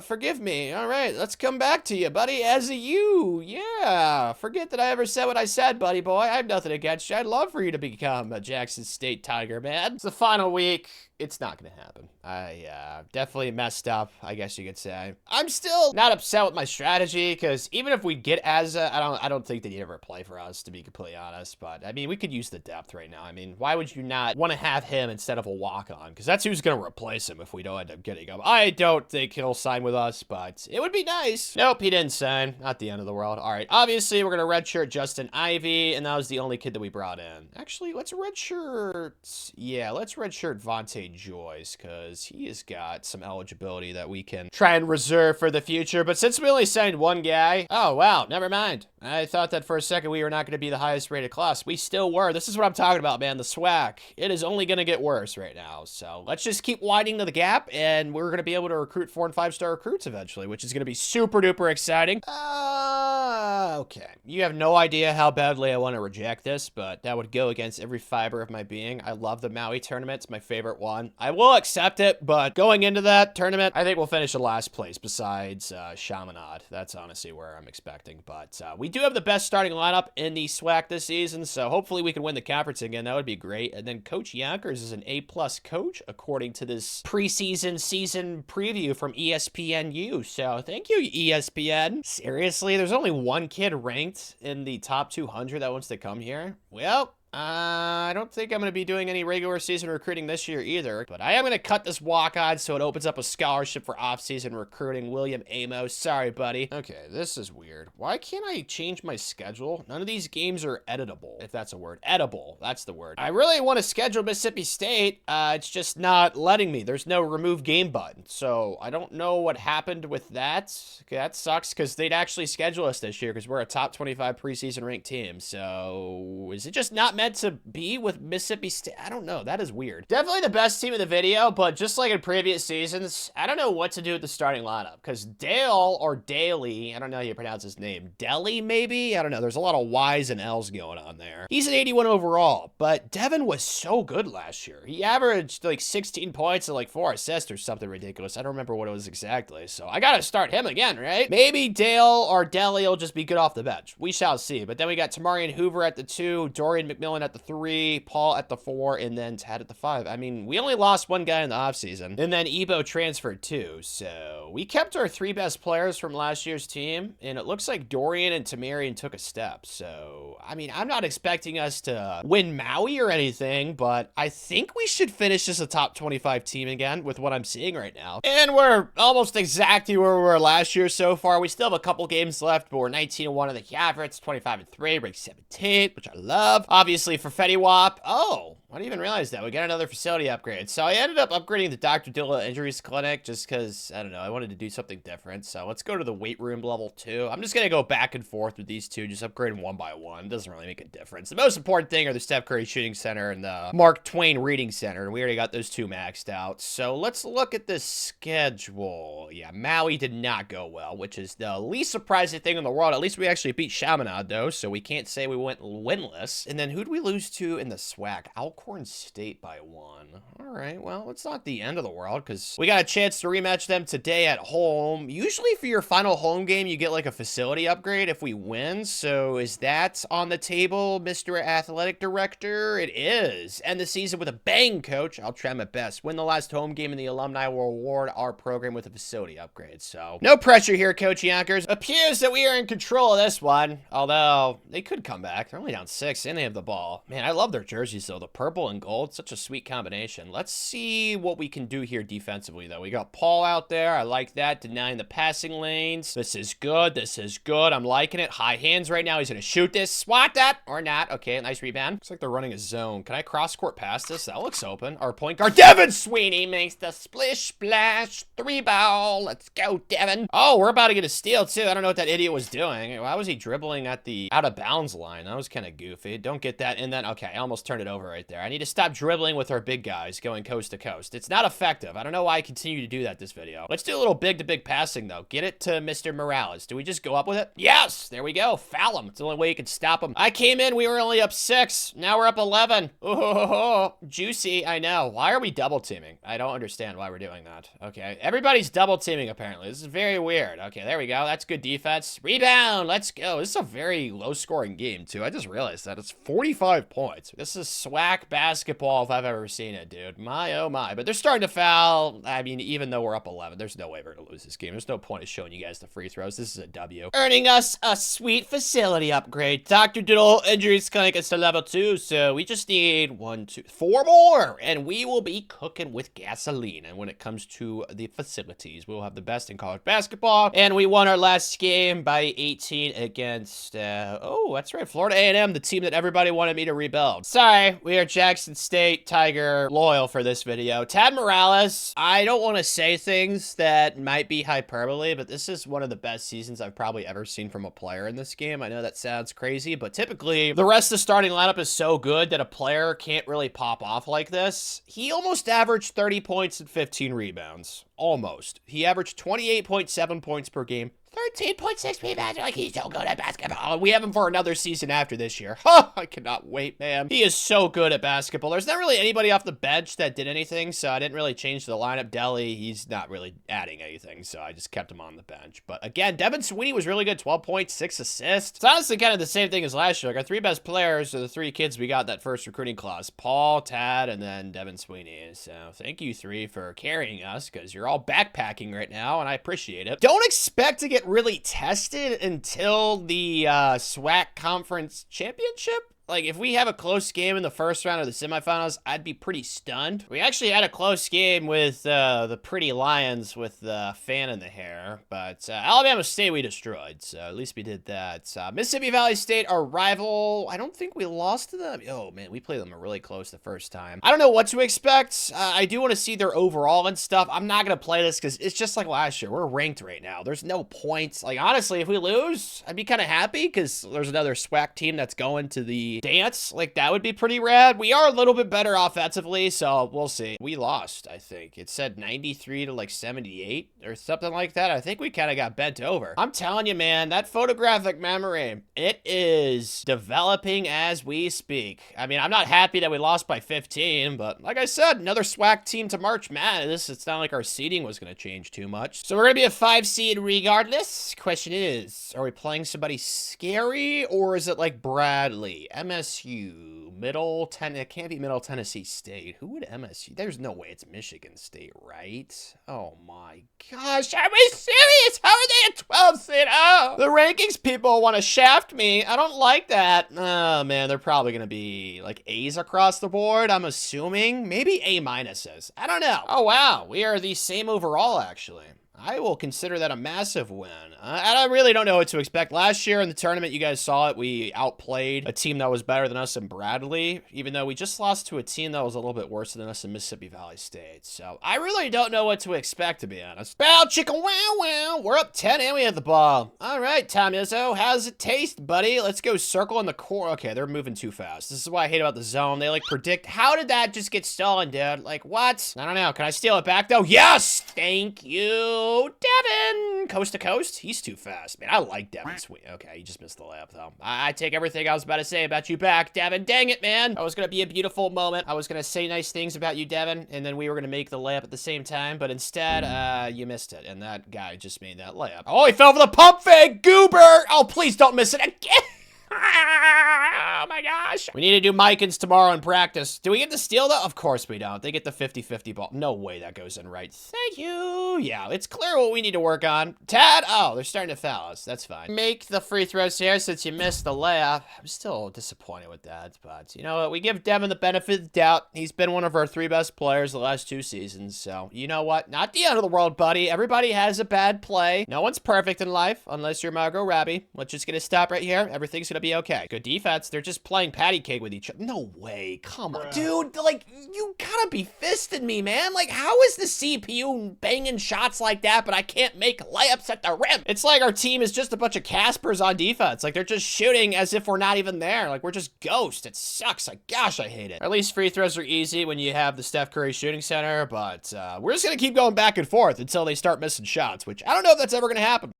Forgive me. All right, let's come back to you, buddy. Asa, you. Yeah. Forget that I ever said what I said, buddy boy. I have nothing against you. I'd love for you to become a Jackson State Tiger, man. It's the final week. It's not gonna happen. I definitely messed up, I guess you could say. I'm still not upset with my strategy, because even if we get Asa, I don't think that he'd ever play for us, to be completely honest. But I mean, we could use the depth right now. I mean, why would you not want to have him instead of a walk-on? Because that's who's gonna replace him if we don't end up getting him. I don't think he'll sign with us, but it would be nice. Nope, he didn't sign. Not the end of the world. All right, obviously we're gonna redshirt Justin Ivy, and that was the only kid that we brought in. Actually, let's redshirt. Yeah, let's redshirt Vontae Joyce, because he has got some eligibility that we can try and reserve for the future. But since we only signed one guy, oh wow, never mind. I thought that for a second we were not going to be the highest rated class. We still were. This is what I'm talking about, man. The swag. It is only going to get worse right now. So let's just keep widening the gap, and we're going to be able to recruit 4- and 5-star recruits eventually, which is going to be super duper exciting. Okay. You have no idea how badly I want to reject this, but that would go against every fiber of my being. I love the Maui tournament. It's my favorite one. I will accept it, but going into that tournament, I think we'll finish in last place besides Chaminade. That's honestly where I'm expecting. But we do have the best starting lineup in the SWAC this season, so hopefully we can win the conference again. That would be great. And then Coach Yonkers is an A+ coach, according to this preseason season preview from ESPNU. So thank you, ESPN. Seriously, there's only one kid ranked in the top 200 that wants to come here? Well, I don't think I'm going to be doing any regular season recruiting this year either, but I am going to cut this walk-on so it opens up a scholarship for off-season recruiting. William Amos. Sorry, buddy. Okay, this is weird. Why can't I change my schedule? None of these games are editable, if that's a word. Edible. That's the word. I really want to schedule Mississippi State. It's just not letting me. There's no remove game button, so I don't know what happened with that. Okay, that sucks, because they'd actually schedule us this year because we're a top 25 preseason ranked team. So is it just not meant to be with Mississippi State? I don't know. That is weird. Definitely the best team in the video, but just like in previous seasons, I don't know what to do with the starting lineup, because Dale or Daly, I don't know how you pronounce his name, Deli maybe? I don't know. There's a lot of Y's and L's going on there. He's an 81 overall, but Devin was so good last year. He averaged like 16 points and like 4 assists or something ridiculous. I don't remember what it was exactly, so I gotta start him again, right? Maybe Dale or Deli will just be good off the bench. We shall see. But then we got Tamarian Hoover at the 2, Dorian McMillan at the 3, Paul at the 4, and then Tad at the 5. I mean, we only lost one guy in the offseason, and then Ebo transferred too, so we kept our 3 best players from last year's team, and it looks like Dorian and Tamarian took a step. So, I mean, I'm not expecting us to win Maui or anything, but I think we should finish as a top 25 team again with what I'm seeing right now. And we're almost exactly where we were last year so far. We still have a couple games left, but we're 19-1 in the Cavs, 25-3, ranked 17th, which I love. Obviously, for Fetty Wap, oh, I didn't even realize that. We got another facility upgrade. So I ended up upgrading the Dr. Dilla Injuries Clinic just because, I don't know, I wanted to do something different. So let's go to the weight room level 2. I'm just going to go back and forth with these two, just upgrade them one by one. It doesn't really make a difference. The most important thing are the Steph Curry Shooting Center and the Mark Twain Reading Center. And we already got those 2 maxed out. So let's look at the schedule. Yeah, Maui did not go well, which is the least surprising thing in the world. At least we actually beat Chaminade, though, so we can't say we went winless. And then who'd we lose to in the SWAC? Alcorn State by 1. All right, well, it's not the end of the world, because we got a chance to rematch them today at home. Usually for your final home game, you get like a facility upgrade if we win. So is that on the table, Mr. Athletic Director? It is. End the season with a bang, Coach. I'll try my best. Win the last home game, and the alumni will award our program with a facility upgrade. So no pressure here, Coach Yonkers. Appears that we are in control of this one, although they could come back. They're only down 6, and they have the ball. Man, I love their jerseys, though. The purple and gold, such a sweet combination. Let's see what we can do here defensively, though. We got Paul out there. I like that. Denying the passing lanes. This is good. This is good. I'm liking it. High hands right now. He's going to shoot this. Swat that. Or not. Okay, nice rebound. Looks like they're running a zone. Can I cross-court past this? That looks open. Our point guard, Devin Sweeney, makes the splish splash 3-ball. Let's go, Devin. Oh, we're about to get a steal, too. I don't know what that idiot was doing. Why was he dribbling at the out-of-bounds line? That was kind of goofy. Don't get that in that. Okay, I almost turned it over right there. I need to stop dribbling with our big guys going coast to coast. It's not effective. I don't know why I continue to do that this video. Let's do a little big-to-big passing, though. Get it to Mr. Morales. Do we just go up with it? Yes! There we go. Foul him. It's the only way you can stop him. I came in. We were only up 6. Now we're up 11. Oh, juicy. I know. Why are we double teaming? I don't understand why we're doing that. Okay. Everybody's double teaming, apparently. This is very weird. Okay, there we go. That's good defense. Rebound. Let's go. This is a very low-scoring game, too. I just realized that. It's 45 points. This is SWAC basketball if I've ever seen it, dude. My, oh my. But they're starting to foul. I mean, even though we're up 11, there's no way we're going to lose this game. There's no point of showing you guys the free throws. This is a W. Earning us a sweet facility upgrade. Dr. Diddle injuries clinic is to level 2, so we just need 1, 2, 4 more, and we will be cooking with gasoline. And when it comes to the facilities, we'll have the best in college basketball. And we won our last game by 18 against, oh, that's right, Florida A&M, the team that everybody wanted me to rebuild. Sorry, we are Jackson State Tiger loyal for this video. Tad Morales, I don't want to say things that might be hyperbole, but this is one of the best seasons I've probably ever seen from a player in this game. I know that sounds crazy, but typically the rest of the starting lineup is so good that a player can't really pop off like this. He almost averaged 30 points and 15 rebounds. Almost. He averaged 28.7 points per game. 13.6 rebounds. Like, he's so good at basketball. We have him for another season after this year. I cannot wait, man. He is so good at basketball. There's not really anybody off the bench that did anything, so I didn't really change the lineup. Deli, he's not really adding anything, so I just kept him on the bench. But again, Devin Sweeney was really good. 12 points, 6 assists. It's honestly kind of the same thing as last year. Like, our 3 best players are the 3 kids we got that first recruiting class. Paul, Tad, and then Devin Sweeney. So thank you 3 for carrying us, because you're all backpacking right now, and I appreciate it. Don't expect to get really tested until the SWAC Conference Championship. Like, if we have a close game in the first round of the semifinals, I'd be pretty stunned. We actually had a close game with the Pretty Lions with the fan in the hair, but Alabama State we destroyed, so at least we did that. Mississippi Valley State, our rival, I don't think we lost to them. Oh, man, we played them really close the first time. I don't know what to expect. I do want to see their overall and stuff. I'm not going to play this because it's just like last year. We're ranked right now. There's no points. Like, honestly, if we lose, I'd be kind of happy because there's another SWAC team that's going to the dance. Like, that would be pretty rad. We are a little bit better offensively, so we'll see. We lost, I think. It said 93 to like 78 or something like that. I think we kind of got bent over. I'm telling you, man, that photographic memory, it is developing as we speak. I mean, I'm not happy that we lost by 15, but like I said, another SWAC team to March Madness. It's not like our seeding was going to change too much. So we're going to be a 5 seed regardless. Question is, are we playing somebody scary or is it like Bradley? MSU, it can't be Middle Tennessee State. Who would MSU? There's no way it's Michigan State, right? Oh my gosh, are we serious? How are they at 12 seed? Oh, the rankings people want to shaft me. I don't like that. Oh man, they're probably gonna be like A's across the board, I'm assuming. Maybe A minuses. I don't know. Oh wow, we are the same overall actually. I will consider that a massive win. I really don't know what to expect. Last year in the tournament, you guys saw it. We outplayed a team that was better than us in Bradley, even though we just lost to a team that was a little bit worse than us in Mississippi Valley State. So I really don't know what to expect, to be honest. Bow, chicka, wow, wow. We're up 10 and we have the ball. All right, Tom Izzo, how's it taste, buddy? Let's go circle in the core. Okay, they're moving too fast. This is what I hate about the zone. They like predict. How did that just get stolen, dude? Like, what? I don't know. Can I steal it back, though? Yes! Thank you. Devin! Coast to coast? He's too fast. Man, I like Devin. Sweet. Okay, he just missed the layup, though. I take everything I was about to say about you back, Devin. Dang it, man. That was going to be a beautiful moment. I was going to say nice things about you, Devin, and then we were going to make the layup at the same time, but instead, you missed it, and that guy just made that layup. Oh, he fell for the pump fake! Goober! Oh, please don't miss it again! Oh my gosh. We need to do Mikins tomorrow in practice. Do we get the steal though? Of course we don't. They get the 50-50 ball. No way that goes in right. Thank you. Yeah, it's clear what we need to work on. Tad, oh, they're starting to foul us. That's fine. Make the free throws here since you missed the layup. I'm still disappointed with that, but you know what? We give Devin the benefit of the doubt. He's been one of our 3 best players the last 2 seasons, so you know what? Not the end of the world, buddy. Everybody has a bad play. No one's perfect in life, unless you're Margot Robbie. We're just gonna stop right here. Everything's gonna be okay. Good defense. They're just playing past patty cake with each other. No way. Come on, dude. Like, you gotta be fisting me, man. Like, how is the CPU banging shots like that, but I can't make layups at the rim? It's like our team is just a bunch of Caspers on defense. Like, they're just shooting as if we're not even there. Like, we're just ghosts. It sucks. Like, gosh, I hate it. Or at least free throws are easy when you have the Steph Curry shooting center, but we're just gonna keep going back and forth until they start missing shots, which I don't know if that's ever gonna happen.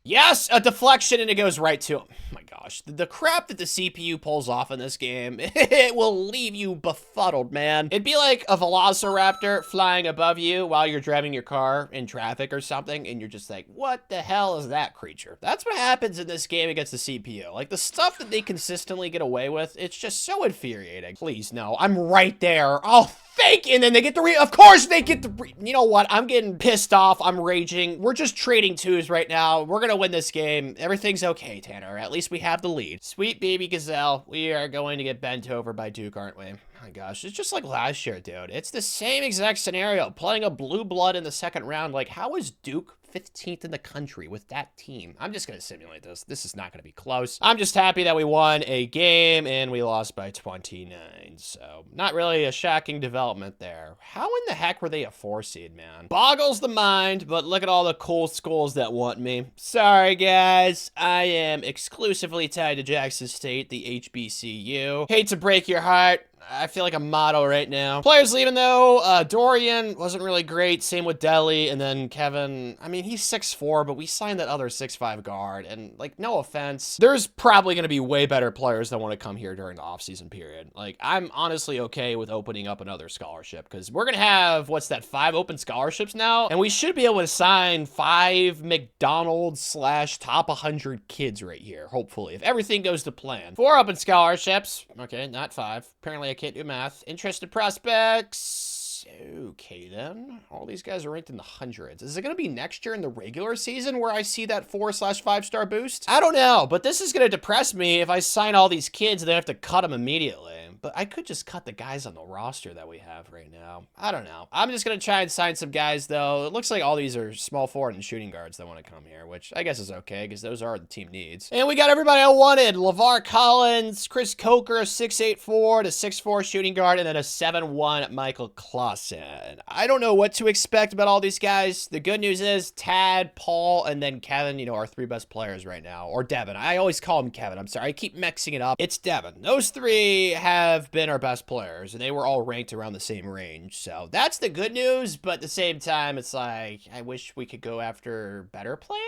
Yes, a deflection, and it goes right to him. Oh my gosh, the crap that the CPU pulls off in this game, it will leave you befuddled, man. It'd be like a velociraptor flying above you while you're driving your car in traffic or something, and you're just like, what the hell is that creature? That's what happens in this game against the CPU. Like, the stuff that they consistently get away with, it's just so infuriating. Please, no, I'm right there. Oh, fake, and then they get the of course they get the you know what? I'm getting pissed off. I'm raging. We're just trading twos right now. We're gonna win this game. Everything's okay, Tanner. At least we have the lead. Sweet baby gazelle. We are going to get bent over by Duke, aren't we? Oh my gosh, it's just like last year, dude. It's the same exact scenario. Playing a blue blood in the second round. Like, how is Duke 15th in the country with that team? I'm just going to simulate this. This is not going to be close. I'm just happy that we won a game and we lost by 29. So not really a shocking development there. How in the heck were they a 4 seed, man? Boggles the mind, but look at all the cool schools that want me. Sorry, guys. I am exclusively tied to Jackson State, the HBCU. Hate to break your heart. I feel like a model right now. Players leaving though. Dorian wasn't really great. Same with Deli. And then Kevin, I mean, he's 6'4", but we signed that other 6'5" guard. And like, no offense, there's probably going to be way better players that want to come here during the offseason period. Like, I'm honestly okay with opening up another scholarship because we're going to have, what's that, 5 open scholarships now? And we should be able to sign 5 McDonald's / top 100 kids right here, hopefully, if everything goes to plan. 4 open scholarships. Okay, not 5. Apparently, I can't do math. Interested prospects. Okay, then. All these guys are ranked in the hundreds. Is it going to be next year in the regular season where I see that 4/5-star boost? I don't know, but this is going to depress me if I sign all these kids and then I have to cut them immediately. But I could just cut the guys on the roster that we have right now. I don't know. I'm just going to try and sign some guys, though. It looks like all these are small forward and shooting guards that want to come here, which I guess is okay because those are the team needs. And we got everybody I wanted. LeVar Collins, Chris Coker, 6'8" to 6'4" shooting guard, and then a 7'1" Michael Clausen. I don't know what to expect about all these guys. The good news is Tad, Paul, and then Kevin, you know, our 3 best players right now. Or Devin. I always call him Kevin. I'm sorry. I keep mixing it up. It's Devin. Those 3 have been our best players, and they were all ranked around the same range. So that's the good news, but at the same time, it's like, I wish we could go after better players.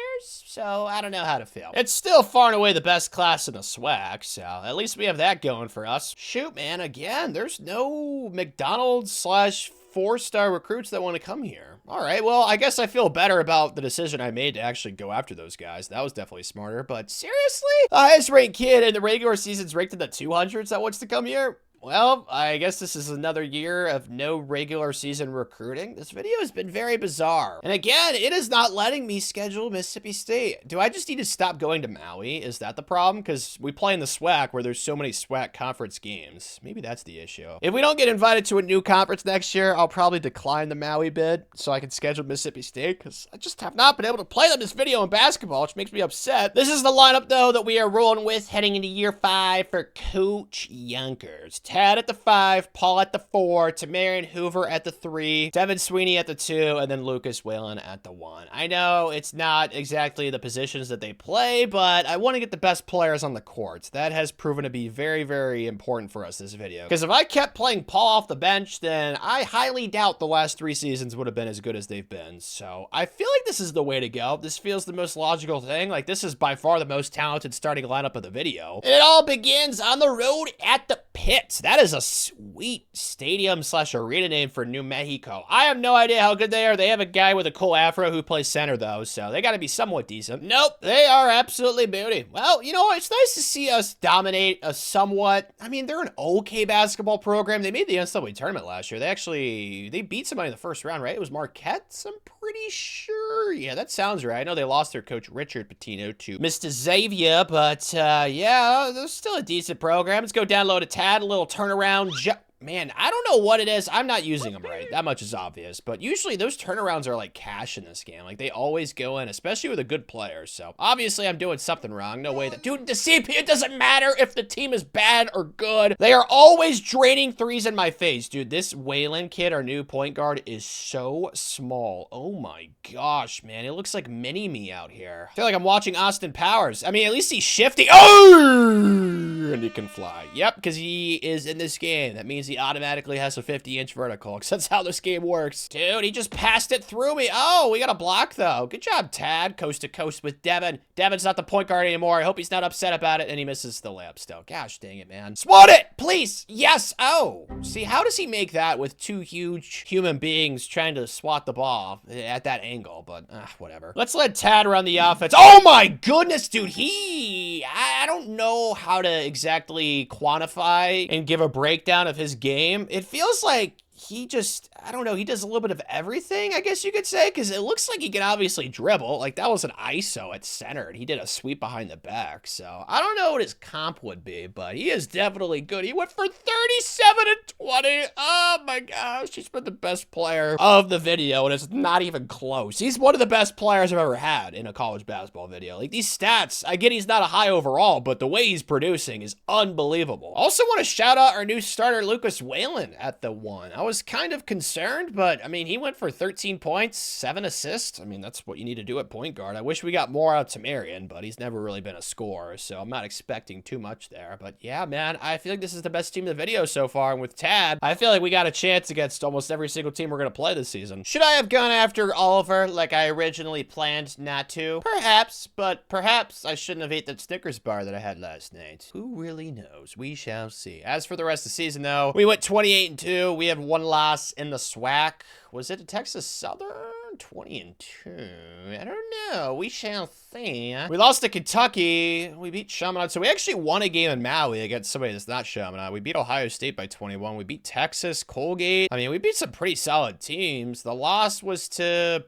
So I don't know how to feel. It's still far and away the best class in the SWAC, so at least we have that going for us. Shoot, man, again, there's no McDonald's / 4-star recruits that want to come here. All right, well, I guess I feel better about the decision I made to actually go after those guys. That was definitely smarter, but seriously? The highest ranked kid in the regular season's ranked in the 200s that wants to come here? Well, I guess this is another year of no regular season recruiting. This video has been very bizarre. And again, it is not letting me schedule Mississippi State. Do I just need to stop going to Maui? Is that the problem? Because we play in the SWAC where there's so many SWAC conference games. Maybe that's the issue. If we don't get invited to a new conference next year, I'll probably decline the Maui bid so I can schedule Mississippi State because I just have not been able to play them this video in basketball, which makes me upset. This is the lineup, though, that we are rolling with heading into year 5 for Coach Yonkers. Tad at the 5, Paul at the 4, Tamarian Hoover at the 3, Devin Sweeney at the 2, and then Lucas Whalen at the 1. I know it's not exactly the positions that they play, but I want to get the best players on the court. That has proven to be very, very important for us this video. Because if I kept playing Paul off the bench, then I highly doubt the last 3 seasons would have been as good as they've been. So I feel like this is the way to go. This feels the most logical thing. Like, this is by far the most talented starting lineup of the video. And it all begins on the road at the Pit. That is a sweet stadium / arena name for New Mexico. I have no idea how good they are. They have a guy with a cool afro who plays center, though, so they got to be somewhat decent. Nope, they are absolutely beauty. Well, you know, it's nice to see us dominate a somewhat, I mean, they're an okay basketball program. They made the NCAA tournament last year. They beat somebody in the first round, right? It was Marquette, I'm pretty sure. Yeah, that sounds right. I know they lost their coach, Richard Patino, to Mr. Xavier, but yeah, they're still a decent program. Let's go download a tad, a little turnaround Man, I don't know what it is. I'm not using them right. That much is obvious. But usually those turnarounds are like cash in this game. Like they always go in, especially with a good player. So obviously I'm doing something wrong. No way that, dude, the CPU, it doesn't matter if the team is bad or good. They are always draining threes in my face. Dude, this Waylon kid, our new point guard, is so small. Oh my gosh, man. It looks like mini-me out here. I feel like I'm watching Austin Powers. I mean, at least he's shifty. Oh! And he can fly. Yep, because he is in this game. That means he automatically has a 50-inch vertical, because that's how this game works. Dude, he just passed it through me. Oh, we got a block, though. Good job, Tad. Coast to coast with Devin. Devin's not the point guard anymore. I hope he's not upset about it, and he misses the layup still. Gosh dang it, man. Swat it, please. Yes. Oh, see, how does he make that with two huge human beings trying to swat the ball at that angle? But whatever. Let's let Tad run the offense. Oh my goodness, dude. I don't know how to exactly quantify and give a breakdown of his game. It feels like he just, I don't know, he does a little bit of everything, I guess you could say, because it looks like he can obviously dribble. Like, that was an ISO at center, and he did a sweep behind the back. So, I don't know what his comp would be, but he is definitely good. He went for 37 and 20. Oh, my gosh. He's been the best player of the video, and it's not even close. He's one of the best players I've ever had in a college basketball video. Like, these stats, I get he's not a high overall, but the way he's producing is unbelievable. Also want to shout out our new starter, Lucas Whalen, at the 1. I was kind of concerned, but I mean, he went for 13 points, 7 assists. I mean, that's what you need to do at point guard. I wish we got more out of Tamarian, but he's never really been a scorer, so I'm not expecting too much there. But yeah, man, I feel like this is the best team in the video so far, and with Tad, I feel like we got a chance against almost every single team we're going to play this season. Should I have gone after Oliver like I originally planned not to? Perhaps, but perhaps I shouldn't have ate that Snickers bar that I had last night. Who really knows? We shall see. As for the rest of the season, though, we went 28-2. We have one loss in the SWAC. Was it a Texas Southern? 20-2. I don't know. We shall see. We lost to Kentucky. We beat Chaminade. So we actually won a game in Maui against somebody that's not Chaminade. We beat Ohio State by 21. We beat Texas, Colgate. I mean, we beat some pretty solid teams. The loss was to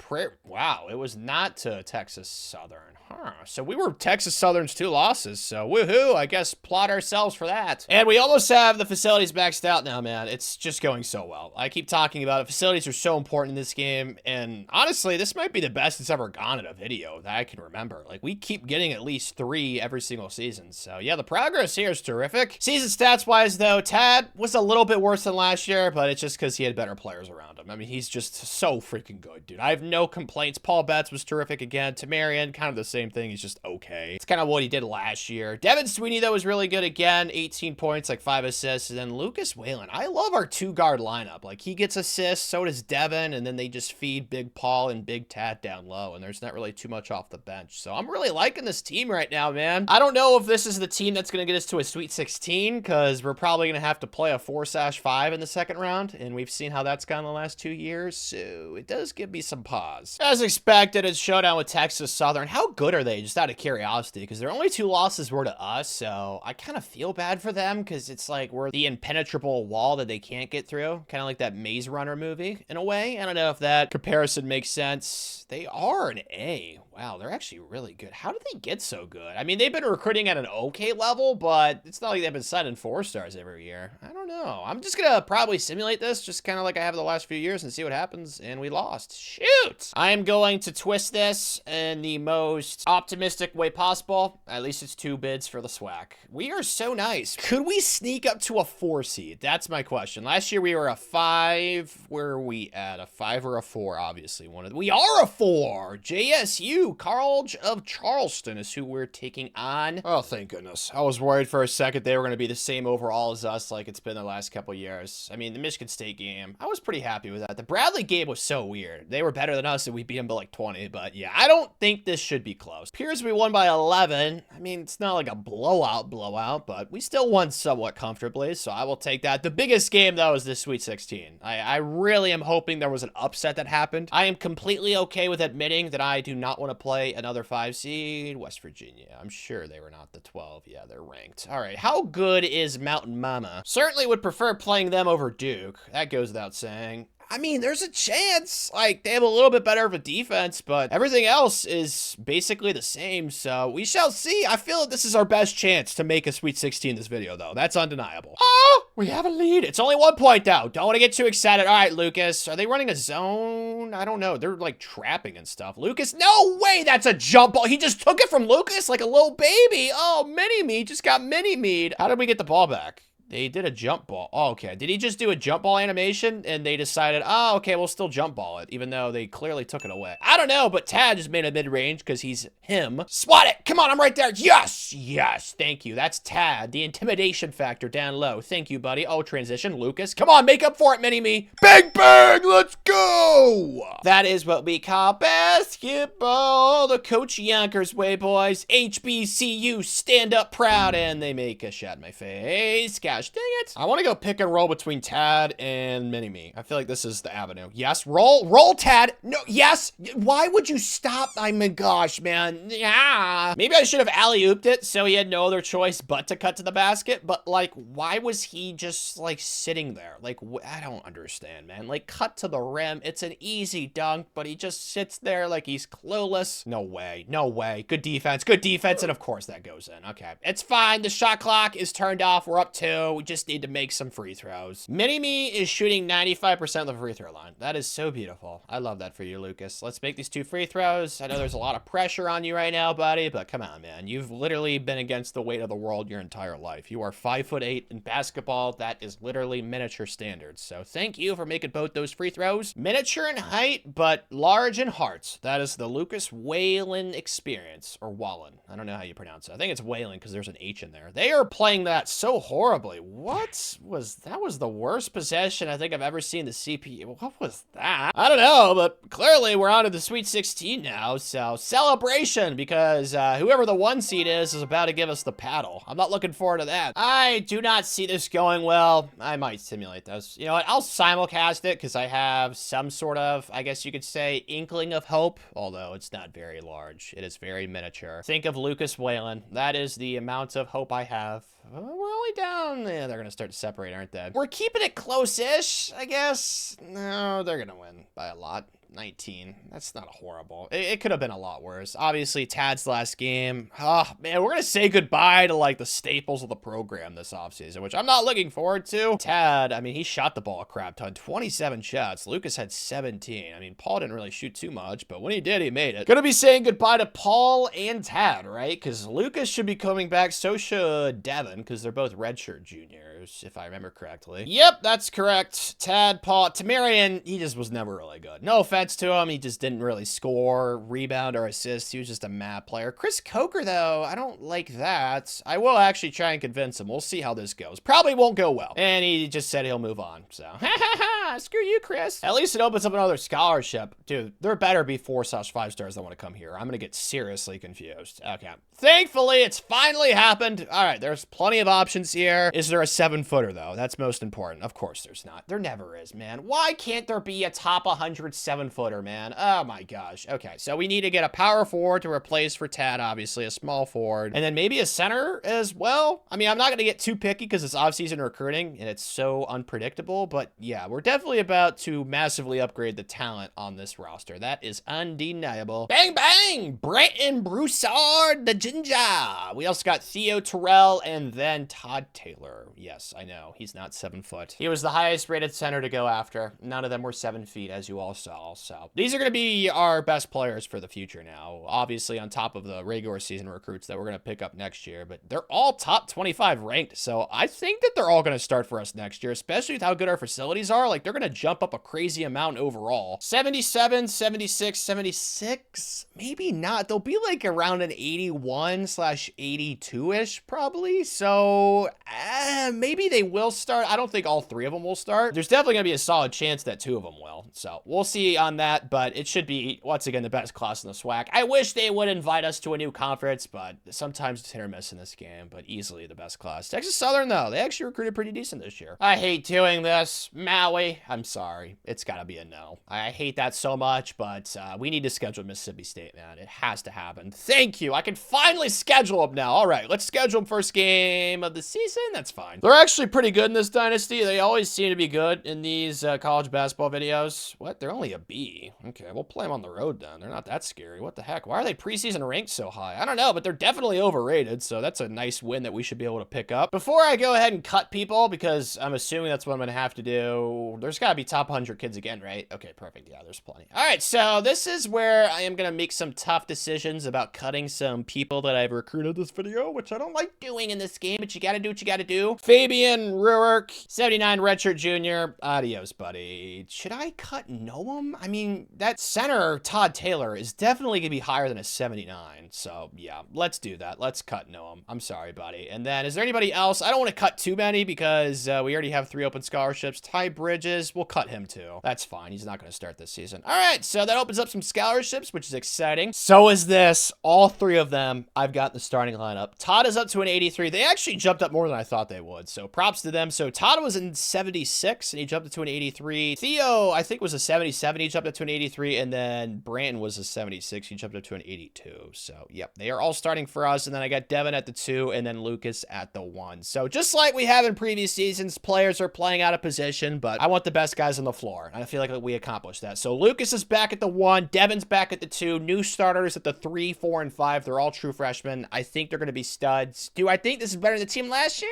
Wow, it was not to Texas Southern. Huh. So we were Texas Southern's 2 losses. So woohoo, I guess plot ourselves for that. And we almost have the facilities maxed out now, man. It's just going so well. I keep talking about it. Facilities are so important in this game. And honestly, this might be the best it's ever gone in a video that I can remember. Like, we keep getting at least 3 every single season. So yeah, the progress here is terrific. Season stats wise though, Tad was a little bit worse than last year, but it's just because he had better players around him. I mean, he's just so freaking good, dude. I have no complaints. Paul Betts was terrific again. Tamarian, kind of the same thing. He's just okay. It's kind of what he did last year. Devin Sweeney, though, was really good again. 18 points, like 5 assists. And then Lucas Whalen. I love our 2-guard lineup. Like, he gets assists, so does Devin, and then they just feed Big Paul and Big Tat down low, and there's not really too much off the bench. So I'm really liking this team right now, man. I don't know if this is the team that's going to get us to a Sweet 16, because we're probably going to have to play a 4/5 in the second round, and we've seen how that's gone the last 2 years, so it does give me some pause. As expected, it's showdown with Texas Southern. How good are they? Just out of curiosity, because their only 2 losses were to us, so I kind of feel bad for them, because it's like we're the impenetrable wall that they can't get through, kind of like that Maze Runner movie in a way. I don't know if that comparison makes sense. They are an A. Wow, they're actually really good. How did they get so good? I mean, they've been recruiting at an okay level, but it's not like they've been signing 4 stars every year. I don't know. I'm just gonna probably simulate this, just kind of like I have the last few years, and see what happens, and we lost. Shoot! I am going to twist this in the most optimistic way possible. At least it's 2 bids for the SWAC. We are so nice. Could we sneak up to a 4 seed? That's my question. Last year we were a 5. Where are we at? A 5 or a 4? Obviously one of them. We are a 4. JSU, College of Charleston, is who we're taking on. Oh, thank goodness. I was worried for a second they were going to be the same overall as us, like it's been the last couple years. I mean, the Michigan State game, I was pretty happy with that. The Bradley game was so weird. They were better than us, and we beat them by like 20. But yeah, I don't think this should be close. Appears we won by 11. I mean, it's not like a blowout, but we still won somewhat comfortably, so I will take that. The biggest game, though, is this Sweet 16. I really am hoping there was an upset that happened. I am completely okay with admitting that I do not want to play another 5 seed. West Virginia. I'm sure they were not the 12. Yeah, they're ranked. All right, how good is Mountain Mama? Certainly would prefer playing them over Duke. That goes without saying. I mean, there's a chance. Like, they have a little bit better of a defense, but everything else is basically the same, so we shall see. I feel like this is our best chance to make a Sweet 16 this video, though. That's undeniable. Oh, we have a lead. It's only 1 point, though. Don't want to get too excited. All right, Lucas. Are they running a zone? I don't know. They're, like, trapping and stuff. Lucas, no way that's a jump ball. He just took it from Lucas like a little baby. Oh, mini-me just got mini-me'd. How did we get the ball back? They did a jump ball. Oh, okay. Did he just do a jump ball animation and they decided, oh, okay, we'll still jump ball it, even though they clearly took it away? I don't know, but Tad just made a mid-range because he's him. Swat it! Come on, I'm right there. Yes! Yes, thank you. That's Tad, the intimidation factor down low. Thank you, buddy. Oh, transition. Lucas. Come on, make up for it, mini-me. Bang, bang! Let's go! That is what we call basketball. The Coach Yonkers way, boys. HBCU, stand up proud. And they make a shot in my face. Gosh, dang it. I want to go pick and roll between Tad and Mini-Me. I feel like this is the avenue. Yes, roll, Tad. No, yes. Why would you stop? I mean, gosh, man. Yeah. Maybe I should have alley-ooped it so he had no other choice but to cut to the basket. But, like, why was he just, like, sitting there? Like, I don't understand, man. Like, cut to the rim. It's an easy dunk, but he just sits there like he's clueless. No way. No way. Good defense. Good defense. And, of course, that goes in. Okay. It's fine. The shot clock is turned off. We're up 2. We just need to make some free throws. Mini-Me is shooting 95% of the free throw line. That is so beautiful. I love that for you, Lucas. Let's make these 2 free throws. I know there's a lot of pressure on you right now, buddy, but come on, man. You've literally been against the weight of the world your entire life. You are 5'8" in basketball. That is literally miniature standards. So thank you for making both those free throws. Miniature in height, but large in hearts. That is the Lucas Whalen experience, or Wallen. I don't know how you pronounce it. I think it's Whalen because there's an H in there. They are playing that so horribly. What was that? Was the worst possession I think I've ever seen the CPU. What was that? I don't know, but clearly we're on to the Sweet 16 now, so celebration, because whoever the 1 seed is about to give us the paddle. I'm not looking forward to that. I do not see this going well. I might simulate this. You know what? I'll simulcast it because I have some sort of, I guess you could say, inkling of hope, although it's not very large. It is very miniature. Think of Lucas Whalen. That is the amount of hope I have. We're only down. Yeah, they're going to start to separate, aren't they? We're keeping it close-ish, I guess. No, they're going to win by a lot. 19. That's not horrible. It could have been a lot worse. Obviously, Tad's last game. Oh, man, we're going to say goodbye to, like, the staples of the program this offseason, which I'm not looking forward to. Tad, I mean, he shot the ball a crap ton. 27 shots. Lucas had 17. I mean, Paul didn't really shoot too much, but when he did, he made it. Gonna be saying goodbye to Paul and Tad, right? Because Lucas should be coming back. So should Devin, because they're both redshirt juniors, if I remember correctly. Yep, that's correct. Tad, Paul, Tamarian, he just was never really good. No offense to him, he just didn't really score, rebound, or assist. He was just a map player. Chris Coker, though, I don't like that. I will actually try and convince him. We'll see how this goes. Probably won't go well. And he just said he'll move on, so. Ha ha ha, screw you, Chris. At least it opens up another scholarship. Dude, there better be 4/5 stars that want to come here. I'm gonna get seriously confused. Okay. Thankfully, it's finally happened. All right, there's plenty of options here. Is there a 7-footer, though? That's most important. Of course there's not. There never is, man. Why can't there be a top 100 7-footer, man? Oh, my gosh. Okay, so we need to get a power forward to replace for Tad, obviously, a small forward, and then maybe a center as well. I mean, I'm not going to get too picky because it's off-season recruiting, and it's so unpredictable, but yeah, we're definitely about to massively upgrade the talent on this roster. That is undeniable. Bang, bang! Brenton Broussard, the Ginger. We also got Theo Terrell and then Todd Taylor. Yes, I know. He's not 7 foot. He was the highest rated center to go after. None of them were 7 feet, as you all saw. So these are going to be our best players for the future now. Obviously, on top of the regular season recruits that we're going to pick up next year. But they're all top 25 ranked. So I think that they're all going to start for us next year, especially with how good our facilities are. Like, they're going to jump up a crazy amount overall. 77, 76, 76. Maybe not. They'll be like around an 81/82-ish probably. So maybe they will start. I don't think all 3 of them will start. There's definitely going to be a solid chance that 2 of them will. So we'll see on that, but it should be, once again, the best class in the SWAC. I wish they would invite us to a new conference, but sometimes it's hit or miss in this game, but easily the best class. Texas Southern, though, they actually recruited pretty decent this year. I hate doing this. Maui, I'm sorry. It's got to be a no. I hate that so much, but we need to schedule Mississippi State, man. It has to happen. Thank you. I can finally schedule them now. All right, let's schedule them first game of the season. That's fine. They're actually pretty good in this dynasty. They always seem to be good in these college basketball videos. What? They're only a B. Okay, we'll play them on the road then. They're not that scary. What the heck? Why are they preseason ranked so high? I don't know, but they're definitely overrated, so that's a nice win that we should be able to pick up. Before I go ahead and cut people, because I'm assuming that's what I'm going to have to do, there's got to be top 100 kids again, right? Okay, perfect. Yeah, there's plenty. All right, so this is where I am going to make some tough decisions about cutting some people that I've recruited this video, which I don't like doing in this game, but you got to do what you got to do. Fabian Ruark, 79 redshirt junior. Adios, buddy. Should I cut Noam? I mean, that center, Todd Taylor, is definitely going to be higher than a 79. So, yeah, let's do that. Let's cut Noam. I'm sorry, buddy. And then, is there anybody else? I don't want to cut too many because we already have 3 open scholarships. Ty Bridges, we'll cut him too. That's fine. He's not going to start this season. All right, so that opens up some scholarships, which is exciting. So is this. All 3 of them I've got in the starting lineup. Todd is up to an 83. They actually jumped up more than I thought they would, so props to them. So Todd was in 76, and he jumped up to an 83. Theo, I think, was a 77. He jumped up to an 83, and then Brandon was a 76. He jumped up to an 82. So, yep, they are all starting for us, and then I got Devin at the 2, and then Lucas at the 1. So, just like we have in previous seasons, players are playing out of position, but I want the best guys on the floor, and I feel like we accomplished that. So, Lucas is back at the 1, Devin's back at the 2, new starters at the 3, 4, and 5. They're all true freshmen. I think they're going to be studs. Do I think this is better than the team last year?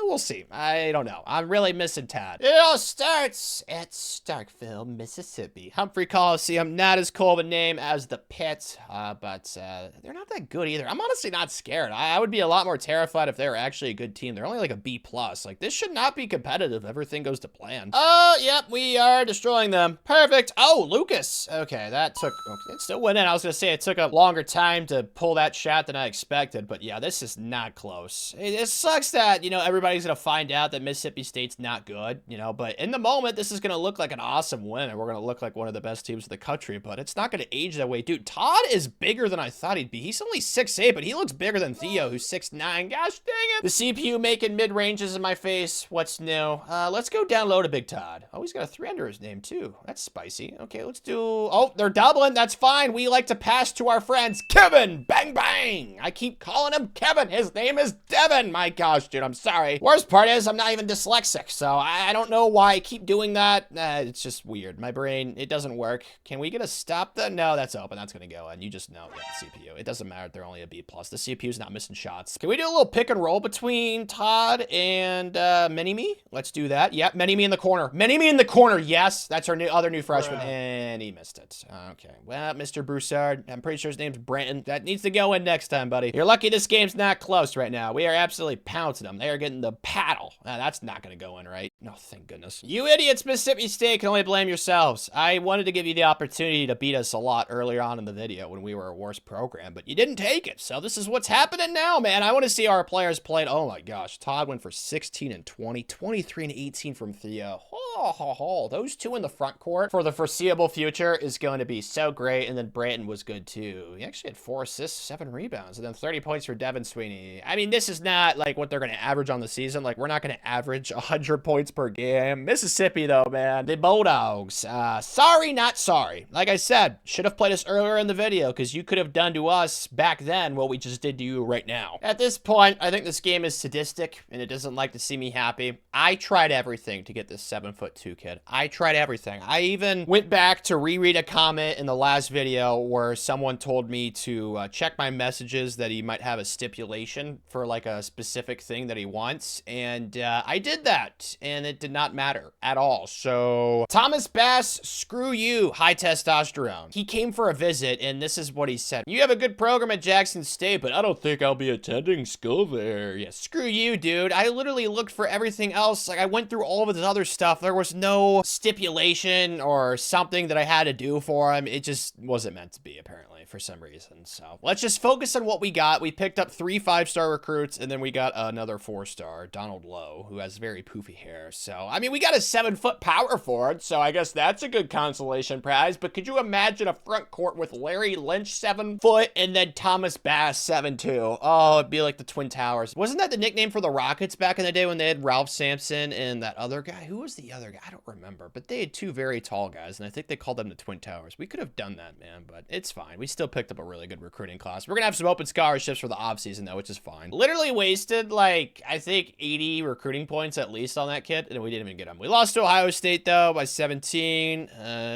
We'll see. I don't know. I'm really missing Tad. It all starts at Starkville, Mississippi. Humphrey Coliseum, not as cool of a name as the Pit, but they're not that good either. I'm honestly not scared. I would be a lot more terrified if they were actually a good team. They're only like a B+. Like, this should not be competitive. Everything goes to plan. Oh, yep, we are destroying them. Perfect. Oh, Lucas. Okay, that took... Okay, it still went in. I was going to say it took a longer time to pull that shot than I expected, but yeah, this is not close. It sucks that, you know, everybody's going to find out that Mississippi State's not good, you know, but in the moment, this is going to look like an awesome win, and we're going to look like one of the best teams in the country, but it's not going to age that way. Dude, Todd is bigger than I thought he'd be. He's only 6'8", but he looks bigger than Theo, who's 6'9". Gosh dang it. The CPU making mid-ranges in my face. What's new? Let's go down low to Big Todd. Oh, he's got a 3 under his name, too. That's spicy. Okay, let's do... Oh, they're doubling. That's fine. We like to pass to our friends. Kevin! Bang, bang! I keep calling him Kevin. His name is Devin. My gosh, dude, I'm sorry. Worst part is I'm not even dyslexic, so I don't know why I keep doing that. It's just weird. My brain, it doesn't work. Can we get a stop that? No, that's open. That's going to go in. You just know, yeah, the CPU. It doesn't matter. They're only a B+. The CPU's not missing shots. Can we do a little pick and roll between Todd and Mini-Me? Let's do that. Yep, Mini-Me in the corner. Mini-Me in the corner. Yes, that's our other new freshman, and he missed it. Okay, well, Mr. Broussard, I'm pretty sure his name's Brenton. That needs to go in next time, buddy. You're lucky this game's not close right now. We are absolutely pouncing them. They are getting the paddle. That's not going to go in, right? No, thank goodness. You idiots, Mississippi State can only blame yourselves. I wanted to give you the opportunity to beat us a lot earlier on in the video when we were a worse program, but you didn't take it. So this is what's happening now, man. I want to see our players played. Oh my gosh. Todd went for 16 and 20, 23 and 18 from Theo. Those 2 in the front court for the foreseeable future is going to be so great. And then Brayton was good too. He actually had 4 assists, 7 rebounds, and then 30 points for Devin Sweeney. I mean, this is not like what they're going to average on the season. Like, we're not going to average 100 points per game. Mississippi, though, man. The Bulldogs. Sorry, not sorry. Like I said, should have played us earlier in the video because you could have done to us back then what we just did to you right now. At this point, I think this game is sadistic and it doesn't like to see me happy. I tried everything to get this 7'2" kid. I tried everything. I even went back to reread a comment in the last video where someone told me to check my messages that he might have a stipulation for like a specific thing that he wants, and I did that, and it did not matter at all. So, Thomas Bass, screw you, high testosterone. He came for a visit, and this is what he said. You have a good program at Jackson State, but I don't think I'll be attending school there. Yeah, screw you, dude. I literally looked for everything else. Like, I went through all of his other stuff. There was no stipulation or something that I had to do for him. It just wasn't meant to be, apparently, for some reason. So, let's just focus on what we got. We picked up 3 5-star recruits, and then we got another 4-star, Donald Lowe, who has very poofy hair. there. So, I mean, we got a 7-foot power forward, so I guess that's a good consolation prize. But could you imagine a front court with Larry Lynch 7 foot and then Thomas Bass 7'2"? Oh, it'd be like the Twin Towers. Wasn't that the nickname for the Rockets back in the day when they had Ralph Sampson and that other guy? Who was the other guy? I don't remember. But they had 2 very tall guys, and I think they called them the Twin Towers. We could have done that, man, but it's fine. We still picked up a really good recruiting class. We're gonna have some open scholarships for the offseason, though, which is fine. Literally wasted, like, I think 80 recruiting points at least on that kid, and we didn't even get him. We lost to Ohio State, though, by 17.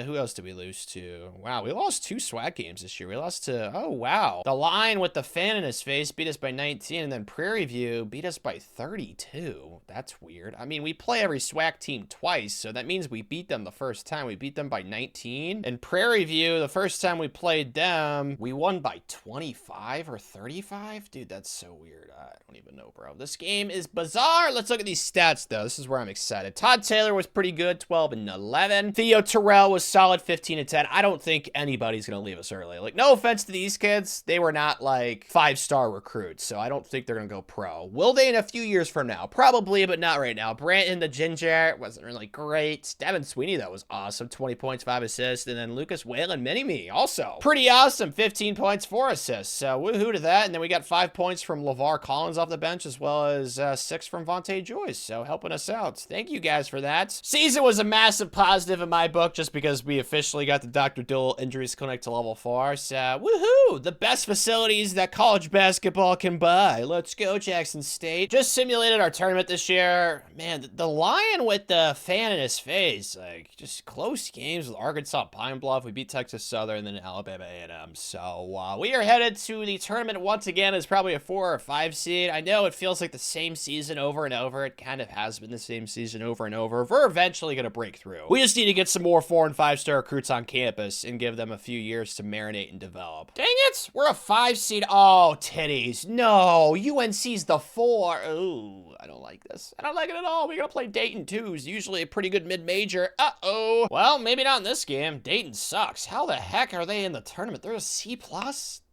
Who else did we lose to? Wow, we lost 2 SWAC games this year. We lost to, oh, wow. The Lion with the fan in his face beat us by 19, and then Prairie View beat us by 32. That's weird. I mean, we play every SWAC team twice, so that means we beat them the first time. We beat them by 19. And Prairie View, the first time we played them, we won by 25 or 35? Dude, that's so weird. I don't even know, bro. This game is bizarre. Let's look at these stats, though. This is where I'm excited. Todd Taylor was pretty good, 12 and 11. Theo Terrell was solid, 15 and 10. I don't think anybody's going to leave us early. Like, no offense to these kids. They were not, like, 5-star recruits, so I don't think they're going to go pro. Will they in a few years from now? Probably, but not right now. Branton, the Ginger, wasn't really great. Devin Sweeney, that was awesome. 20 points, 5 assists. And then Lucas Whalen, Mini-Me, also pretty awesome. 15 points, 4 assists. So woohoo to that. And then we got 5 points from LeVar Collins off the bench, as well as 6 from Vontae Joyce. So helping us out. Thank you guys for that. Season was a massive positive in my book, just because we officially got the Dr. Dole Injuries Clinic to level 4. So woohoo! The best facilities that college basketball can buy. Let's go, Jackson State. Just simulated our tournament this year. Man, the Lion with the fan in his face. Like, just close games with Arkansas Pine Bluff. We beat Texas Southern and then Alabama A&M. So we are headed to the tournament once again as probably a 4 or 5 seed. I know it feels like the same season over and over. It kind of has been the same season over and over. We're eventually going to break through. We just need to get some more 4 and 5-star recruits on campus and give them a few years to marinate and develop. Dang it! We're a 5 seed. Oh, titties. No, UNC's the 4. Ooh, I don't like this. I don't like it at all. We're going to play Dayton too, who's usually a pretty good mid-major. Uh-oh. Well, maybe not in this game. Dayton sucks. How the heck are they in the tournament? They're a C+?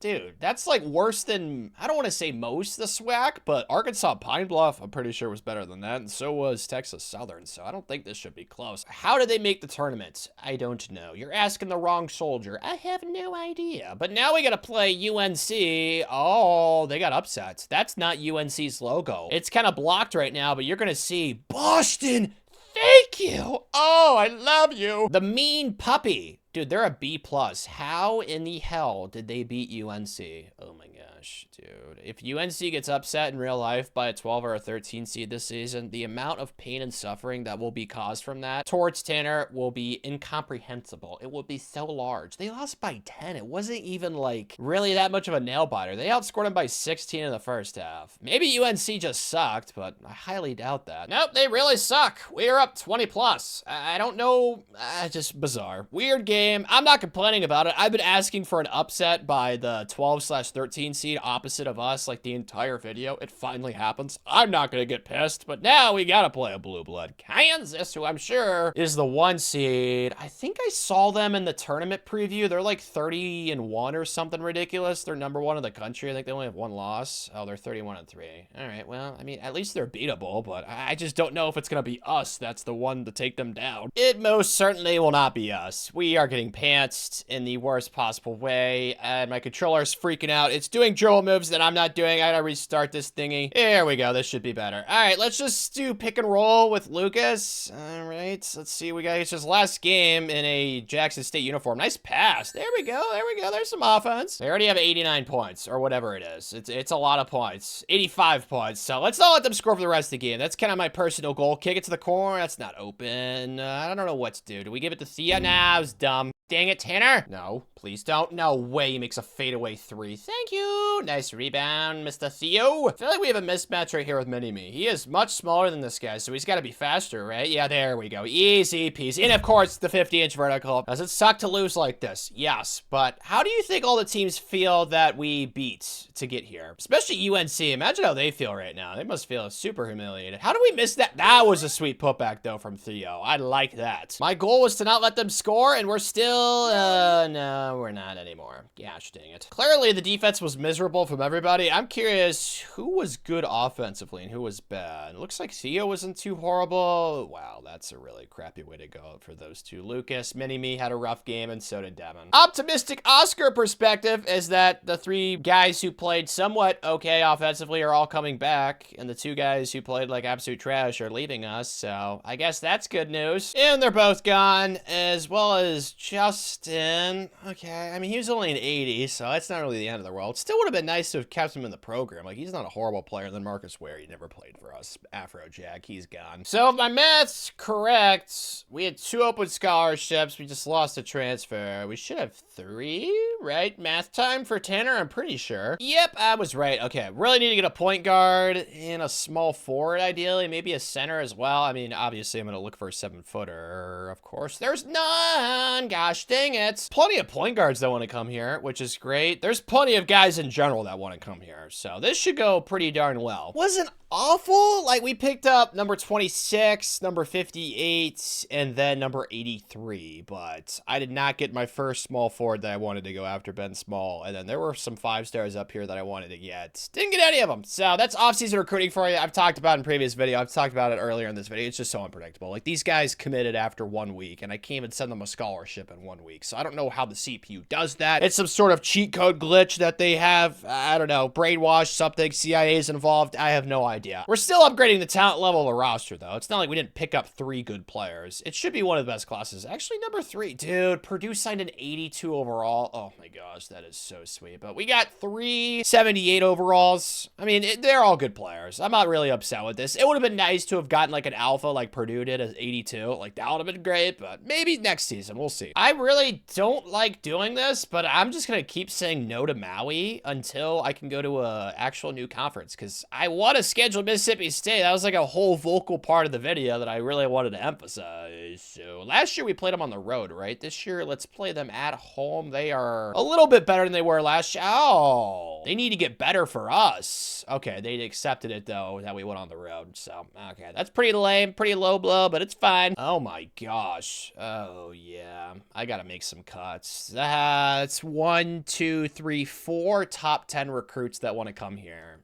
Dude, that's like worse than, I don't want to say most of the SWAC, but Arkansas Pine Bluff, I'm pretty sure was better than that, and so was Texas Southern, so I don't think this should be close. How did they make the tournament? I don't know. You're asking the wrong soldier. I have no idea. But now we gotta play UNC. Oh, they got upsets. That's not UNC's logo. It's kind of blocked right now, but you're gonna see Boston. Thank you. Oh, I love you. The Mean Puppy. Dude, they're a B+. How in the hell did they beat UNC? Oh my gosh, dude. If UNC gets upset in real life by a 12 or a 13 seed this season, the amount of pain and suffering that will be caused from that towards Tanner will be incomprehensible. It will be so large. They lost by 10. It wasn't even like really that much of a nail biter. They outscored them by 16 in the first half. Maybe UNC just sucked, but I highly doubt that. Nope, they really suck. We're up 20+. I don't know. Just bizarre. Weird game. I'm not complaining about it. I've been asking for an upset by the 12/13 seed opposite of us like the entire video. It finally happens. I'm not gonna get pissed, but now we gotta play a blue blood. Kansas, who I'm sure is the 1 seed. I think I saw them in the tournament preview. They're like 30-1 or something ridiculous. They're number 1 in the country. I think they only have 1 loss. Oh, they're 31-3. All right, well, I mean, at least they're beatable, but I just don't know if it's gonna be us that's the one to take them down. It most certainly will not be us. We are getting pantsed in the worst possible way, and my controller's freaking out. It's doing dribble moves that I'm not doing. I gotta restart this thingy. There we go. This should be better. All right, let's just do pick and roll with Lucas. All right, let's see. We got, it's his last game in a Jackson State uniform. Nice pass. There we go. There we go. There's some offense. They already have 89 points, or whatever it is. It's a lot of points. 85 points. So let's not let them score for the rest of the game. That's kind of my personal goal. Kick it to the corner. That's not open. I don't know what to do. Do we give it to Thea? Nah, it was dumb. Dang it, Tanner. No, please don't. No way he makes a fadeaway 3. Thank you. Nice rebound, Mr. Theo. I feel like we have a mismatch right here with Mini-Me. He is much smaller than this guy, so he's got to be faster, right? Yeah, there we go. Easy peasy. And of course, the 50-inch vertical. Does it suck to lose like this? Yes, but how do you think all the teams feel that we beat to get here? Especially UNC. Imagine how they feel right now. They must feel super humiliated. How do we miss that? That was a sweet putback, though, from Theo. I like that. My goal was to not let them score, and we're still still, no, we're not anymore. Gosh dang it. Clearly, the defense was miserable from everybody. I'm curious who was good offensively and who was bad. It looks like Theo wasn't too horrible. Wow, that's a really crappy way to go for those two. Lucas, Mini-Me had a rough game, and so did Devin. Optimistic Oscar perspective is that the three guys who played somewhat okay offensively are all coming back, and the two guys who played like absolute trash are leaving us, so I guess that's good news. And they're both gone, as well as Justin. Okay, I mean, he was only an 80, so that's not really the end of the world. Still would have been nice to have kept him in the program. Like, he's not a horrible player. Then Marcus Ware, he never played for us. Afrojack, he's gone. So if my math's correct, we had 2 open scholarships. We just lost a transfer. We should have 3, right? Math time for Tanner, I'm pretty sure. Yep, I was right. Okay, really need to get a point guard and a small forward, ideally. Maybe a center as well. I mean, obviously, I'm going to look for a 7-footer. Of course, there's none. Gosh dang it. Plenty of point guards that want to come here, which is great. There's plenty of guys in general that want to come here. So this should go pretty darn well. Wasn't awful. Like, we picked up number 26, number 58, and then number 83. But I did not get my first small forward that I wanted to go after, Ben Small. And then there were some 5-stars up here that I wanted to get. Didn't get any of them. So that's offseason recruiting for you. I've talked about it in previous video. I've talked about it earlier in this video. It's just so unpredictable. Like, these guys committed after 1 week, and I can't even send them a scholarship in 1 week. So I don't know how the CPU does that. It's some sort of cheat code glitch that they have. I don't know. Brainwash something. CIA's involved. I have no idea. We're still upgrading the talent level of the roster, though. It's not like we didn't pick up 3 good players. It should be one of the best classes. Actually, number 3. Dude, Purdue signed an 82 overall. Oh my gosh, that is so sweet. But we got 3 78 overalls. I mean, they're all good players. I'm not really upset with this. It would have been nice to have gotten like an alpha like Purdue did at 82. Like, that would have been great, but maybe next season. We'll see. I really don't like doing this, but I'm just going to keep saying no to Maui until I can go to a actual new conference, because I want to schedule Mississippi State. That was like a whole vocal part of the video that I really wanted to emphasize. So last year we played them on the road, right? This year, let's play them at home. They are a little bit better than they were last year. Oh, they need to get better for us. Okay, they accepted it, though, that we went on the road. So, okay, that's pretty lame, pretty low blow, but it's fine. Oh, my gosh. Oh, yeah. I got to make some cuts. That's 1, 2, 3, 4 top 10 recruits that want to come here.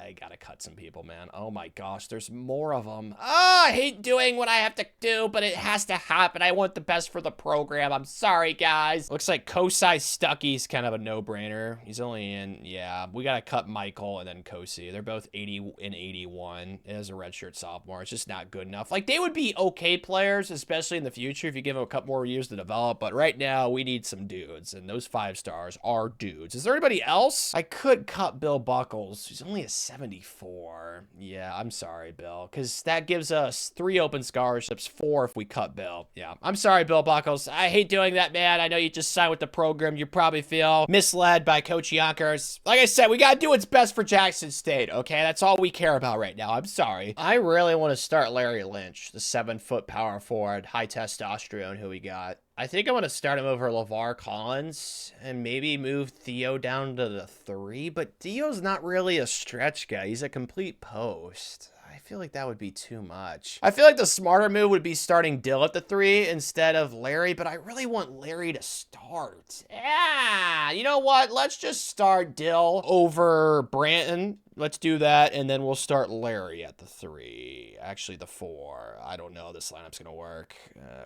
I gotta cut some people, man. Oh my gosh, there's more of them. Oh, I hate doing what I have to do, but it has to happen. I want the best for the program. I'm sorry, guys. Looks like Kosai Stuckey's kind of a no-brainer. He's only in, yeah, we gotta cut Michael and then Kosi. They're both 80 and 81 as a redshirt sophomore. It's just not good enough. Like, they would be okay players, especially in the future if you give them a couple more years to develop, but right now we need some dudes, and those 5-stars are dudes. Is there anybody else? I could cut Bill Buckles. He's only a 74. Yeah, I'm sorry, Bill, because that gives us 3 open scholarships, 4 if we cut Bill. Yeah, I'm sorry, Bill Buckles. I hate doing that, man. I know you just signed with the program. You probably feel misled by Coach Yonkers. Like I said, we got to do what's best for Jackson State, okay? That's all we care about right now. I'm sorry. I really want to start Larry Lynch, the 7-foot power forward, high testosterone who we got. I think I want to start him over LeVar Collins and maybe move Theo down to the 3, but Theo's not really a stretch guy. He's a complete post. I feel like that would be too much. I feel like the smarter move would be starting Dill at the 3 instead of Larry, but I really want Larry to start. Yeah, you know what? Let's just start Dill over Branton. Let's do that, and then we'll start Larry at the 3. Actually, the 4. I don't know. This lineup's going to work.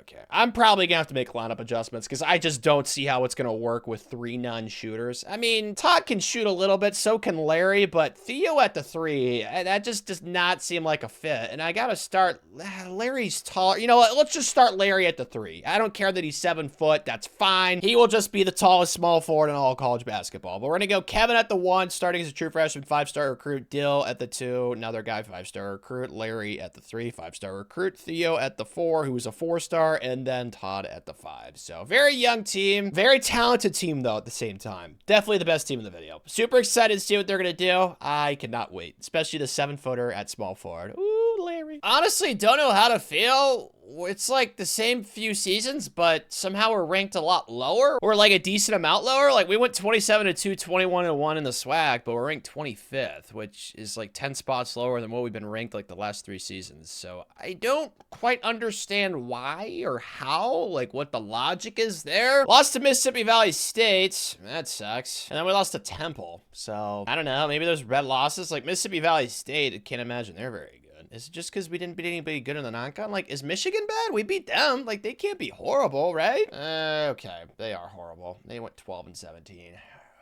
Okay. I'm probably going to have to make lineup adjustments because I just don't see how it's going to work with 3 non-shooters. I mean, Todd can shoot a little bit, so can Larry, but Theo at the 3, that just does not seem like a fit. And I got to start... Larry's taller. You know what? Let's just start Larry at the 3. I don't care that he's 7 foot. That's fine. He will just be the tallest small forward in all college basketball. But we're going to go Kevin at the 1, starting as a true freshman, 5-star recruit. Dill at the 2, another guy, 5-star recruit. Larry at the 3, 5-star recruit. Theo at the 4, who was a 4-star, and then Todd at the 5. So very young team, very talented team though at the same time. Definitely the best team in the video. Super excited to see what they're gonna do. I cannot wait, especially the 7-footer at small forward. Ooh, Larry. Honestly, don't know how to feel. It's like the same few seasons, but somehow we're ranked a lot lower. Or like a decent amount lower. Like we went 27-2, 21-1 in the SWAC, but we're ranked 25th, which is like 10 spots lower than what we've been ranked like the last 3 seasons. So I don't quite understand why or how, like what the logic is there. Lost to Mississippi Valley State. That sucks. And then we lost to Temple. So I don't know. Maybe those red losses, like Mississippi Valley State, I can't imagine they're very good. Is it just because we didn't beat anybody good in the non-con? Like, is Michigan bad? We beat them. Like, they can't be horrible, right? Okay, they are horrible. They went 12-17.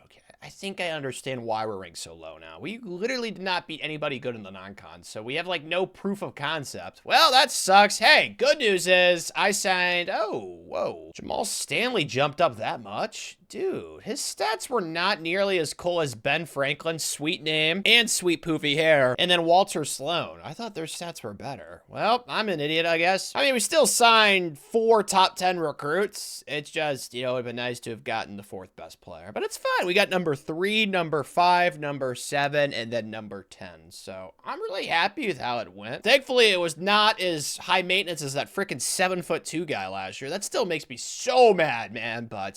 Okay, I think I understand why we're ranked so low now. We literally did not beat anybody good in the non-con, so we have, like, no proof of concept. Well, that sucks. Hey, good news is I signed... Oh, whoa. Jamal Stanley jumped up that much? Dude, his stats were not nearly as cool as Ben Franklin's sweet name and sweet poofy hair, and then Walter Sloan. I thought their stats were better. Well, I'm an idiot, I guess. I mean, we still signed 4 top 10 recruits. It's just, you know, it would have been nice to have gotten the 4th best player, but it's fine. We got number 3, number 5, number 7, and then number 10. So I'm really happy with how it went. Thankfully, it was not as high maintenance as that freaking 7'2" guy last year. That still makes me so mad, man, but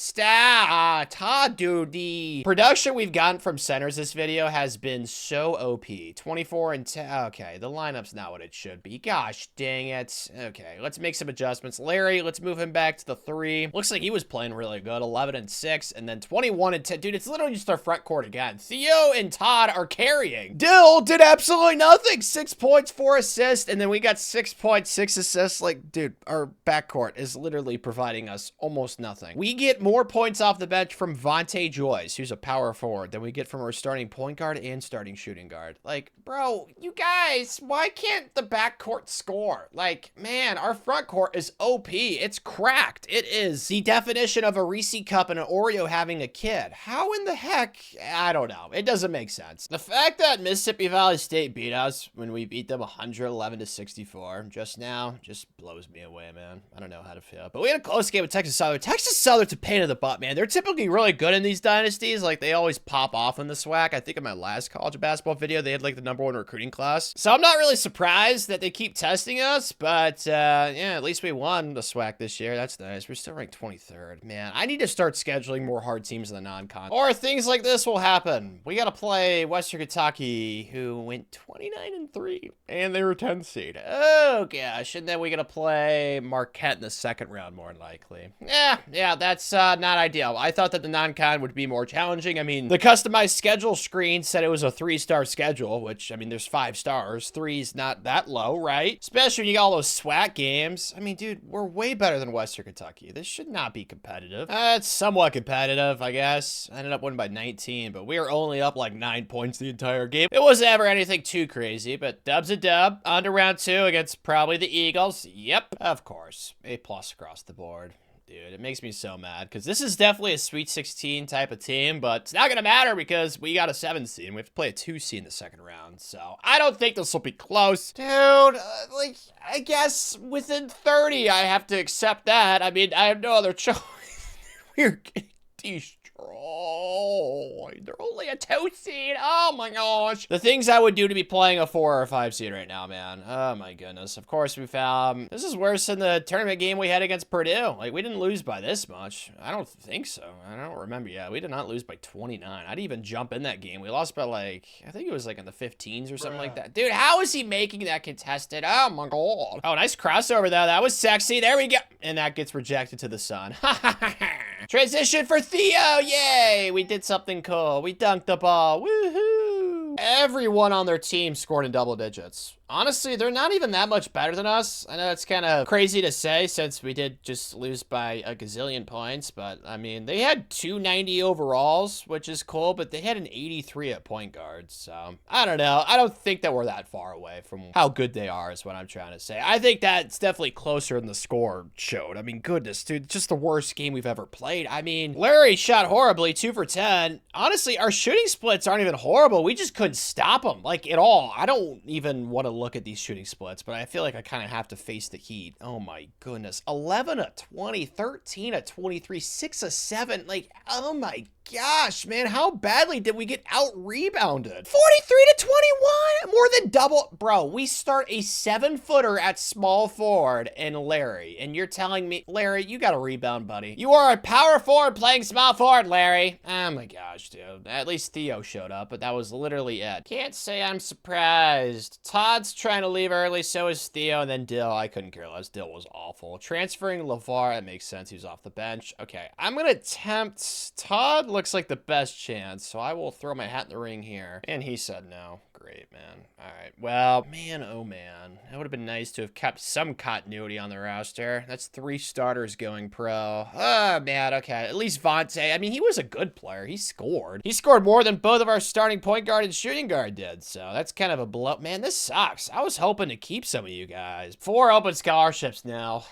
Todd, dude, the production we've gotten from centers this video has been so OP. 24 and 10. Okay, the lineup's not what it should be. Gosh dang it. Okay, let's make some adjustments. Larry, let's move him back to the 3. Looks like he was playing really good. 11 and 6, and then 21 and 10. Dude, it's literally just our front court again. Theo and Todd are carrying. Dill did absolutely nothing. 6 points, 4 assists, and then we got 6 points, 6 assists. Like, dude, our backcourt is literally providing us almost nothing. We get more points off the bench from Vontae Joyce, who's a power forward, than we get from our starting point guard and starting shooting guard. Like, bro, you guys, why can't the backcourt score? Like, man, our front court is OP. It's cracked. It is the definition of a Reese cup and an Oreo having a kid. How in the heck? I don't know. It doesn't make sense. The fact that Mississippi Valley State beat us when we beat them 111-64 just now just blows me away, man. I don't know how to feel. But we had a close game with Texas Southern. Texas Southern's a pain in the butt, man. They're typically really good in these dynasties. Like, they always pop off in the SWAC. I think in my last college basketball video, they had like the #1 recruiting class. So I'm not really surprised that they keep testing us, but yeah, at least we won the SWAC this year. That's nice. We're still ranked 23rd. Man, I need to start scheduling more hard teams in the non-con, or things like this will happen. We got to play Western Kentucky, who went 29-3, and they were 10th seed. Oh gosh, and then we got to play Marquette in the 2nd round, more than likely. Yeah, that's not ideal. I thought that the non-con would be more challenging. I mean, the customized schedule screen said it was a 3-star schedule, which, I mean, there's 5 stars. 3's not that low, right? Especially when you got all those SWAC games. I mean, dude, we're way better than Western Kentucky. This should not be competitive. It's somewhat competitive, I guess. I ended up winning by 19, but we were only up like 9 points the entire game. It wasn't ever anything too crazy, but dub's a dub. On to round 2 against probably the Eagles. Yep, of course. A+ across the board. Dude, it makes me so mad because this is definitely a Sweet 16 type of team, but it's not going to matter because we got a 7 seed and we have to play a 2 seed in the 2nd round. So I don't think this will be close. Dude, like, I guess within 30, I have to accept that. I mean, I have no other choice. We're getting destroyed. They're only a 2 seed. Oh my gosh. The things I would do to be playing a 4 or 5 seed right now, man. Oh my goodness. Of course, we found this is worse than the tournament game we had against Purdue. Like, we didn't lose by this much. I don't think so. I don't remember. Yeah, we did not lose by 29. I didn't even jump in that game. We lost by like, I think it was like in the 15s or something like that. Dude, how is he making that contested? Oh my god. Oh, nice crossover though. That was sexy. There we go. And that gets rejected to the sun. Transition for Theo. Yay. We did something cool. We dunked the ball. Woohoo. Everyone on their team scored in double digits. Honestly, they're not even that much better than us. I know it's kind of crazy to say since we did just lose by a gazillion points, but I mean, they had 290 overalls, which is cool, but they had an 83 at point guard. So I don't know. I don't think that we're that far away from how good they are is what I'm trying to say. I think that's definitely closer than the score showed. I mean, goodness, dude, just the worst game we've ever played. I mean, Larry shot horribly, 2 for 10. Honestly, our shooting splits aren't even horrible. We just couldn't stop them, like, at all. I don't even want to look at these shooting splits, but I feel like I kind of have to face the heat. Oh my goodness. 11 of 20, 13 of 23, 6 of 7. Like, oh my gosh, man, how badly did we get out-rebounded? 43-21, more than double. Bro, we start a 7-footer at small forward in Larry, and you're telling me, Larry, you got a rebound, buddy. You are a power forward playing small forward, Larry. Oh my gosh, dude. At least Theo showed up, but that was literally it. Can't say I'm surprised. Todd's trying to leave early, so is Theo, and then Dill. I couldn't care less. Dill was awful. Transferring LeVar, that makes sense. He was off the bench. Okay, I'm gonna attempt. Todd looks like the best chance, so I will throw my hat in the ring here. And he said no. Great, man. All right. Well, man, oh man. That would have been nice to have kept some continuity on the roster. That's 3 starters going pro. Oh, man. Okay. At least Vontae. I mean, he was a good player. He scored. He scored more than both of our starting point guard and shooting guard did. So that's kind of a blow. Man, this sucks. I was hoping to keep some of you guys. 4 open scholarships now.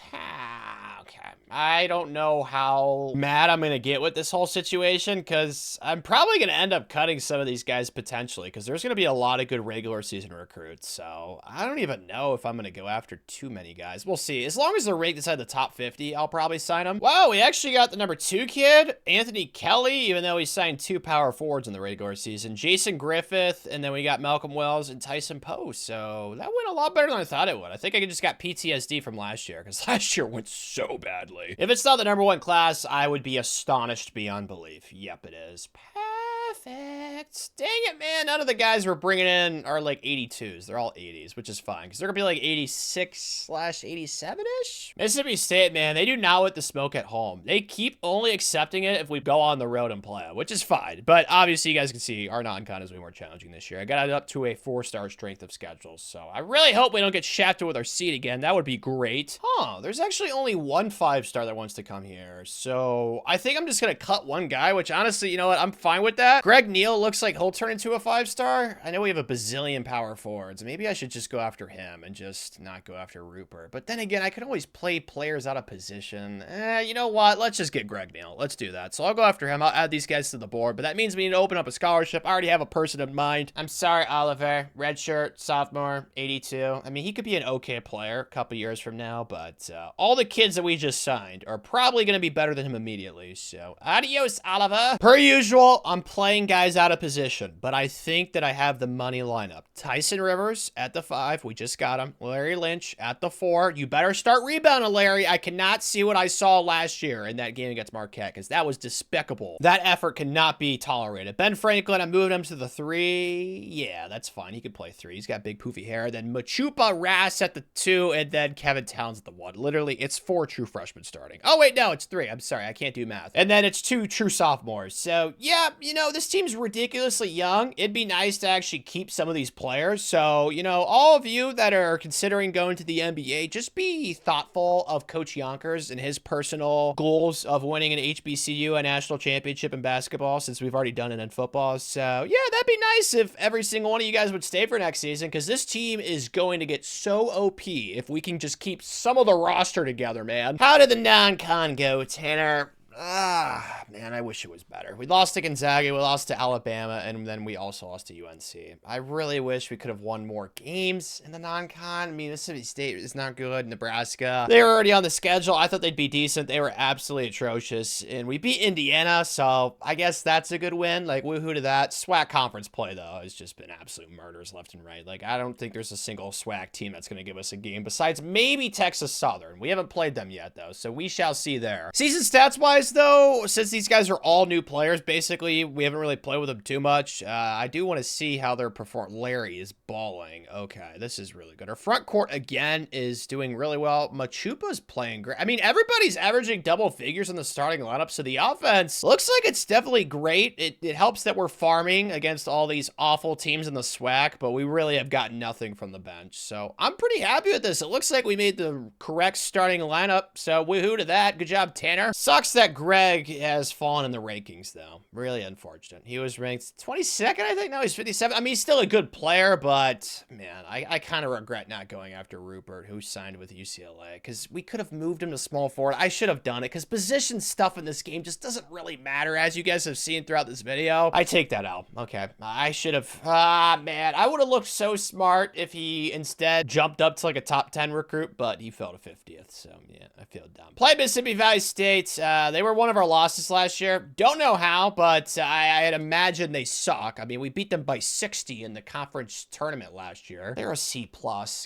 Okay. I don't know how mad I'm going to get with this whole situation because I'm probably going to end up cutting some of these guys potentially because there's going to be a lot of good regular season recruits. So I don't even know if I'm going to go after too many guys. We'll see. As long as they're ranked inside the top 50, I'll probably sign them. Wow, we actually got the number 2 kid, Anthony Kelly, even though he signed 2 power forwards in the regular season. Jason Griffith, and then we got Malcolm Wells and Tyson Post. So that went a lot better than I thought it would. I think I just got PTSD from last year because last year went so badly. If it's not the number 1 class, I would be astonished beyond belief. Yep, it is. Perfect. Dang it, man. None of the guys we're bringing in are like 82s. They're all 80s, which is fine because they're going to be like 86/87-ish. Mississippi State, man, they do not want the smoke at home. They keep only accepting it if we go on the road and play it, which is fine. But obviously, you guys can see our non-con is way more challenging this year. I got it up to a 4-star strength of schedule, so I really hope we don't get shafted with our seed again. That would be great. Huh, there's actually only 1 5-star that wants to come here, so I think I'm just going to cut 1 guy, which honestly, you know what? I'm fine with that. Greg Neal looks like he'll turn into a 5-star. I know we have a bazillion power forwards. Maybe I should just go after him and just not go after Rupert. But then again, I could always play players out of position. You know what? Let's just get Greg Neal. Let's do that. So I'll go after him. I'll add these guys to the board, but that means we need to open up a scholarship. I already have a person in mind. I'm sorry, Oliver. Redshirt, sophomore, 82. I mean, he could be an okay player a couple years from now, but all the kids that we just signed are probably going to be better than him immediately. So adios, Oliver. Per usual, I'm playing guys out of position, but I think that I have the money lineup. Tyson Rivers at the 5. We just got him. Larry Lynch at the 4. You better start rebounding, Larry. I cannot see what I saw last year in that game against Marquette because that was despicable. That effort cannot be tolerated. Ben Franklin, I'm moving him to the 3. Yeah, that's fine. He could play 3. He's got big poofy hair. Then Machupa Rass at the 2, and then Kevin Towns at the 1. Literally, it's 4 true freshmen starting. Oh, wait, no, it's 3. I'm sorry. I can't do math. And then it's 2 true sophomores. So, yeah, you know, this team's ridiculously young. It'd be nice to actually keep some of these players. So, you know, all of you that are considering going to the NBA, just be thoughtful of Coach Yonkers and his personal goals of winning an HBCU, a national championship in basketball, since we've already done it in football. So, yeah, that'd be nice if every single one of you guys would stay for next season, because this team is going to get so OP if we can just keep some of the roster together, man. How did the non-con go, Tanner? Ah, man, I wish it was better. We lost to Gonzaga, we lost to Alabama, and then we also lost to UNC. I really wish we could have won more games in the non-con. I mean, Mississippi State is not good. Nebraska, they were already on the schedule. I thought they'd be decent. They were absolutely atrocious, and we beat Indiana, so I guess that's a good win. Like, woohoo to that. SWAC conference play, though, has just been absolute murders left and right. Like, I don't think there's a single SWAC team that's going to give us a game, besides maybe Texas Southern. We haven't played them yet, though, so we shall see there. Season stats-wise, though, since these guys are all new players, basically, we haven't really played with them too much. I do want to see how they're performing. Larry is balling. Okay, this is really good. Our front court, again, is doing really well. Machupa's playing great. I mean, everybody's averaging double figures in the starting lineup, so the offense looks like it's definitely great. It helps that we're farming against all these awful teams in the SWAC, but we really have gotten nothing from the bench, so I'm pretty happy with this. It looks like we made the correct starting lineup, so woohoo to that. Good job, Tanner. Sucks that Greg has fallen in the rankings, though. Really unfortunate. He was ranked 22nd, I think. Now he's 57. I mean, he's still a good player, but, man, I kind of regret not going after Rupert, who signed with UCLA, because we could have moved him to small forward. I should have done it, because position stuff in this game just doesn't really matter, as you guys have seen throughout this video. I take that out. Okay. I should have... man. I would have looked so smart if he instead jumped up to, like, a top 10 recruit, but he fell to 50th, so, yeah, I feel dumb. Play Mississippi Valley State. They were one of our losses last year. Don't know how, but I'd imagine they suck. I mean, we beat them by 60 in the conference tournament last year. They're a C+.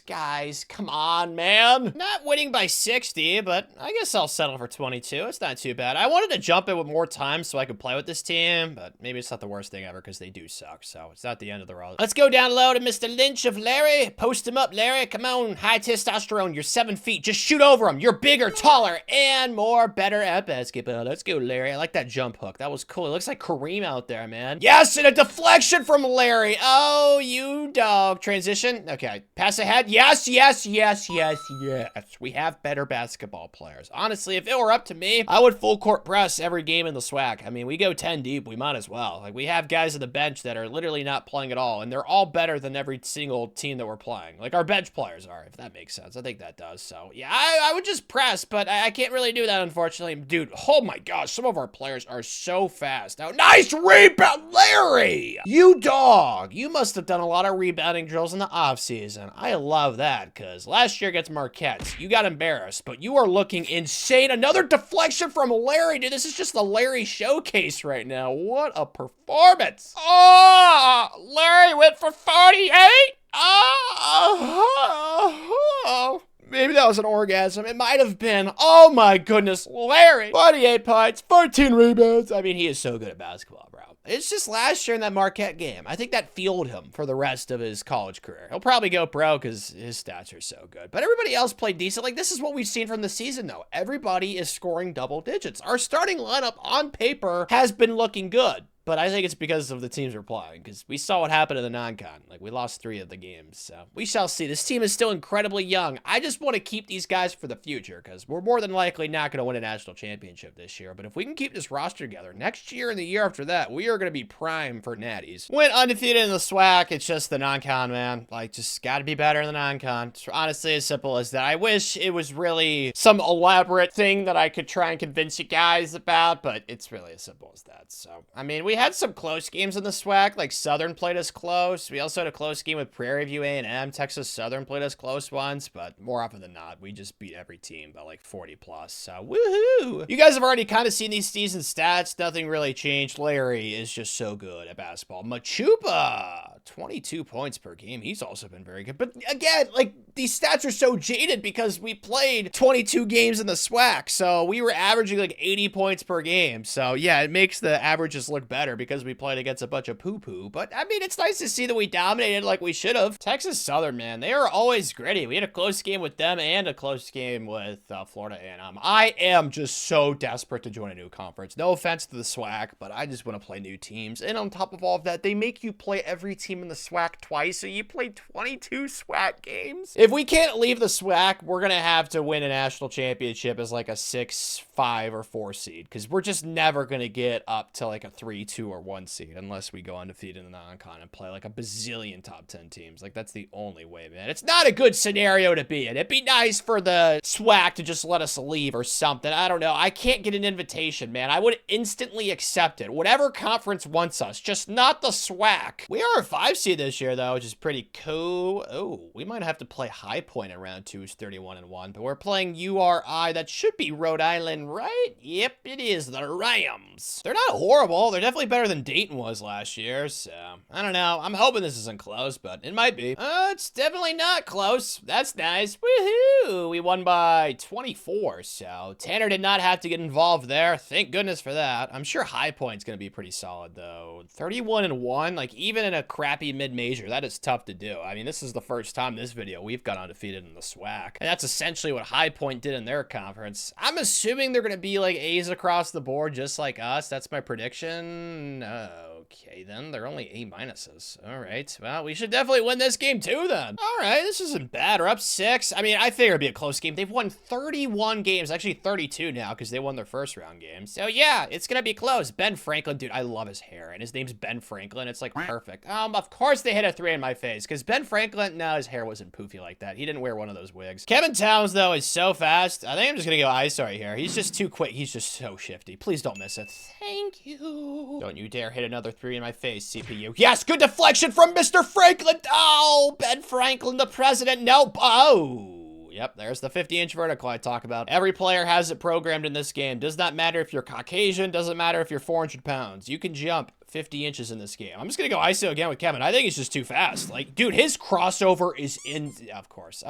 Guys, come on, man. Not winning by 60, but I guess I'll settle for 22. It's not too bad. I wanted to jump in with more time so I could play with this team, but maybe it's not the worst thing ever because they do suck, so it's not the end of the road. Let's go down low to Mr. Lynch of Larry. Post him up, Larry. Come on, high testosterone. You're 7 feet. Just shoot over him. You're bigger, taller, and more better at basketball. Let's go, Larry. I like that jump hook. That was cool. It looks like Kareem out there, man. Yes, and a deflection from Larry. Oh, you dog. Transition. Okay, pass ahead. Yes, yes, yes, yes, yes. We have better basketball players. Honestly, if it were up to me, I would full court press every game in the SWAC. I mean, we go 10 deep. We might as well. Like, we have guys on the bench that are literally not playing at all, and they're all better than every single team that we're playing. Like, our bench players are, if that makes sense. I think that does. So, yeah, I would just press, but I can't really do that, unfortunately. Dude, oh my gosh, some of our players are so fast. Now, nice rebound, Larry! You dog! You must have done a lot of rebounding drills in the offseason. I love that, because last year against Marquette, you got embarrassed, but you are looking insane. Another deflection from Larry. Dude, this is just the Larry showcase right now. What a performance. Oh, Larry went for 48. Oh, maybe that was an orgasm. It might have been. Oh my goodness, Larry. 48 points, 14 rebounds. I mean, he is so good at basketball, bro. It's just last year in that Marquette game. I think that fueled him for the rest of his college career. He'll probably go pro because his stats are so good. But everybody else played decent. Like, this is what we've seen from the season, though. Everybody is scoring double digits. Our starting lineup on paper has been looking good. But I think it's because of the teams we're playing, because we saw what happened in the non-con. Like, we lost 3 of the games, so we shall see. This team is still incredibly young. I just want to keep these guys for the future, because we're more than likely not going to win a national championship this year. But if we can keep this roster together, next year and the year after that, we are going to be prime for natties. Went undefeated in the SWAC. It's just the non-con, man. Like, just got to be better in the non-con. It's honestly as simple as that. I wish it was really some elaborate thing that I could try and convince you guys about, but it's really as simple as that. So, I mean, we had some close games in the SWAC, like Southern played us close. We also had a close game with Prairie View A&M. Texas Southern played us close once, but more often than not, we just beat every team by like 40 plus. So, woohoo! You guys have already kind of seen these season stats. Nothing really changed. Larry is just so good at basketball. Machupa, 22 points per game. He's also been very good. But again, like, these stats are so jaded because we played 22 games in the SWAC. So we were averaging like 80 points per game. So yeah, it makes the averages look better because we played against a bunch of poo-poo. But I mean, it's nice to see that we dominated like we should have. Texas Southern, man, they are always gritty. We had a close game with them and a close game with Florida A&M. I am just so desperate to join a new conference. No offense to the SWAC, but I just want to play new teams. And on top of all of that, they make you play every team in the SWAC twice. So you play 22 SWAC games. If we can't leave the SWAC, we're going to have to win a national championship as like a 6, 5, or 4 seed. Because we're just never going to get up to like a 3, 2, or 1 seed unless we go undefeated in the non-con and play like a bazillion top 10 teams. Like, that's the only way, man. It's not a good scenario to be in. It'd be nice for the SWAC to just let us leave or something. I don't know. I can't get an invitation, man. I would instantly accept it. Whatever conference wants us, just not the SWAC. We are a 5 seed this year, though, which is pretty cool. Oh, we might have to play High Point in round 2, is 31-1, but we're playing URI. That should be Rhode Island, right? Yep, it is. The Rams. They're not horrible. They're definitely better than Dayton was last year, so I don't know. I'm hoping this isn't close, but it might be. It's definitely not close. That's nice. Woohoo! We won by 24, so Tanner did not have to get involved there. Thank goodness for that. I'm sure High Point's gonna be pretty solid, though. 31-1, like, even in a crappy mid-major, that is tough to do. I mean, this is the first time this video we've got undefeated in the SWAC, and that's essentially what High Point did in their conference. I'm assuming they're gonna be like A's across the board, just like us. That's my prediction. Okay, then they're only A minuses. All right, well, we should definitely win this game too, then. All right, this isn't bad. We're up 6. I mean, I figure it'd be a close game. They've won 31 games, actually 32 now, because they won their first round game. So yeah, it's gonna be close. Ben Franklin, dude, I love his hair, and his name's Ben Franklin. It's like perfect. Of course they hit a 3 in my face, because Ben Franklin, no, his hair wasn't poofy like that. He didn't wear one of those wigs. Kevin Towns, though, is so fast. I think I'm just gonna go ISO right here. He's just too quick. He's just so shifty. Please don't miss it. Thank you. Don't you dare hit another 3 in my face, CPU. Yes, good deflection from Mr. Franklin. Oh, Ben Franklin, the president. Nope. Oh. Yep, there's the 50-inch vertical I talk about. Every player has it programmed in this game. Does not matter if you're Caucasian, doesn't matter if you're 400 pounds. You can jump 50 inches in this game. I'm just gonna go ISO again with Kevin. I think he's just too fast. Like, dude, his crossover is in... Of course.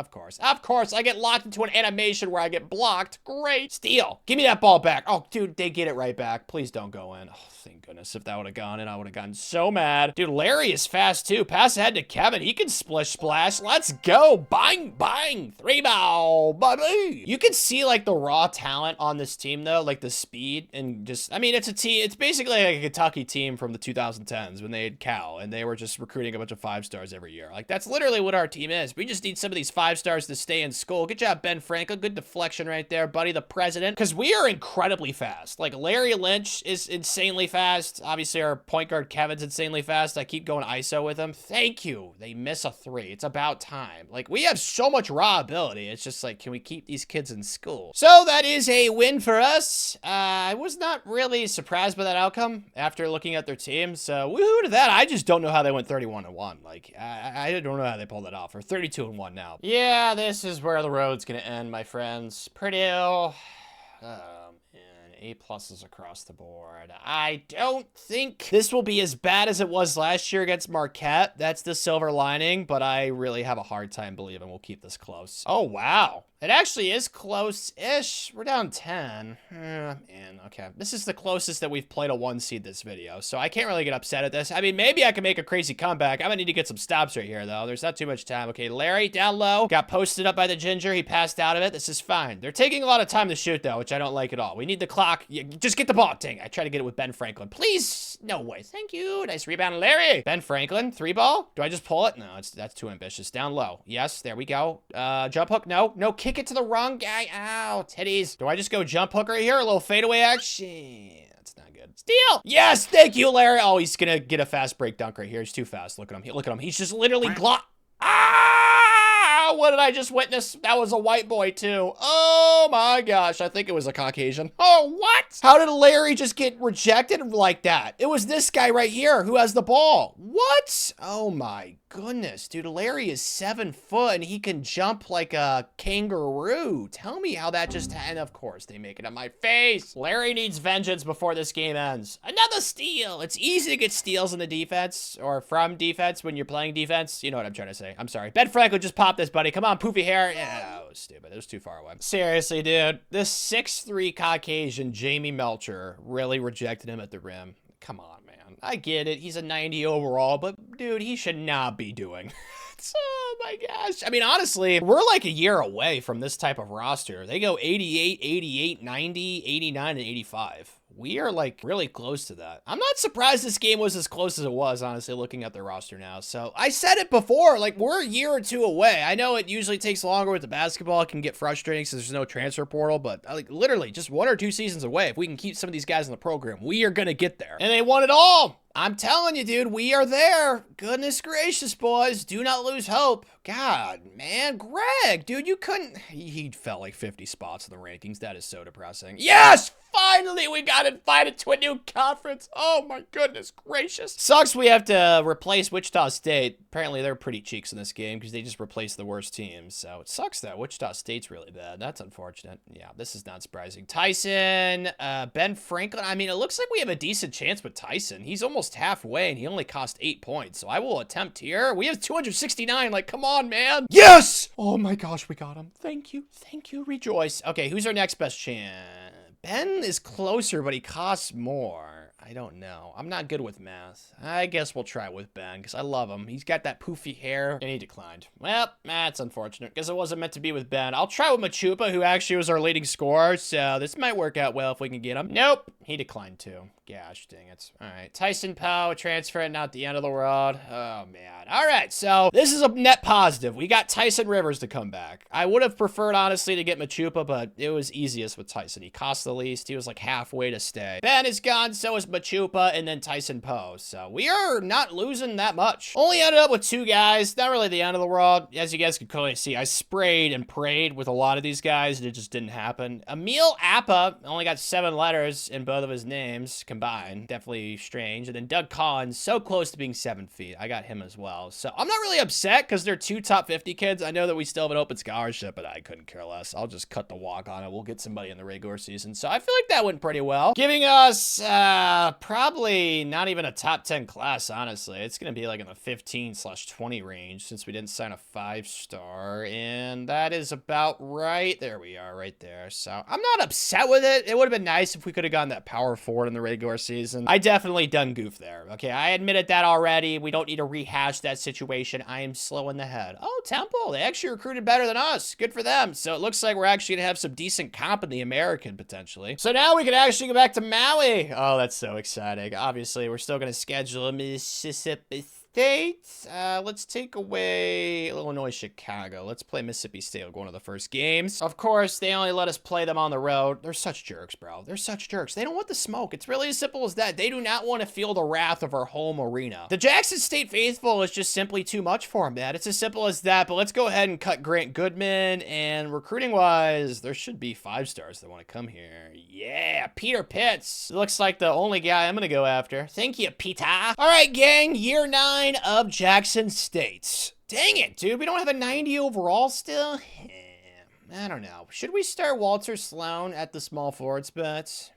I get locked into an animation where I get blocked. Great. Steal. Give me that ball back. Oh, dude, they get it right back. Please don't go in. Oh, thank goodness. If that would have gone in, I would have gotten so mad. Dude, Larry is fast, too. Pass ahead to Kevin. He can splish splash. Let's go. Bang, bang. 3-ball, buddy. You can see, like, the raw talent on this team, though. Like, the speed and just... I mean, it's a team... It's basically like a Kentucky team from the 2010s when they had Cal and they were just recruiting a bunch of 5-stars every year. Like, that's literally what our team is. We just need some of these 5-stars to stay in school. Good job, Ben Franklin. Good deflection right there, buddy, the president. Because we are incredibly fast. Like, Larry Lynch is insanely fast. Obviously, our point guard Kevin's insanely fast. I keep going ISO with him. Thank you. They miss a 3. It's about time. Like, we have so much raw ability. It's just like, can we keep these kids in school? So that is a win for us. I was not really surprised by that outcome after looking at their team. So woohoo to that. I just don't know how they went 31-1. Like, I don't know how they pulled it off. Or 32-1 now. Yeah, this is where the road's gonna end, my friends. Purdue. A+ across the board. I don't think this will be as bad as it was last year against Marquette. That's the silver lining, but I really have a hard time believing we'll keep this close. Oh, wow. It actually is close-ish. We're down 10. Man, okay. This is the closest that we've played a 1 seed this video, so I can't really get upset at this. I mean, maybe I can make a crazy comeback. I'm gonna need to get some stops right here, though. There's not too much time. Okay, Larry, down low. Got posted up by the Ginger. He passed out of it. This is fine. They're taking a lot of time to shoot, though, which I don't like at all. We need the clock. Just get the ball. Dang, I tried to get it with Ben Franklin. Please. No way. Thank you. Nice rebound, Larry. Ben Franklin, 3-ball. Do I just pull it? No, that's too ambitious. Down low. Yes, there we go. Jump hook. No. No, kick it to the wrong guy. Ow, titties. Do I just go jump hook right here? A little fadeaway action. That's not good. Steal. Yes, thank you, Larry. Oh, he's gonna get a fast break dunk right here. He's too fast. Look at him. Look at him. He's just literally what did I just witness? That was a white boy, too. Oh, my gosh. I think it was a Caucasian. Oh, what? How did Larry just get rejected like that? It was this guy right here who has the ball. What? Oh, my goodness. Dude, Larry is 7 foot and he can jump like a kangaroo. Tell me how that just... And, of course, they make it on my face. Larry needs vengeance before this game ends. Another steal. It's easy to get steals in the defense or from defense when you're playing defense. You know what I'm trying to say. I'm sorry. Ben Franklin just popped this, buddy. Come on, poofy hair. Yeah, it was stupid. It was too far away. Seriously, dude. This 6'3" Caucasian Jamie Melcher really rejected him at the rim. Come on, man. I get it. He's a 90 overall, but dude, he should not be doing oh my gosh. I mean, honestly, we're like a year away from this type of roster. They go 88, 88, 90, 89, and 85. We are like really close to that. I'm not surprised this game was as close as it was, honestly, looking at the roster now. So I said it before, like we're a year or two away. I know it usually takes longer with the basketball. It can get frustrating since there's no transfer portal, but like literally just 1 or 2 seasons away. If we can keep some of these guys in the program, we are going to get there. And they won it all. I'm telling you, dude, we are there. Goodness gracious, boys. Do not lose hope. God, man. Greg, dude, you couldn't... He fell like 50 spots in the rankings. That is so depressing. Yes! Finally, we got invited to a new conference. Oh, my goodness gracious. Sucks we have to replace Wichita State. Apparently, they're pretty cheeks in this game because they just replaced the worst teams. So it sucks that Wichita State's really bad. That's unfortunate. Yeah, this is not surprising. Tyson, Ben Franklin. I mean, it looks like we have a decent chance with Tyson. He's almost halfway and he only cost 8 points. So I will attempt here. We have 269. Like, come on, man. Yes! Oh my gosh, we got him. Thank you. Thank you. Rejoice. Okay, who's our next best chance? Ben is closer, but he costs more. I don't know. I'm not good with math. I guess we'll try with Ben, because I love him. He's got that poofy hair, and he declined. Well, that's unfortunate, because it wasn't meant to be with Ben. I'll try with Machupa, who actually was our leading scorer, so this might work out well if we can get him. Nope, he declined too. Gosh, dang it. All right, Tyson Poe, transfer, not the end of the world. Oh, man. All right, so this is a net positive. We got Tyson Rivers to come back. I would have preferred, honestly, to get Machupa, but it was easiest with Tyson. He cost the least. He was like halfway to stay. Ben is gone, so is Machupa, and then Tyson Poe. So we are not losing that much. Only ended up with 2 guys. Not really the end of the world. As you guys can clearly see, I sprayed and prayed with a lot of these guys, and it just didn't happen. Emil Appa only got 7 letters in both of his names combined. Definitely strange. And then Doug Collins, so close to being 7 feet. I got him as well. So I'm not really upset because they're 2 top 50 kids. I know that we still have an open scholarship, but I couldn't care less. I'll just cut the walk on it. We'll get somebody in the regular season. So I feel like that went pretty well. Giving us probably not even a top 10 class, honestly. It's going to be like in the 15/20 range since we didn't sign a 5-star. And that is about right. There we are, right there. So I'm not upset with it. It would have been nice if we could have gotten that power forward in the regular season. I definitely done goof there. Okay, I admitted that already. We don't need to rehash that situation. I am slow in the head. Oh, Temple. They actually recruited better than us. Good for them. So it looks like we're actually going to have some decent comp in the American, potentially. So now we can actually go back to Maui. Oh, that's so exciting. Obviously, we're still going to schedule a Mississippi State. Let's take away Illinois, Chicago. Let's play Mississippi State. We'll go one of the first games. Of course, they only let us play them on the road. They're such jerks, bro. They're such jerks. They don't want the smoke. It's really as simple as that. They do not want to feel the wrath of our home arena. The Jackson State faithful is just simply too much for them, man. It's as simple as that. But let's go ahead and cut Grant Goodman. And recruiting-wise, there should be 5-stars that want to come here. Yeah, Peter Pitts. Looks like the only guy I'm going to go after. Thank you, Peter. All right, gang. Year 9 of Jackson State. Dang it, dude. We don't have a 90 overall still? I don't know. Should we start Walter Sloan at the small forward spot?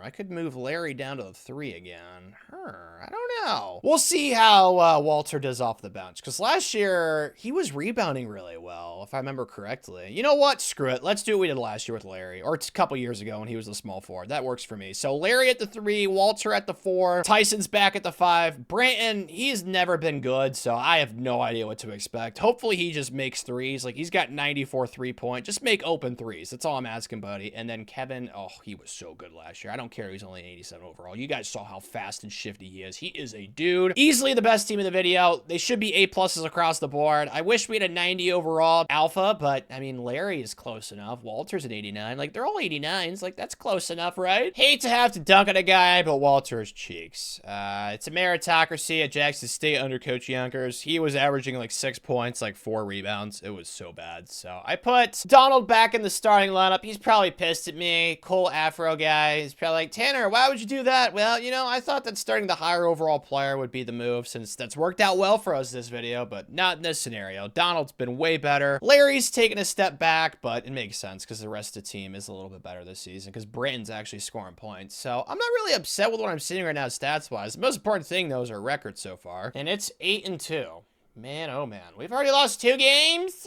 I could move Larry down to the 3 again. I don't know. We'll see how Walter does off the bench. Because last year, he was rebounding really well, if I remember correctly. You know what? Screw it. Let's do what we did last year with Larry. Or a couple years ago when he was a small forward. That works for me. So Larry at the 3, Walter at the 4, Tyson's back at the 5. Branton, he's never been good, so I have no idea what to expect. Hopefully he just makes 3s. Like, he's got 94 3-point. Just make open 3s. That's all I'm asking, buddy. And then Kevin, oh, he was so good last year. I don't care. He's only an 87 overall. You guys saw how fast and shifty he is. He is a dude. Easily the best team in the video. They should be A+ across the board. I wish we had a 90 overall alpha, but I mean, Larry is close enough. Walter's an 89. Like, they're all 89s. Like, that's close enough, right? Hate to have to dunk on a guy, but Walter's cheeks. It's a meritocracy at Jackson State under Coach Yonkers. He was averaging like 6 points, like 4 rebounds. It was so bad. So I put Donald back in the starting lineup. He's probably pissed at me. Cool Afro guy. He's probably like, Tanner, why would you do that? Well, you know, I thought that starting the higher overall player would be the move since that's worked out well for us this video, but not in this scenario. Donald's been way better. Larry's taken a step back, but it makes sense because the rest of the team is a little bit better this season because Branton's actually scoring points. So I'm not really upset with what I'm seeing right now stats-wise. The most important thing, though, is our record so far, and it's 8-2. Man, oh man. We've already lost 2 games?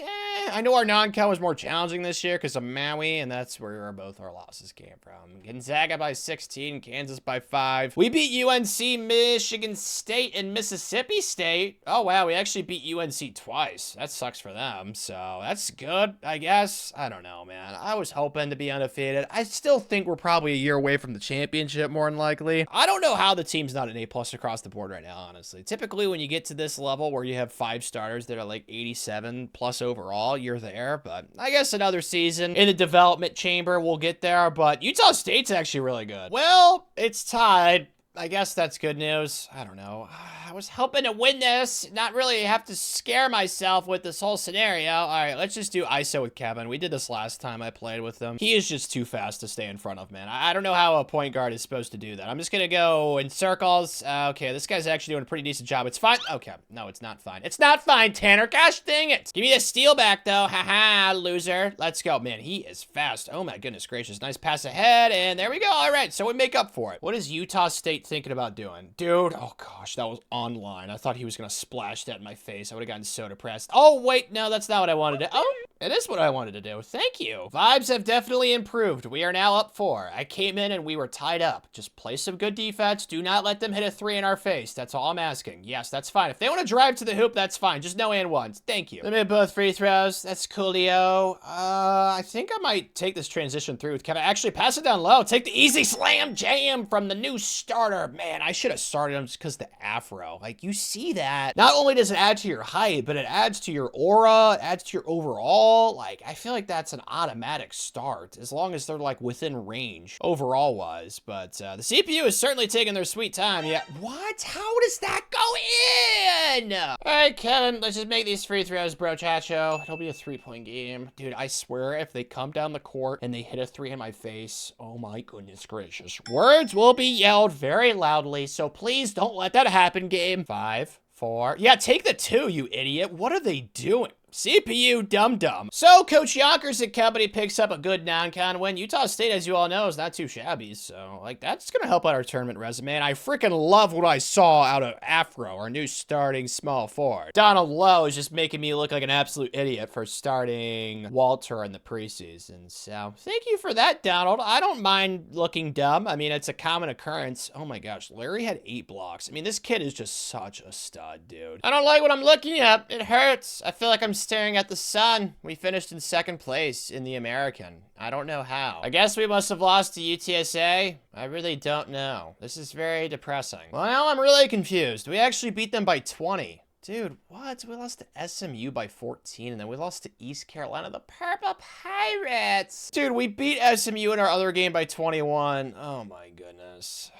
I know our non-con was more challenging this year because of Maui, and that's where both our losses came from. Gonzaga by 16, Kansas by 5. We beat UNC, Michigan State, and Mississippi State. Oh wow, we actually beat UNC twice. That sucks for them, so that's good, I guess. I don't know, man. I was hoping to be undefeated. I still think we're probably a year away from the championship, more than likely. I don't know how the team's not an A+ across the board right now, honestly. Typically, when you get to this level where you have 5 starters that are like 87+ overall, you're there. But I guess another season in the development chamber, we'll get there. But Utah State's actually really good. Well, it's tied. I guess that's good news. I don't know. I was hoping to win this, not really have to scare myself with this whole scenario. All right, let's just do ISO with Kevin. We did this last time I played with him. He is just too fast to stay in front of, man. I don't know how a point guard is supposed to do that. I'm just going to go in circles. Okay, this guy's actually doing a pretty decent job. It's fine. Okay, no, it's not fine. It's not fine, Tanner. Gosh dang it. Give me the steal back, though. Haha, loser. Let's go. Man, he is fast. Oh, my goodness gracious. Nice pass ahead, and there we go. All right, so we make up for it. What is Utah State thinking about doing? Dude, oh gosh, that was online. I thought he was gonna splash that in my face. I would have gotten so depressed. Oh wait, no, that's not what I wanted to. Oh, it is what I wanted to do. Thank you. Vibes have definitely improved. We are now up 4. I came in and we were tied up. Just play some good defense. Do not let them hit a 3 in our face. That's all I'm asking. Yes, that's fine. If they want to drive to the hoop, that's fine. Just no and ones. Thank you. Let me hit both free throws. That's coolio. I think I might take this transition through with Kevin. Actually, pass it down low. Take the easy slam jam from the new starter. starter. Man, I should have started him just because the afro. Like, you see that. Not only does it add to your height, but it adds to your aura, it adds to your overall. Like, I feel like that's an automatic start, as long as they're, like, within range, overall-wise. But the CPU is certainly taking their sweet time. Yeah, what? How does that go in? All right, Kevin, let's just make these free throws, bro, chacho. It'll be a 3-point game. Dude, I swear, if they come down the court and they hit a 3 in my face, oh my goodness gracious. Words will be yelled very loudly, so please don't let that happen, game. 5, 4. Yeah, take the 2, you idiot. What are they doing? CPU dum-dum. So, Coach Yonkers and company picks up a good non-con win. Utah State, as you all know, is not too shabby. So, like, that's going to help out our tournament resume. And I freaking love what I saw out of Afro, our new starting small forward. Donald Lowe is just making me look like an absolute idiot for starting Walter in the preseason. So, thank you for that, Donald. I don't mind looking dumb. I mean, it's a common occurrence. Oh my gosh, Larry had 8 blocks. I mean, this kid is just such a stud, dude. I don't like what I'm looking at. It hurts. I feel like I'm staring at the sun. We finished in 2nd place in the American. I don't know how. I guess we must have lost to UTSA. I really don't know. This is very depressing. Well, I'm really confused. We actually beat them by 20. Dude, what? We lost to SMU by 14, and then we lost to East Carolina, the Purple Pirates. Dude, we beat SMU in our other game by 21. Oh my goodness.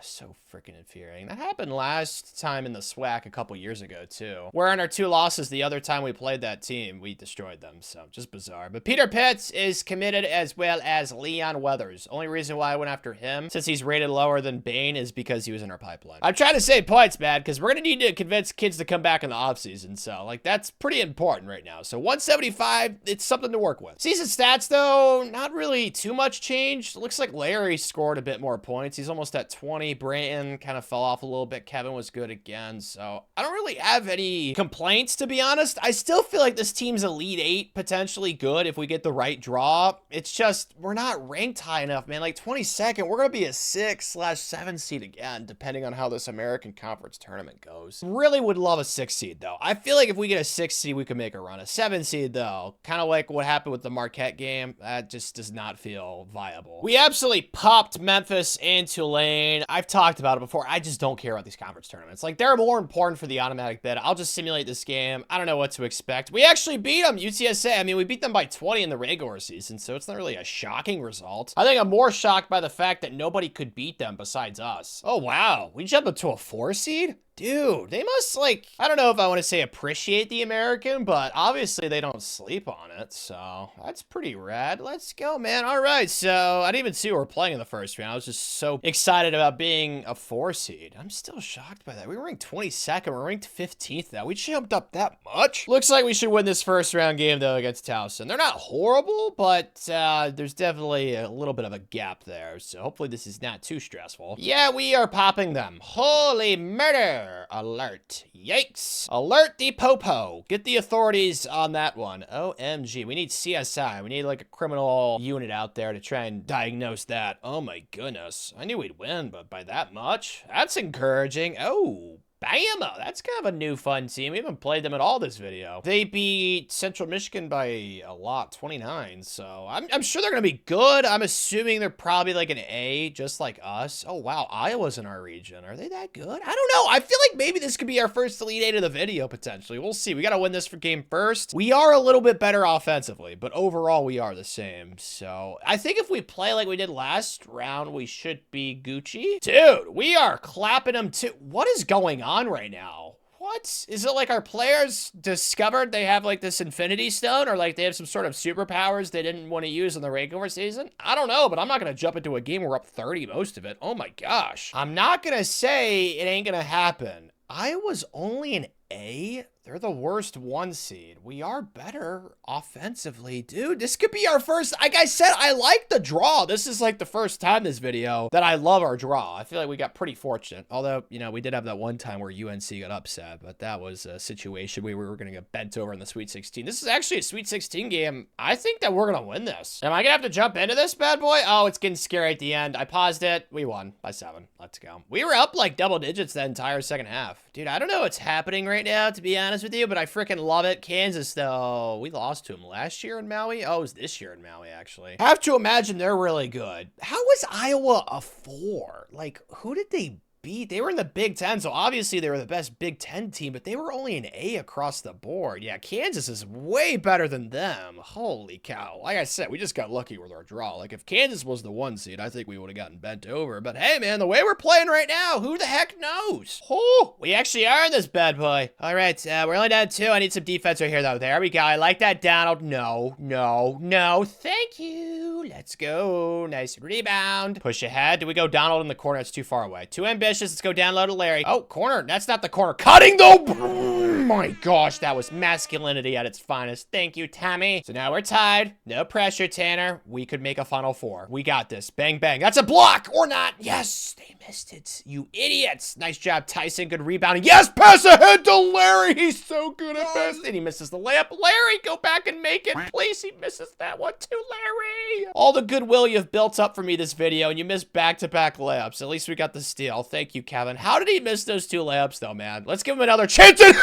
So freaking infuriating. That happened last time in the SWAC a couple years ago, too. Where in our 2 losses, the other time we played that team, we destroyed them. So, just bizarre. But Peter Pitts is committed, as well as Leon Weathers. Only reason why I went after him, since he's rated lower than Bain, is because he was in our pipeline. I'm trying to save points, man, because we're going to need to convince kids to come back in the offseason. So, like, that's pretty important right now. So, 175, it's something to work with. Season stats, though, not really too much change. It looks like Larry scored a bit more points. He's almost at 20. Brayton kind of fell off a little bit. Kevin was good again. So I don't really have any complaints, to be honest. I still feel like this team's Elite 8 potentially good if we get the right draw. It's just, we're not ranked high enough, man. Like 22nd, we're going to be a 6/7 seed again, depending on how this American Conference tournament goes. Really would love a 6 seed, though. I feel like if we get a 6 seed, we could make a run. A 7 seed, though, kind of like what happened with the Marquette game, that just does not feel viable. We absolutely popped Memphis and Tulane. I've talked about it before. I just don't care about these conference tournaments. Like, they're more important for the automatic bid. I'll just simulate this game. I don't know what to expect. We actually beat them, UTSA. I mean, we beat them by 20 in the regular season, so it's not really a shocking result. I think I'm more shocked by the fact that nobody could beat them besides us. Oh, wow. We jumped up to a 4 seed? Dude, they must, like, I don't know if I want to say appreciate the American, but obviously they don't sleep on it, so that's pretty rad. Let's go, man. All right, so I didn't even see who we're playing in the first round. I was just so excited about being a 4 seed. I'm still shocked by that. We were ranked 22nd. We're ranked 15th now. We jumped up that much. Looks like we should win this first round game, though, against Towson. They're not horrible, but there's definitely a little bit of a gap there, so hopefully this is not too stressful. Yeah, we are popping them. Holy murder! Alert. Yikes. Alert the popo. Get the authorities on that one. OMG. We need CSI. We need like a criminal unit out there to try and diagnose that. Oh my goodness. I knew we'd win, but by that much? That's encouraging. Oh, Bama. That's kind of a new fun team. We haven't played them at all this video. They beat Central Michigan by a lot, 29. So I'm sure they're going to be good. I'm assuming they're probably like an A, just like us. Oh, wow. Iowa's in our region. Are they that good? I don't know. I feel like maybe this could be our first Elite 8 of the video, potentially. We'll see. We got to win this game first. We are a little bit better offensively, but overall we are the same. So I think if we play like we did last round, we should be Gucci. Dude, we are clapping them too. What is going on right now? What? Is it like our players discovered they have like this Infinity Stone, or like they have some sort of superpowers they didn't want to use in the regular season? I don't know, but I'm not going to jump into a game where we're up 30 most of it. Oh my gosh. I'm not going to say it ain't going to happen. I was only an A. They're the worst 1 seed. We are better offensively. Dude, this could be our first. Like I said, I like the draw. This is like the first time this video that I love our draw. I feel like we got pretty fortunate. Although, you know, we did have that one time where UNC got upset, but that was a situation where we were going to get bent over in the Sweet 16. This is actually a Sweet 16 game. I think that we're going to win this. Am I going to have to jump into this bad boy? Oh, it's getting scary at the end. I paused it. We won by 7. Let's go. We were up like double digits that entire second half. Dude, I don't know what's happening right now, to be honest honest with you, but I freaking love it. Kansas, though, we lost to them last year in Maui. Oh, it was this year in Maui, actually. I have to imagine they're really good. How was Iowa a 4? Like, who did they beat? They were in the Big Ten, so obviously they were the best Big Ten team, but they were only an A across the board. Yeah, Kansas is way better than them. Holy cow. Like I said, we just got lucky with our draw. Like, if Kansas was the 1 seed, I think we would have gotten bent over. But hey, man, the way we're playing right now, who the heck knows? Oh, we actually are in this bad boy. All right, we're only down 2. I need some defense right here, though. There we go. I like that, Donald. No, no, no. Thank you. Let's go. Nice rebound. Push ahead. Do we go Donald in the corner? It's too far away. Too ambitious. Let's go down low to Larry. Oh, corner. That's not the corner. Cutting, though. Oh, my gosh. That was masculinity at its finest. Thank you, Tommy. So now we're tied. No pressure, Tanner. We could make a Final Four. We got this. Bang, bang. That's a block or not. Yes. They missed it. You idiots. Nice job, Tyson. Good rebounding. Yes. Pass ahead to Larry. He's so good at this. And he misses the layup. Larry, go back and make it. Please. He misses that one too, Larry. All the goodwill you've built up for me this video, and you missed back-to-back layups. At least we got the steal. Thank you, Kevin. How did he miss those 2 layups, though, man? Let's give him another chance. It's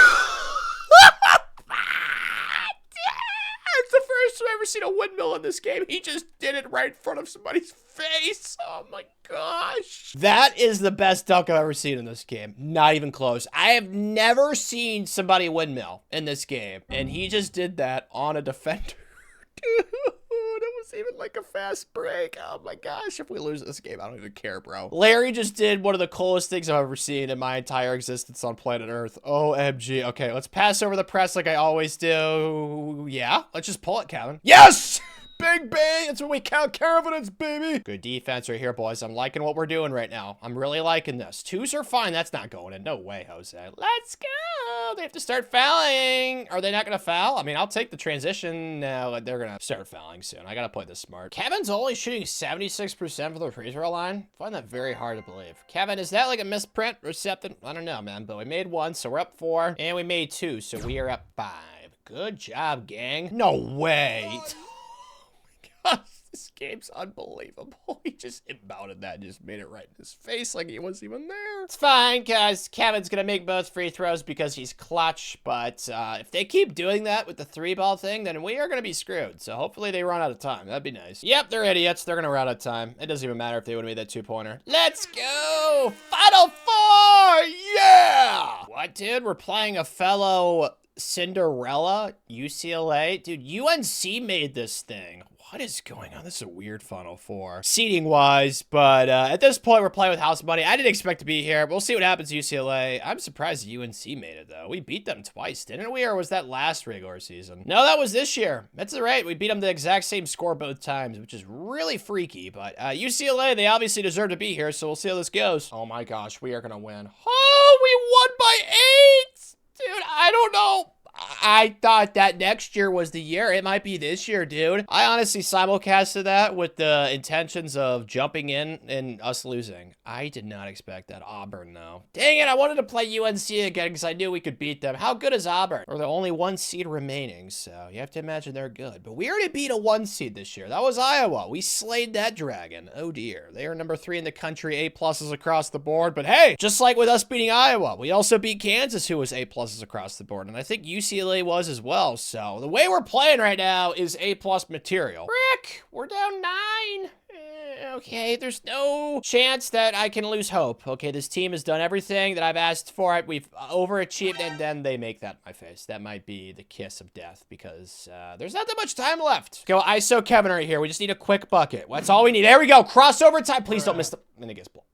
the first I've ever seen a windmill in this game. He just did it right in front of somebody's face. Oh, my gosh. That is the best dunk I've ever seen in this game. Not even close. I have never seen somebody windmill in this game, and he just did that on a defender. Dude. Even like a fast break. Oh my gosh, if we lose this game, I don't even care, bro. Larry just did one of the coolest things I've ever seen in my entire existence on planet Earth. OMG. Okay, let's pass over the press like I always do. Yeah, let's just pull it, Kevin. Yes! Big bang! That's when we count confidence, baby! Good defense right here, boys. I'm liking what we're doing right now. I'm really liking this. 2s are fine. That's not going in. No way, Jose. Let's go! They have to start fouling. Are they not going to foul? I mean, I'll take the transition. No, they're going to start fouling soon. I got to play this smart. Kevin's only shooting 76% for the free throw line. I find that very hard to believe. Kevin, is that like a misprint or something? I don't know, man. But we made 1, so we're up 4. And we made 2, so we are up 5. Good job, gang. No way. This game's unbelievable. He just inbounded that and just made it right in his face like he wasn't even there. It's fine, guys. Kevin's gonna make both free throws because he's clutch, but if they keep doing that with the 3-ball thing, then we are gonna be screwed. So hopefully they run out of time. That'd be nice. Yep, they're idiots. They're gonna run out of time. It doesn't even matter if they would have made that 2-pointer. Let's go! Final 4! Yeah! What, dude? We're playing a fellow Cinderella? UCLA? Dude, UNC made this thing. What is going on? This is a weird Final Four, seating-wise, but at this point, we're playing with house money. I didn't expect to be here. We'll see what happens to UCLA. I'm surprised UNC made it, though. We beat them twice, didn't we? Or was that last regular season? No, that was this year. That's right. We beat them the exact same score both times, which is really freaky, but UCLA, they obviously deserve to be here, so we'll see how this goes. Oh, my gosh. We are going to win. Oh, we won by 8! Dude, I don't know. I thought that next year was the year. It might be this year, dude. I honestly simulcasted that with the intentions of jumping in and us losing. I did not expect that. Auburn, though. Dang it, I wanted to play UNC again because I knew we could beat them. How good is Auburn? We're the only 1 seed remaining, so you have to imagine they're good. But we already beat a 1 seed this year. That was Iowa. We slayed that dragon. Oh, dear. They are number 3 in the country. A-pluses across the board. But hey, just like with us beating Iowa, we also beat Kansas, who was A-pluses across the board. And I think UCLA was as well. So the way we're playing right now is A-plus material. Frick, we're down 9. Okay, there's no chance that I can lose hope. Okay, this team has done everything that I've asked for it. We've overachieved, and then they make that in my face. That might be the kiss of death because there's not that much time left. Go ISO Kevin right here. We just need a quick bucket. That's all we need. There we go. Crossover time. Please don't miss the... And it gets blown.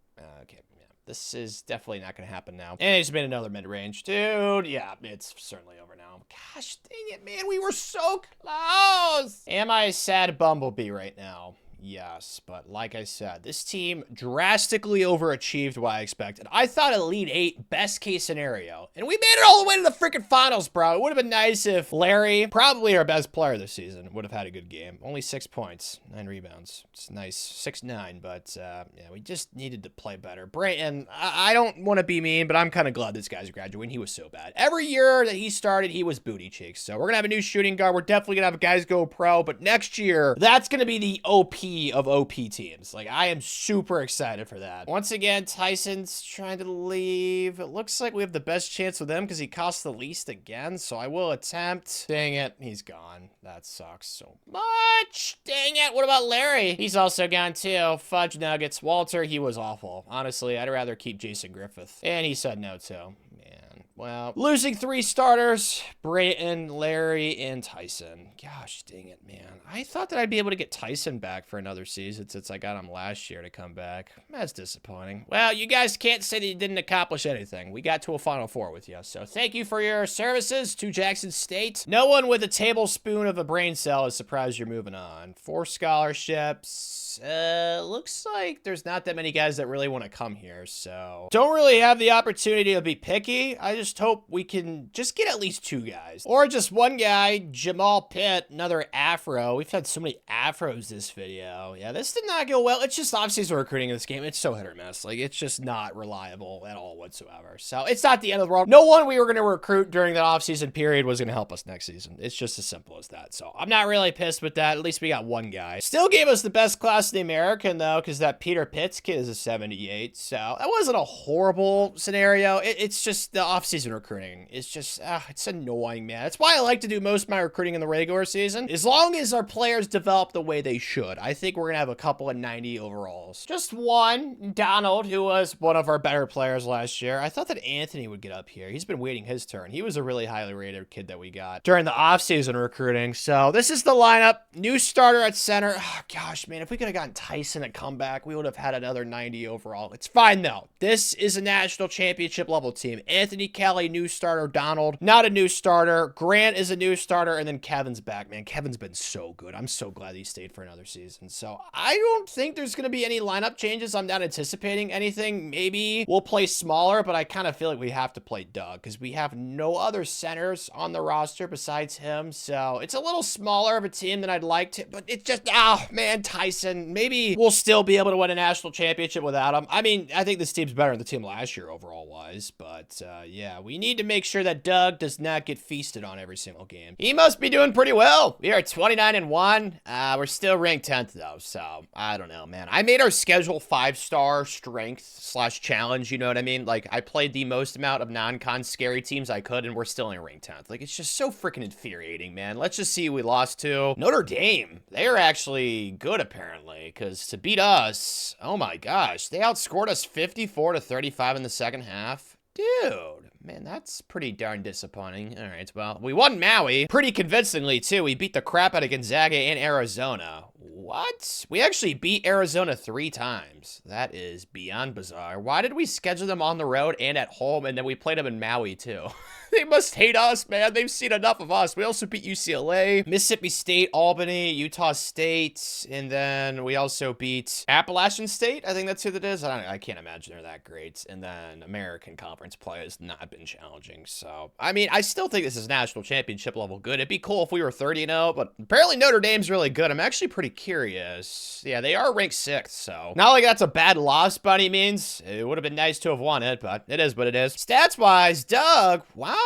Okay, yeah. This is definitely not going to happen now. And he just made another mid-range. Dude, yeah, it's certainly over now. Gosh, dang it, man. We were so close. Am I a sad bumblebee right now? Yes, but like I said, this team drastically overachieved what I expected. I thought Elite 8, best case scenario. And we made it all the way to the freaking finals, bro. It would have been nice if Larry, probably our best player this season, would have had a good game. Only 6 points, 9 rebounds. It's nice. 6-9, but yeah, we just needed to play better. Brayton, I don't want to be mean, but I'm kind of glad this guy's graduating. He was so bad. Every year that he started, he was booty cheeks. So we're going to have a new shooting guard. We're definitely going to have guys go pro, but next year, that's going to be the OP of OP teams. Like, I am super excited for that. Once again, Tyson's trying to leave. It looks like we have the best chance with him because he costs the least again, so I will attempt. Dang it, he's gone. That sucks so much. Dang it, what about Larry? He's also gone too. Fudge Nuggets. Walter, he was awful. Honestly, I'd rather keep Jason Griffith. And he said no too. Man, well, losing 3 starters, Brayton, Larry, and Tyson. Gosh, dang it, man. I thought that I'd be able to get Tyson back for another season since I got him last year to come back. That's disappointing. Well, you guys can't say that you didn't accomplish anything. We got to a Final Four with you, so thank you for your services to Jackson State. No one with a tablespoon of a brain cell is surprised you're moving on. 4 scholarships. Looks like there's not that many guys that really want to come here, so don't really have the opportunity to be picky. I just hope we can just get at least 2 guys. Or just 1 guy, Jamal Pitt, another Afro. We've had so many Afros this video. Yeah, this did not go well. It's just offseason recruiting in this game. It's so hit or miss. Like, it's just not reliable at all whatsoever. So it's not the end of the world. No one we were going to recruit during that offseason period was going to help us next season. It's just as simple as that. So I'm not really pissed with that. At least we got 1 guy. Still gave us the best class in the American, though, because that Peter Pitts kid is a 78. So that wasn't a horrible scenario. It's just the offseason recruiting. It's just, it's annoying, man. That's why I like to do most of my recruiting in the regular season. As long as our players develop the way they should, I think we're going to have a couple of 90 overalls. Just 1, Donald, who was one of our better players last year. I thought that Anthony would get up here. He's been waiting his turn. He was a really highly rated kid that we got during the offseason recruiting. So this is the lineup. New starter at center. Oh, gosh, man, if we could have gotten Tyson to come back, we would have had another 90 overall. It's fine, though. This is a national championship level team. Anthony Kelly, new starter. Donald, not a new starter. Grant is a new starter, and then Kevin's back, man. Kevin's been so good. I'm so glad he stayed for another season. So I don't think there's going to be any lineup changes. I'm not anticipating anything. Maybe we'll play smaller, but I kind of feel like we have to play Doug because we have no other centers on the roster besides him. So it's a little smaller of a team than I'd like to, but it's just, oh man, Tyson, maybe we'll still be able to win a national championship without him. I mean, I think this team's better than the team last year overall wise, but yeah, we need to make sure that Doug does not get feasted on every single game. He must be doing pretty well. We are 29-1. We're still ranked 10th though, so I don't know, man. I made our schedule 5-star strength/challenge, you know what I mean? Like, I played the most amount of non-con scary teams I could, and we're still in ranked 10th. Like, it's just so freaking infuriating, man. Let's just see who we lost to. Notre Dame. They're actually good, apparently, because to beat us, oh my gosh, they outscored us 54-35 in the second half. Dude, man, that's pretty darn disappointing. All right, well, we won Maui pretty convincingly, too. We beat the crap out of Gonzaga and Arizona. What? We actually beat Arizona 3 times. That is beyond bizarre. Why did we schedule them on the road and at home, and then we played them in Maui, too? They must hate us, man. They've seen enough of us. We also beat UCLA, Mississippi State, Albany, Utah State, and then we also beat Appalachian State. I think that's who that is. I can't imagine they're that great. And then American Conference play has not been challenging. So, I mean, I still think this is national championship level good. It'd be cool if we were 30-0, but apparently Notre Dame's really good. I'm actually pretty curious. Yeah, they are ranked 6th, so not like that's a bad loss by any means. It would have been nice to have won it, but it is what it is. Stats-wise, Doug, wow.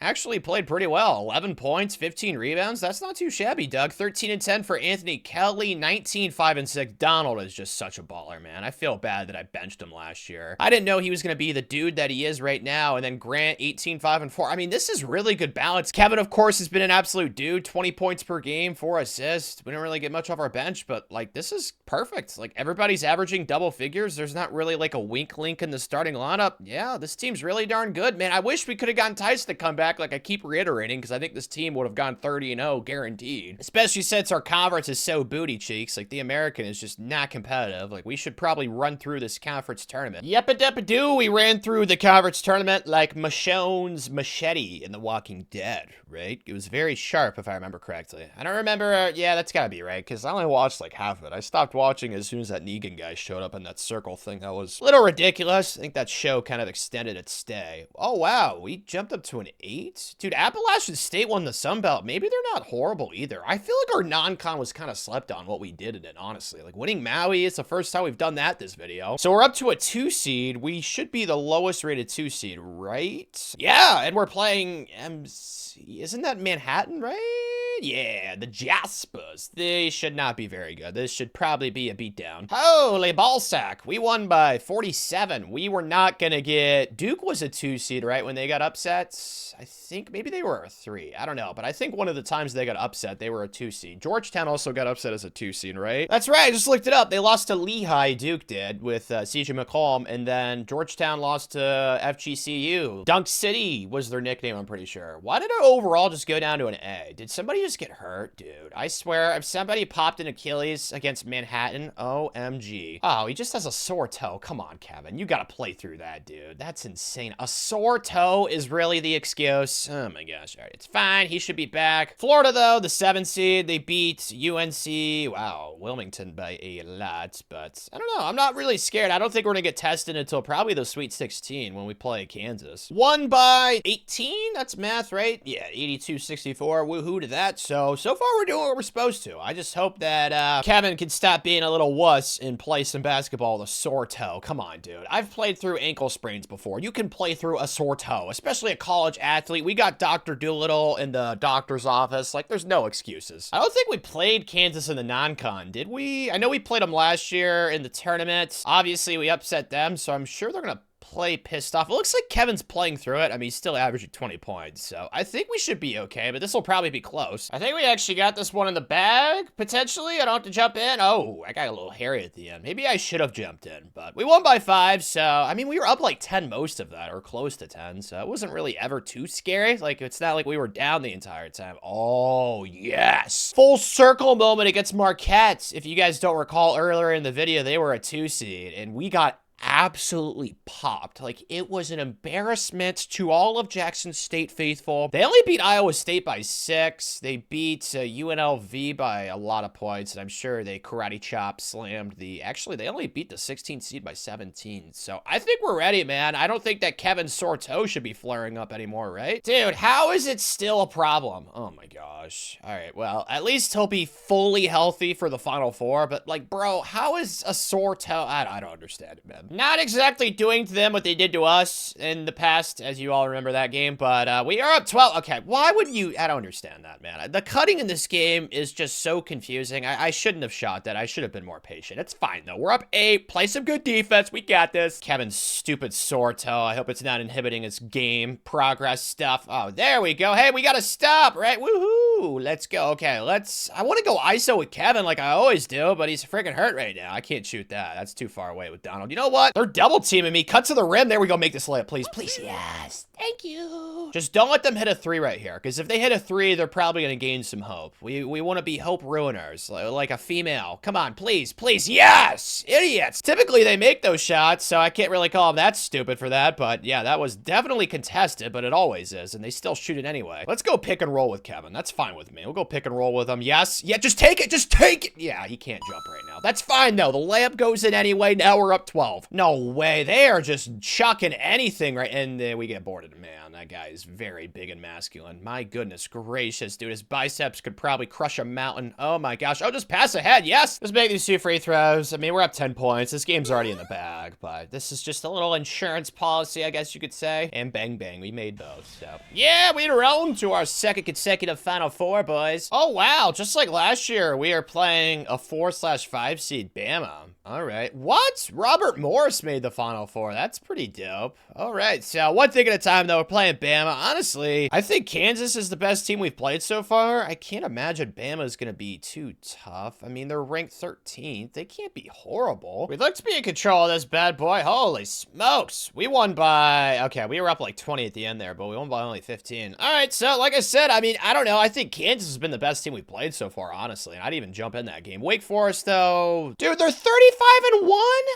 Actually played pretty well. 11 points, 15 rebounds. That's not too shabby, Doug. 13-10 for Anthony Kelly. 19-5-6. Donald is just such a baller, man. I feel bad that I benched him last year. I didn't know he was going to be the dude that he is right now. And then Grant, 18-5-4. I mean, this is really good balance. Kevin, of course, has been an absolute dude. 20 points per game, 4 assists. We didn't really get much off our bench, but, like, this is perfect. Like, everybody's averaging double figures. There's not really, like, a wink link in the starting lineup. Yeah, this team's really darn good, man. I wish we could have gotten Tyson to come back. Like I keep reiterating, because I think this team would have gone 30-0 guaranteed, especially since our conference is so booty cheeks. Like, the American is just not competitive. Like, we should probably run through this conference tournament. Yep-a-dep-a-doo, we ran through the conference tournament like Michonne's machete in The Walking Dead, right? It was very sharp, if I remember correctly. I don't remember, yeah, that's gotta be right, because I only watched like half of it. I stopped watching as soon as that Negan guy showed up in that circle thing. That was a little ridiculous. I think that show kind of extended its stay. Oh wow, we jumped up to an 8? Dude, Appalachian State won the Sun Belt. Maybe they're not horrible either. I feel like our non-con was kind of slept on what we did in it, honestly. Like, winning Maui, it's the first time we've done that this video. So we're up to a 2 seed. We should be the lowest rated 2 seed, right? Yeah, and we're playing MC. Isn't that Manhattan, right? Yeah, the Jaspers. They should not be very good. This should probably be a beatdown. Holy ballsack. We won by 47. We were not going to get... Duke was a 2 seed, right, when they got upset? I think maybe they were a 3. I don't know, but I think one of the times they got upset, they were a 2 seed. Georgetown also got upset as a 2 seed, right? That's right. I just looked it up. They lost to Lehigh, Duke did, with CJ McCollum, and then Georgetown lost to FGCU. Dunk City was their nickname, I'm pretty sure. Why did it overall just go down to an A? Did somebody just get hurt? Dude, I swear, if somebody popped an Achilles against Manhattan, OMG. Oh, he just has a sore toe. Come on, Kevin. You gotta play through that, dude. That's insane. A sore toe is really the excuse. Oh my gosh. All right, it's fine. He should be back. Florida, though, the 7 seed, they beat UNC. Wow, Wilmington by a lot, but I don't know. I'm not really scared. I don't think we're gonna get tested until probably the Sweet 16 when we play Kansas. Won by 18? That's math, right? Yeah, 82-64. Woohoo to that. So far we're doing what we're supposed to. I just hope that Kevin can stop being a little wuss and play some basketball with a sore toe. Come on, dude. I've played through ankle sprains before. You can play through a sore toe, especially a college athlete. We got Dr. Doolittle in the doctor's office. Like, there's no excuses. I don't think we played Kansas in the non-con, did we? I know we played them last year in the tournament. Obviously, we upset them, so I'm sure they're gonna play pissed off. It looks like Kevin's playing through it. I mean, he's still averaging 20 points, so I think we should be okay, but this will probably be close. I think we actually got this one in the bag, potentially. I don't have to jump in. Oh, I got a little hairy at the end. Maybe I should have jumped in, but we won by 5, so, I mean, we were up like 10 most of that, or close to 10, so it wasn't really ever too scary. Like, it's not like we were down the entire time. Oh, yes! Full circle moment against Marquette. If you guys don't recall, earlier in the video, they were a 2 seed, and we got absolutely popped. Like, it was an embarrassment to all of Jackson State faithful. They only beat Iowa State by 6. They beat UNLV by a lot of points, and I'm sure they karate chop slammed the... Actually, they only beat the 16th seed by 17. So I think we're ready, man. I don't think that Kevin's sore toe should be flaring up anymore, right? Dude, how is it still a problem? Oh my gosh. All right, well, at least he'll be fully healthy for the Final Four, but like, bro, how is a sore toe? I don't understand it, man. Not exactly doing to them what they did to us in the past, as you all remember that game, but we are up 12. Okay, why would you... I don't understand that, man. The cutting in this game is just so confusing. I shouldn't have shot that. I should have been more patient. It's fine, though. We're up 8. Play some good defense. We got this. Kevin's stupid sore toe. I hope it's not inhibiting his game progress stuff. Oh, there we go. Hey, we gotta stop, right? Woohoo! Let's go. Okay, I want to go ISO with Kevin like I always do, but he's freaking hurt right now. I can't shoot that. That's too far away with Donald. You know what? They're double teaming me. Cut to the rim. There we go. Make this layup, please. Please. Yes. Thank you. Just don't let them hit a 3 right here, because if they hit a 3, they're probably going to gain some hope. We want to be hope ruiners, like a female. Come on, please. Please. Yes. Idiots. Typically, they make those shots, so I can't really call them that stupid for that, but yeah, that was definitely contested, but it always is, and they still shoot it anyway. Let's go pick and roll with Kevin. That's fine with me. We'll go pick and roll with him. Yes. Yeah, just take it. Just take it. Yeah, he can't jump right now. That's fine, though. The layup goes in anyway. Now we're up 12. No way. They are just chucking anything right, and we get boarded. Man, that guy is very big and masculine. My goodness gracious, dude. His biceps could probably crush a mountain. Oh my gosh. Oh, just pass ahead. Yes. Let's make these 2 free throws. I mean, we're up 10 points. This game's already in the bag, but this is just a little insurance policy, I guess you could say. And bang, bang. We made both. So, yeah, we rolled to our 2nd consecutive Final Four, boys. Oh, wow. Just like last year, we are playing a 4/5 seed Bama. All right. What? Robert Morris made the Final Four. That's pretty dope. All right. So, one thing at a time, though. We're playing Bama. Honestly, I think Kansas is the best team we've played so far. I can't imagine Bama is going to be too tough. I mean, they're ranked 13th. They can't be horrible. We'd like to be in control of this bad boy. Holy smokes. We won by... Okay, we were up like 20 at the end there, but we won by only 15. All right, so like I said, I mean, I don't know. I think Kansas has been the best team we've played so far, honestly. And I'd even jump in that game. Wake Forest, though... Dude, they're 35-1?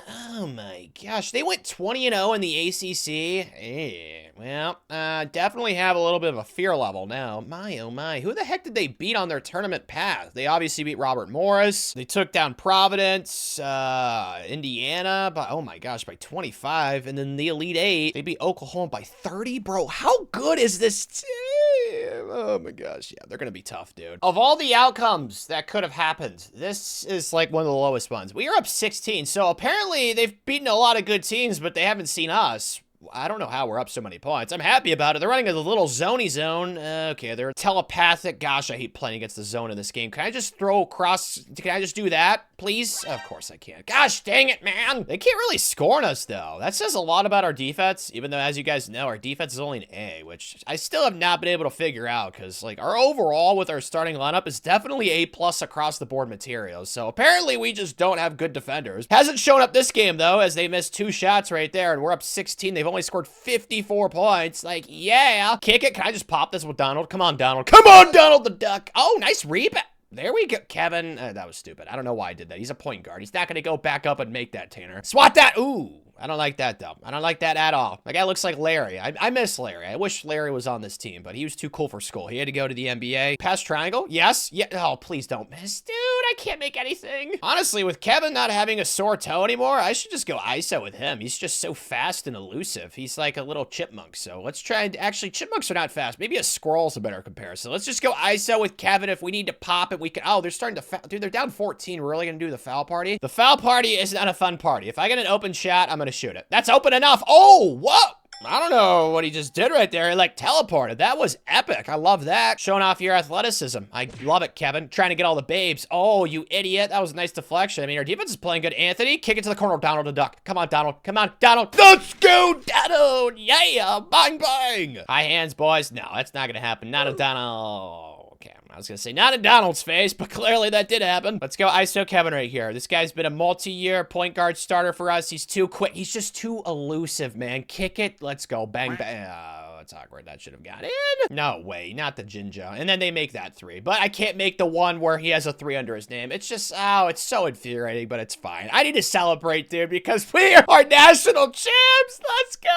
Oh my gosh. They went 20-0 in the ACC. Hey, well, definitely have a little bit of a fear level now. My, oh my. Who the heck did they beat on their tournament path? They obviously beat Robert Morris. They took down Providence, Indiana, by, oh my gosh, by 25. And then the Elite 8, they beat Oklahoma by 30. Bro, how good is this team? Oh my gosh, yeah, they're gonna be tough, dude. Of all the outcomes that could have happened, this is like one of the lowest ones. We are up 16, so apparently they've beaten a lot of good teams, but they haven't seen us. I don't know how we're up so many points. I'm happy about it. They're running a little zony zone. Okay, they're telepathic. Gosh, I hate playing against the zone in this game. Can I just throw across? Can I just do that, please? Of course I can. Gosh, dang it, man. They can't really score on us, though. That says a lot about our defense, even though, as you guys know, our defense is only an A, which I still have not been able to figure out, because, like, our overall with our starting lineup is definitely A+ across the board materials. So apparently we just don't have good defenders. Hasn't shown up this game, though, as they missed 2 shots right there, and we're up 16. They've only scored 54 points. Like, yeah. Kick it. Can I just pop this with Donald? Come on, Donald. Come on, Donald the Duck. Oh, nice rebound. There we go. Kevin, that was stupid. I don't know why I did that. He's a point guard. He's not going to go back up and make that, Tanner. Swat that. Ooh. I don't like that, though. I don't like that at all. That guy looks like Larry. I miss Larry. I wish Larry was on this team, but he was too cool for school. He had to go to the NBA. Pass triangle? Yes. Yeah. Oh, please don't miss. Dude, I can't make anything. Honestly, with Kevin not having a sore toe anymore, I should just go ISO with him. He's just so fast and elusive. He's like a little chipmunk. So let's try and actually, chipmunks are not fast. Maybe a squirrel's a better comparison. Let's just go ISO with Kevin. If we need to pop it, we can. Oh, they're starting to foul. Dude, they're down 14. We're really going to do the foul party? The foul party is not a fun party. If I get an open shot, I'm going to shoot it. That's open enough. Oh, whoa. I don't know what he just did right there. He like teleported. That was epic. I love that. Showing off your athleticism. I love it, Kevin. Trying to get all the babes. Oh, you idiot. That was a nice deflection. I mean, our defense is playing good. Anthony, kick it to the corner. Donald the Duck. Come on, Donald. Come on, Donald. Let's go, Donald. Yeah. Bang, bang. High hands, boys. No, that's not going to happen. Not a Donald. Okay, I was gonna say not in Donald's face, but clearly that did happen. Let's go ISO Kevin right here. This guy's been a multi-year point guard starter for us. He's too quick. He's just too elusive, man. Kick it. Let's go. Bang, bang. Oh, that's awkward. That should have got in. No way. Not the Jinja. And then they make that 3. But I can't make the one where he has a 3 under his name. It's just, oh, it's so infuriating, but it's fine. I need to celebrate, dude, because we are national champs. Let's go.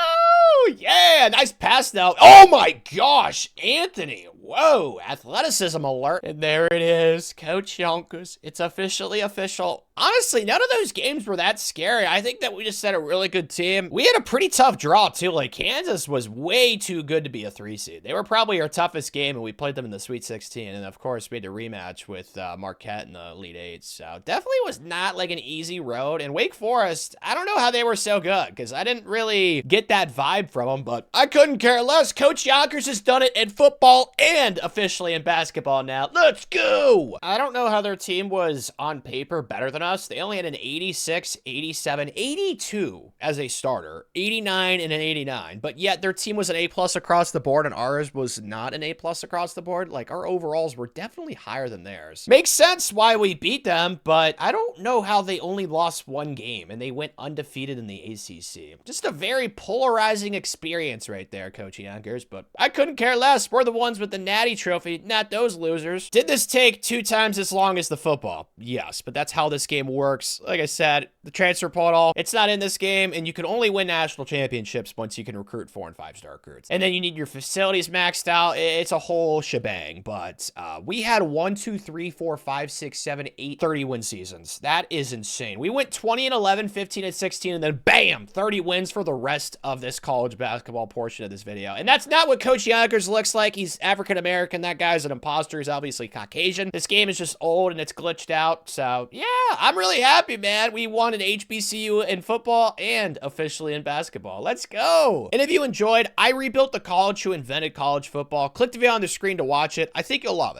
Yeah, nice pass now. Oh my gosh, Anthony. Whoa, athleticism alert. And there it is, Coach Yonkers. It's officially official. Honestly, none of those games were that scary. I think that we just had a really good team. We had a pretty tough draw, too. Like, Kansas was way too good to be a 3 seed. They were probably our toughest game, and we played them in the Sweet 16. And, of course, we had a rematch with Marquette in the Elite 8. So, definitely was not, like, an easy road. And Wake Forest, I don't know how they were so good, because I didn't really get that vibe from them, but I couldn't care less. Coach Yonkers has done it in football and officially in basketball now. Let's go! I don't know how their team was, on paper, better than us. They only had an 86, 87, 82 as a starter, 89 and an 89, but yet their team was an A+ across the board and ours was not an A+ across the board. Like, our overalls were definitely higher than theirs. Makes sense why we beat them, but I don't know how they only lost 1 game and they went undefeated in the ACC. Just a very polarizing experience right there, Coach Yonkers, but I couldn't care less. We're the ones with the Natty Trophy, not those losers. Did this take 2 times as long as the football? Yes, but that's how this game works. Like I said, the transfer portal, it's not in this game, and you can only win national championships once you can recruit 4- and 5-star recruits. And then you need your facilities maxed out. It's a whole shebang, but we had 1, 2, 3, 4, 5, 6, 7, 8, 30-win seasons. That is insane. We went 20 and 11, 15 and 16, and then bam, 30 wins for the rest of this college basketball portion of this video. And that's not what Coach Yonkers looks like. He's African-American. That guy's an imposter. He's obviously Caucasian. This game is just old and it's glitched out. So yeah, I'm really happy, man. We won an HBCU in football and officially in basketball. Let's go. And if you enjoyed, I rebuilt the college who invented college football. Click the video on the screen to watch it. I think you'll love it.